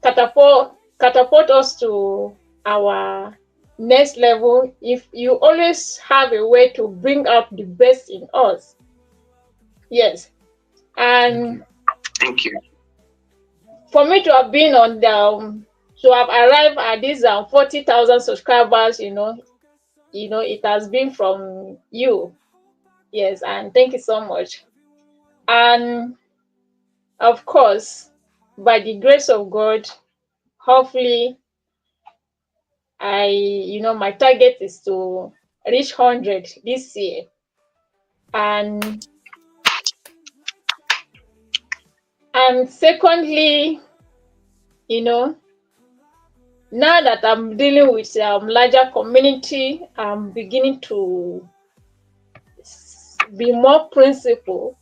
catapult us to our next level. If you always have a way to bring out the best in us. Yes. And Thank you. for me to have been on the to have arrived at these 40,000 subscribers, it has been from you. Yes, and thank you so much. And of course, by the grace of God, hopefully, my target is to reach 100 this year. And secondly, now that I'm dealing with larger community, I'm beginning to be more principled,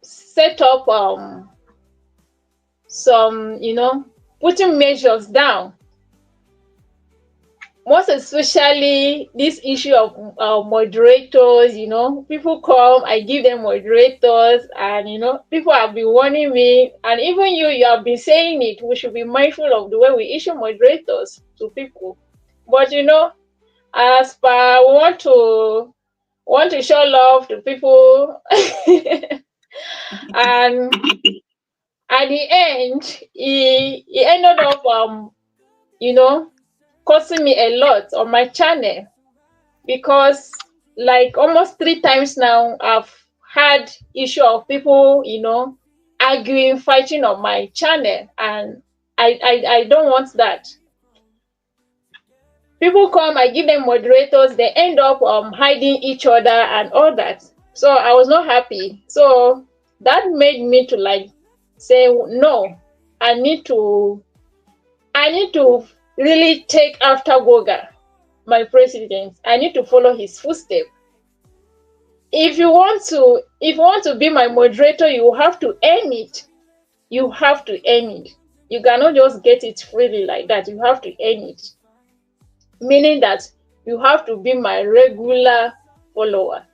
set up some, putting measures down. Most especially this issue of moderators. People come, I give them moderators, and people have been warning me, and even you have been saying it. We should be mindful of the way we issue moderators to people. But as per we want to show love to people, and at the end, he ended up costing me a lot on my channel, because like almost 3 times now I've had issue of people arguing, fighting on my channel, and I don't want that. People come, I give them moderators, they end up hiding each other and all that. So I was not happy. So that made me to say no. I need to really take after Goga, my president. I need to follow his footsteps. If you want to be my moderator, you have to earn it. You have to earn it. You cannot just get it freely like that. You have to earn it. Meaning that you have to be my regular follower.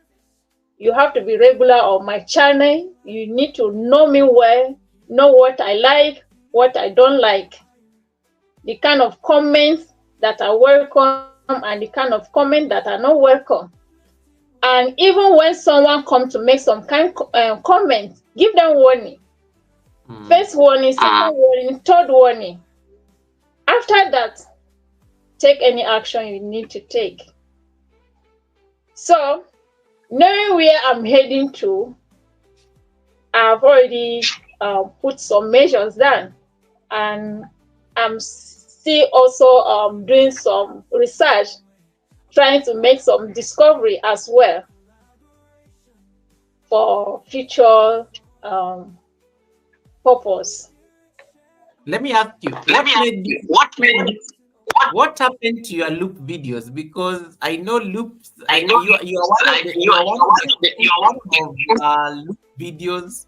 You have to be regular on my channel. You need to know me well, know what I like, what I don't like, the kind of comments that are welcome and the kind of comments that are not welcome. And even when someone comes to make some kind comment, give them warning. First warning, second warning, third warning. After that, take any action you need to take. So, knowing where I'm heading to, I've already put some measures down, and I'm still also doing some research, trying to make some discovery as well for future purpose. Let me ask you, what happened to your loop videos? Because I know loops. You are one of loop videos,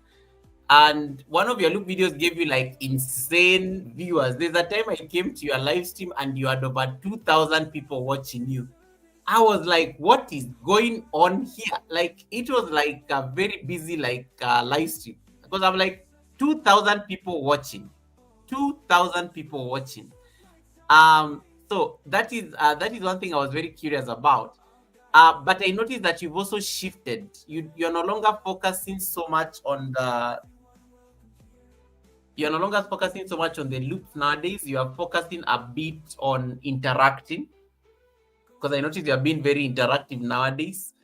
and one of your loop videos gave you like insane viewers. There's a time I came to your live stream and you had over 2,000 people watching you. I was like, what is going on here? Like, it was like a very busy live stream, because I'm like 2,000 people watching. 2,000 people watching. So that is one thing I was very curious about. But I noticed that you've also shifted. You're no longer focusing so much on the loops nowadays. You are focusing a bit on interacting. because I noticed you have been very interactive nowadays.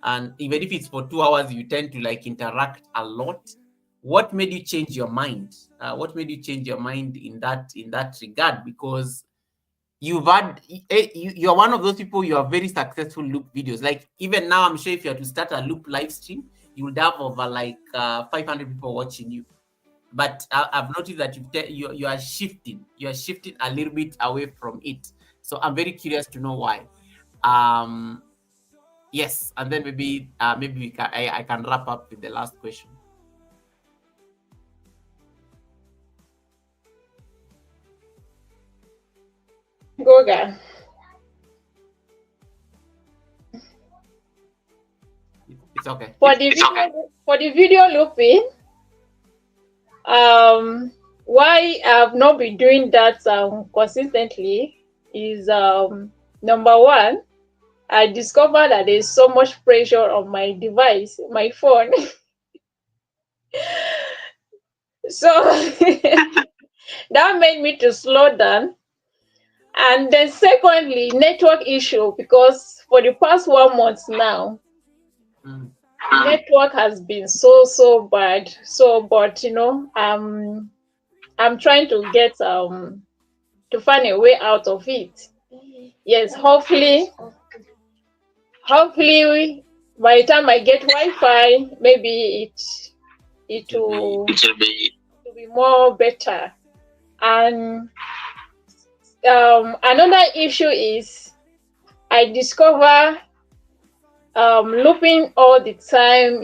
And even if it's for 2 hours, you tend to like interact a lot. What made you change your mind? What made you change your mind in that regard? Because you've had you're one of those people, you are very successful loop videos. Like even now, I'm sure if you are to start a loop live stream, you would have over like 500 people watching you. But I've noticed that you are shifting. You are shifting a little bit away from it. So I'm very curious to know why. Um, yes, and then maybe I can wrap up with the last question. Goga. It's okay. For the video looping, why I've not been doing that consistently is number one, I discovered that there's so much pressure on my device, my phone. So that made me to slow down. And then secondly, network issue, because for the past 1 month now, network has been so bad. So, but I'm trying to get to find a way out of it. Yes, hopefully by the time I get Wi-Fi, maybe it will be more better. And another issue is I discover looping all the time,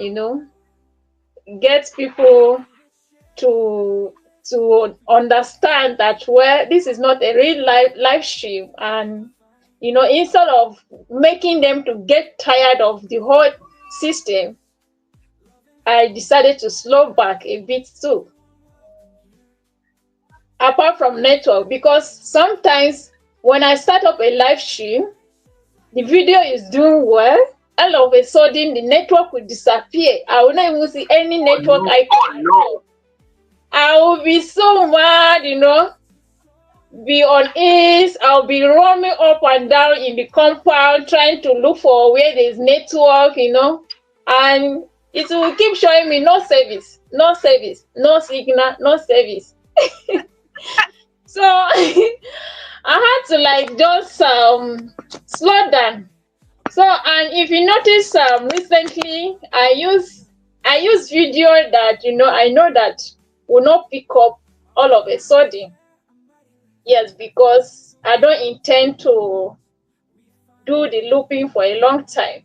gets people to understand that, well, this is not a real live stream. And instead of making them to get tired of the whole system, I decided to slow back a bit too, apart from network, because sometimes when I start up a live stream, the video is doing well, all of a sudden the network will disappear. I will not even see any network icon. I will be so mad, be on ease. I'll be roaming up and down in the compound trying to look for where there's network, and it will keep showing me no service, no signal, no service. So I had to like just slow down. So, and if you notice, recently I use video that I know that will not pick up all of a sudden. Yes, because I don't intend to do the looping for a long time.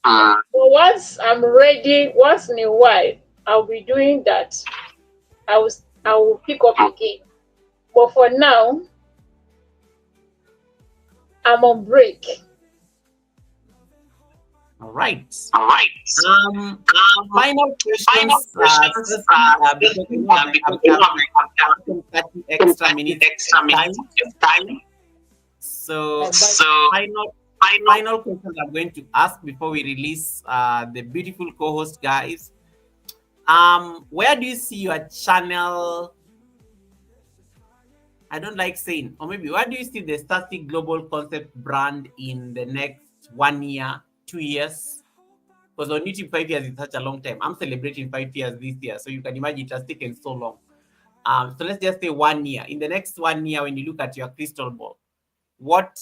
So once I'm ready, once in a while, I'll be doing that. I will pick up again. But for now, I'm on break. All right. Final questions. Because we have 30 extra minutes time. So final questions I'm going to ask before we release the beautiful co-host guys. Where do you see your channel? I don't like saying, or maybe where do you see the Static Global Concept brand in the next 1 year, 2 years? Because on YouTube, 5 years is such a long time. I'm celebrating 5 years this year, so you can imagine it has taken so long. So let's just say 1 year. In the next 1 year, when you look at your crystal ball, what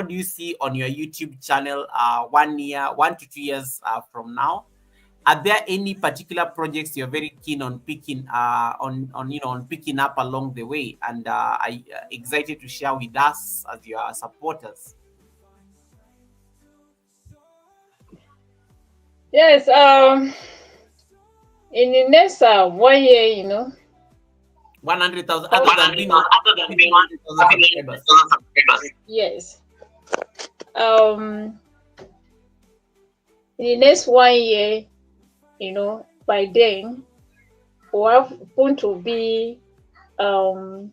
do you see on your YouTube channel 1 year, 1 to 2 years from now? Are there any particular projects you're very keen on picking on picking up along the way, and are excited to share with us as your supporters? Yes, in the next 1 year, 100,000 other than being 100,000 subscribers. Yes. In the next 1 year, by then we are going to be a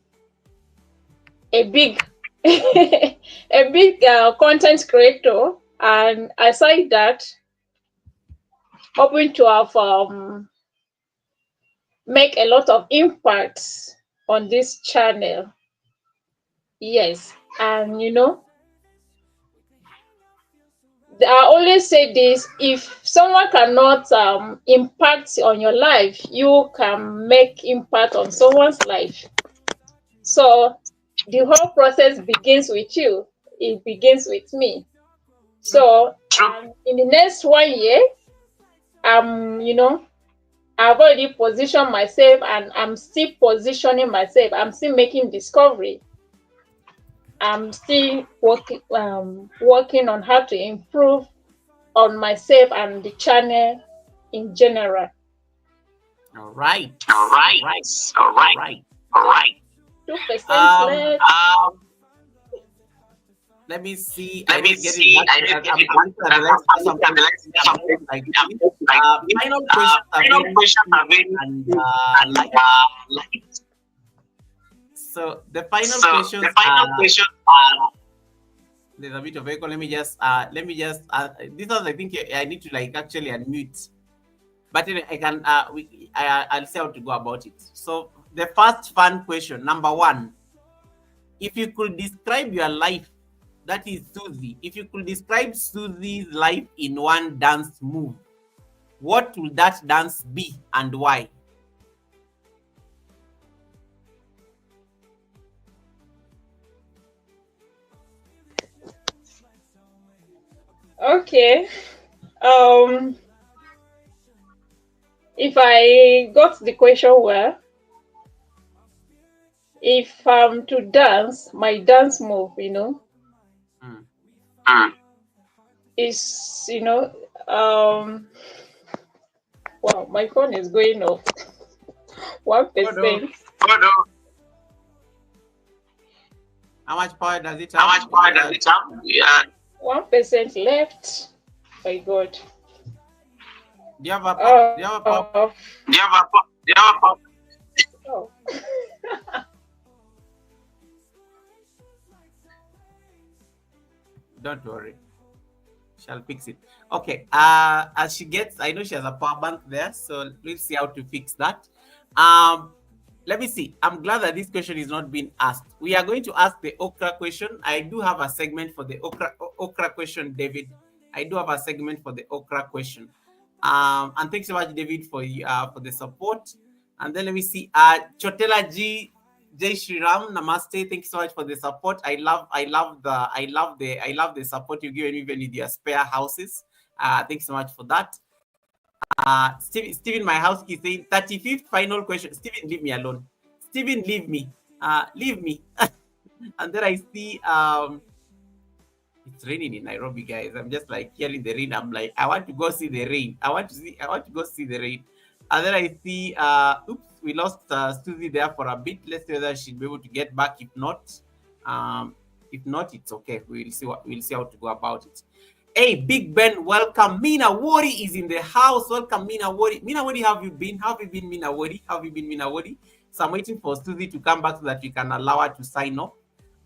big a big content creator, and aside that, hoping to have make a lot of impact on this channel. Yes, and I always say this: if someone cannot impact on your life, you can make impact on someone's life. So the whole process begins with you. It begins with me. So in the next 1 year, I've already positioned myself, and I'm still positioning myself. I'm still making discovery. I'm still working on how to improve on myself and the channel in general. All right. 2% left. Let me see. Let me see. I will get it back. Final questions are very light. So the final questions are. There's a bit of echo. Let me just. This one I think I need to actually unmute. But anyway, I can. I'll see how to go about it. So the first fun question, number 1. If you could describe your life, that is Susie. If you could describe Susie's life in one dance move, what will that dance be and why? Okay. If I got the question well, if I'm to dance, my dance move, is, wow, my phone is going off. 1%. How much power does it have? Yeah. 1% left. My God. Do you have a power? Oh. Don't worry. Shall fix it. Okay. As she gets, I know she has a power bank there, so we'll see how to fix that. Let me see. I'm glad that this question is not being asked. We are going to ask the okra question. I do have a segment for the okra question, David. I do have a segment for the okra question. And thanks so much, David, for the support. And then let me see. Chotela G. Jai Shri Ram, namaste. Thank you so much for the support. I love the support you give me even with your spare houses. Thanks so much for that. Stephen, my house is saying 35th final question. Stephen, leave me alone. Stephen, leave me. Leave me. And then I see it's raining in Nairobi, guys. I'm just hearing the rain. I'm like, I want to go see the rain. I want to go see the rain. And then I see oops, we lost Susie there for a bit. Let's see whether she'll be able to get back. If not, it's okay. We'll see how to go about it. Hey, Big Ben, welcome. Mina Wori is in the house. Welcome, Mina Wori. Mina Wori, how have you been? How have you been, Mina Wori? So I'm waiting for Susie to come back so that we can allow her to sign off.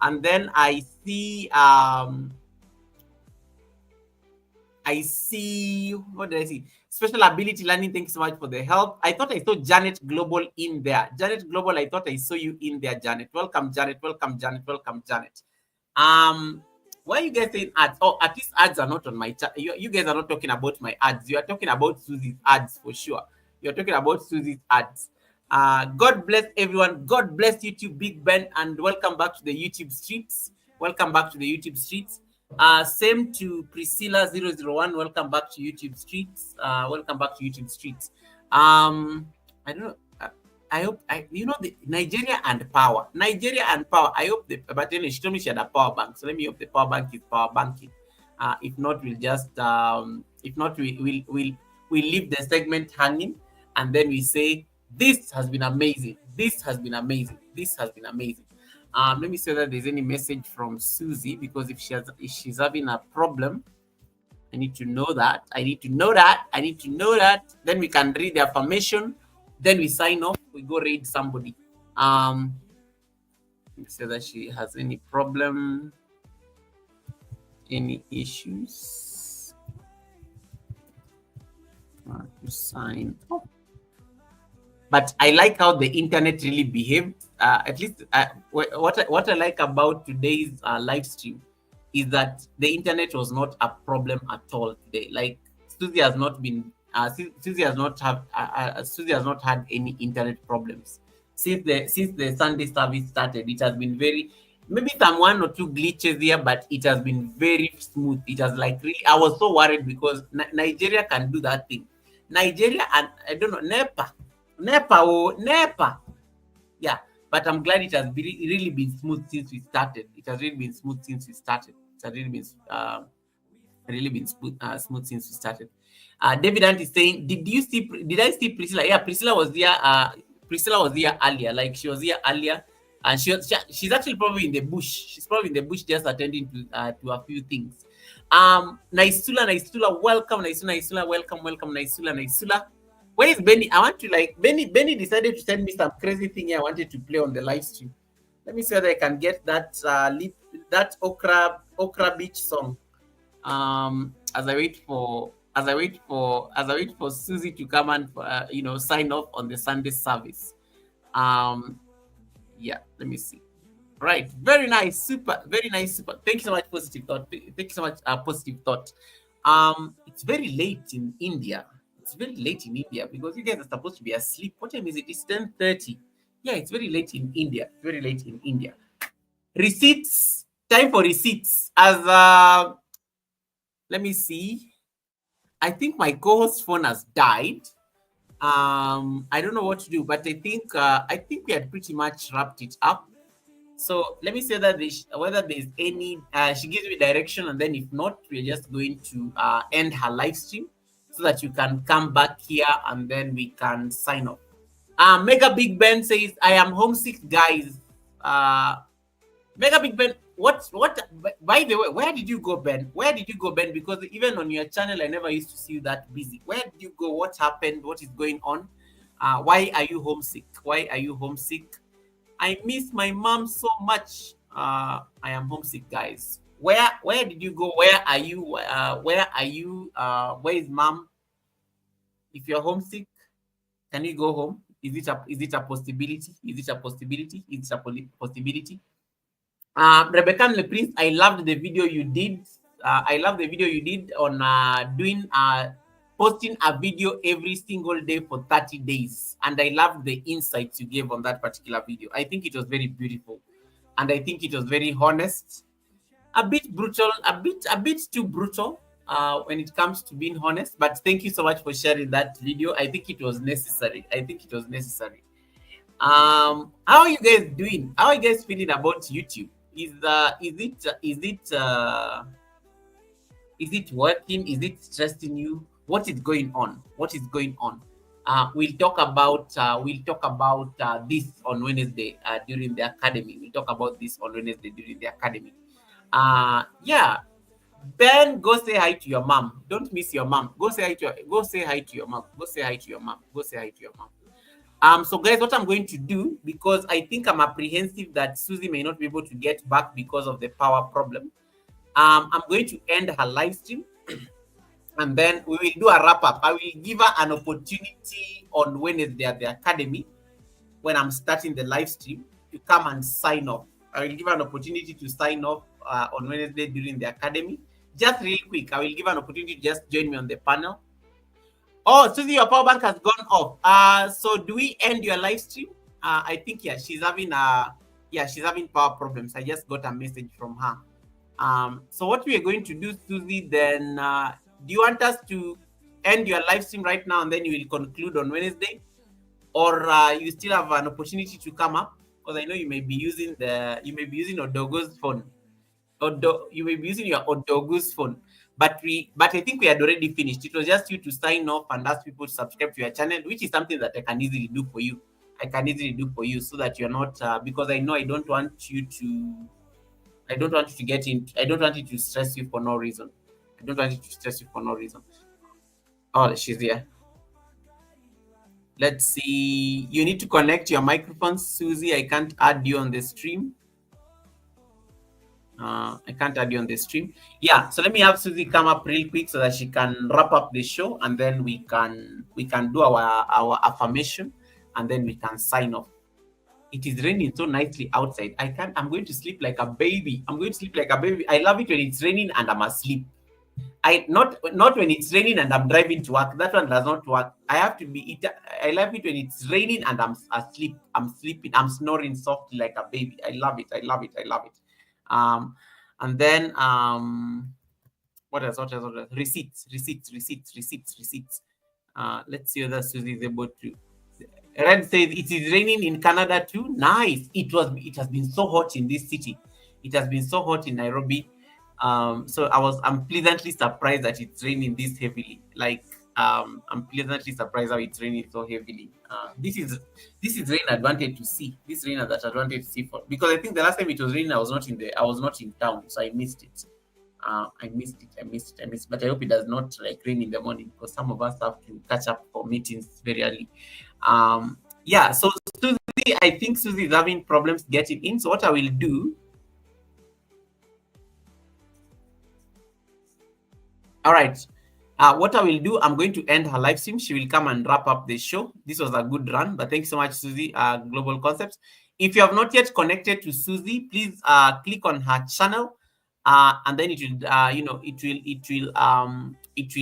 And then I see what did I see? Special ability learning. Thanks so much for the help. I thought I saw Janet Global in there. Janet Global, I thought I saw you in there, Janet. Welcome, Janet. Welcome, Janet. Why are you guys saying ads? Oh, at least ads are not on my chat. You guys are not talking about my ads. You are talking about Susie's ads for sure. You're talking about Susie's ads. God bless everyone. God bless YouTube, Big Ben, and welcome back to the YouTube streets. Same to Priscilla 001. Welcome back to YouTube streets. I don't know. I hope the Nigeria and power. I hope but anyway, she told me she had a power bank. So let me hope the power bank is power banking. If not, we'll just we'll leave the segment hanging, and then we say this has been amazing. Let me see whether there's any message from Susie, because if she's having a problem, I need to know that. Then we can read the affirmation. Then we sign off. We go read somebody. Let me see that she has any problem, any issues. To sign off. But I like how the internet really behaved. At least what I like about today's live stream is that the internet was not a problem at all today. Like Susie has not been, Susie has not Susie has not had any internet problems since the Sunday service started. It has been very, maybe some one or two glitches here, but it has been very smooth. It has like really. I was so worried because Nigeria can do that thing. Nigeria and I don't know Nepa. Yeah, but I'm glad it has really been smooth since we started. It has really been smooth since we started. It has really been smooth since we started. David Ant is saying, did I see Priscilla? Yeah, Priscilla was there. Priscilla was here earlier. Like she was here earlier, and she's actually probably in the bush. She's probably in the bush just attending to a few things. Naisula, welcome. Naisula, welcome, Naisula. Where is Benny? I want to like Benny decided to send me some crazy thing here I wanted to play on the live stream. Let me see whether I can get that that Okra Beach song. As I wait for Susie to come and sign off on the Sunday service. Yeah, let me see. Right, very nice, super. Thank you so much, positive thought. Thank you so much, positive thought. It's very late in India. It's very late in India because you guys are supposed to be asleep. What time is it? It's 10:30. Yeah, it's very late in India. Very late in India. Receipts. Time for receipts. As let me see. I think my co-host's phone has died. I don't know what to do, but I think we had pretty much wrapped it up. So let me say that whether there's any, she gives me direction, and then if not, we're just going to end her live stream so that you can come back here and then we can sign off. Mega Big Ben says, I am homesick, guys. Mega Big Ben, what, by the way, where did you go, Ben? Because even on your channel, I never used to see you that busy. Where did you go? What happened? What is going on? Why are you homesick? I miss my mom so much. I am homesick, guys. Where did you go? Where are you? Where is mom? If you're homesick, can you go home? Is it a possibility? Rebecca Le Prince, I loved the video you did. On posting a video every single day for 30 days. And I loved the insights you gave on that particular video. I think it was very beautiful. And I think it was very honest. A bit brutal, a bit too brutal when it comes to being honest. But thank you so much for sharing that video. I think it was necessary. How are you guys doing? How are you guys feeling about YouTube? Is it working? Is it stressing you? What is going on? We'll talk about this on Wednesday during the academy. Yeah. Ben, go say hi to your mom. Don't miss your mom. Go say hi to your mom. So guys, what I'm going to do, because I think I'm apprehensive that Susie may not be able to get back because of the power problem, I'm going to end her live stream and then we will do a wrap up. I will give her an opportunity on Wednesday at the academy when I'm starting the live stream to come and sign off. I will give her an opportunity to sign off on Wednesday during the academy. Just real quick, I will give her an opportunity to just join me on the panel. Oh, Susie, your power bank has gone off. So do we end your live stream? I think she's having power problems. I just got a message from her. So what we are going to do, Susie, then do you want us to end your live stream right now and then you will conclude on Wednesday, or you still have an opportunity to come up? Because I know you may be using Odogo's phone. You may be using your Odogo's phone. But I think we had already finished. It was just you to sign off and ask people to subscribe to your channel, which is something that I can easily do for you. So that you're not because I know I don't want you to stress you for no reason. Oh, she's here. Let's see. You need to connect your microphone, Susie. I can't add you on the stream. Yeah, so let me have Susie come up real quick so that she can wrap up the show, and then we can do our affirmation, and then we can sign off. It is raining so nicely outside. I'm going to sleep like a baby. I'm going to sleep like a baby. I love it when it's raining and I'm asleep. Not when it's raining and I'm driving to work. That one does not work. I have to be it. I love it when it's raining and I'm asleep. I'm sleeping. I'm snoring softly like a baby. I love it. I love it. I love it. And then what else? What else? What else? Receipts. Let's see whether Susie is able to. Red says it is raining in Canada too. Nice. It has been so hot in this city. It has been so hot in Nairobi. So I'm pleasantly surprised that it's raining this heavily. Like I'm pleasantly surprised how it's raining so heavily. This is rain advantage to see. This rain has that advantage to see, for because I think the last time it was raining I was not in town, so I missed it. I missed it. But I hope it does not like rain in the morning, because some of us have to catch up for meetings very early. Yeah, so Susie, I think Susie is having problems getting in. So what I will do, all right. What I will do, I'm going to end her live stream. She will come and wrap up the show. This was a good run, but thanks so much, Susie. Global Concepts. If you have not yet connected to Susie, please click on her channel, and then it will like it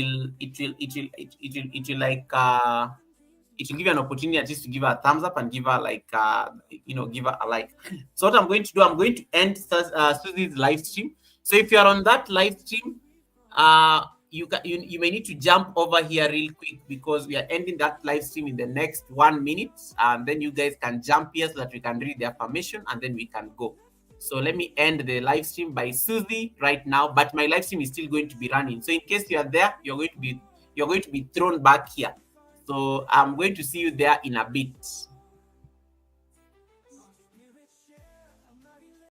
will give you an opportunity at least to give her a thumbs up and give her like give her a like. So what I'm going to do, I'm going to end Susie's live stream. So if you are on that live stream, you may need to jump over here real quick, because we are ending that live stream in the next 1 minute, and then you guys can jump here so that we can read the affirmation and then we can go. So let me end the live stream by Susie right now, but my live stream is still going to be running. So in case you are there, you're going to be thrown back here. So I'm going to see you there in a bit.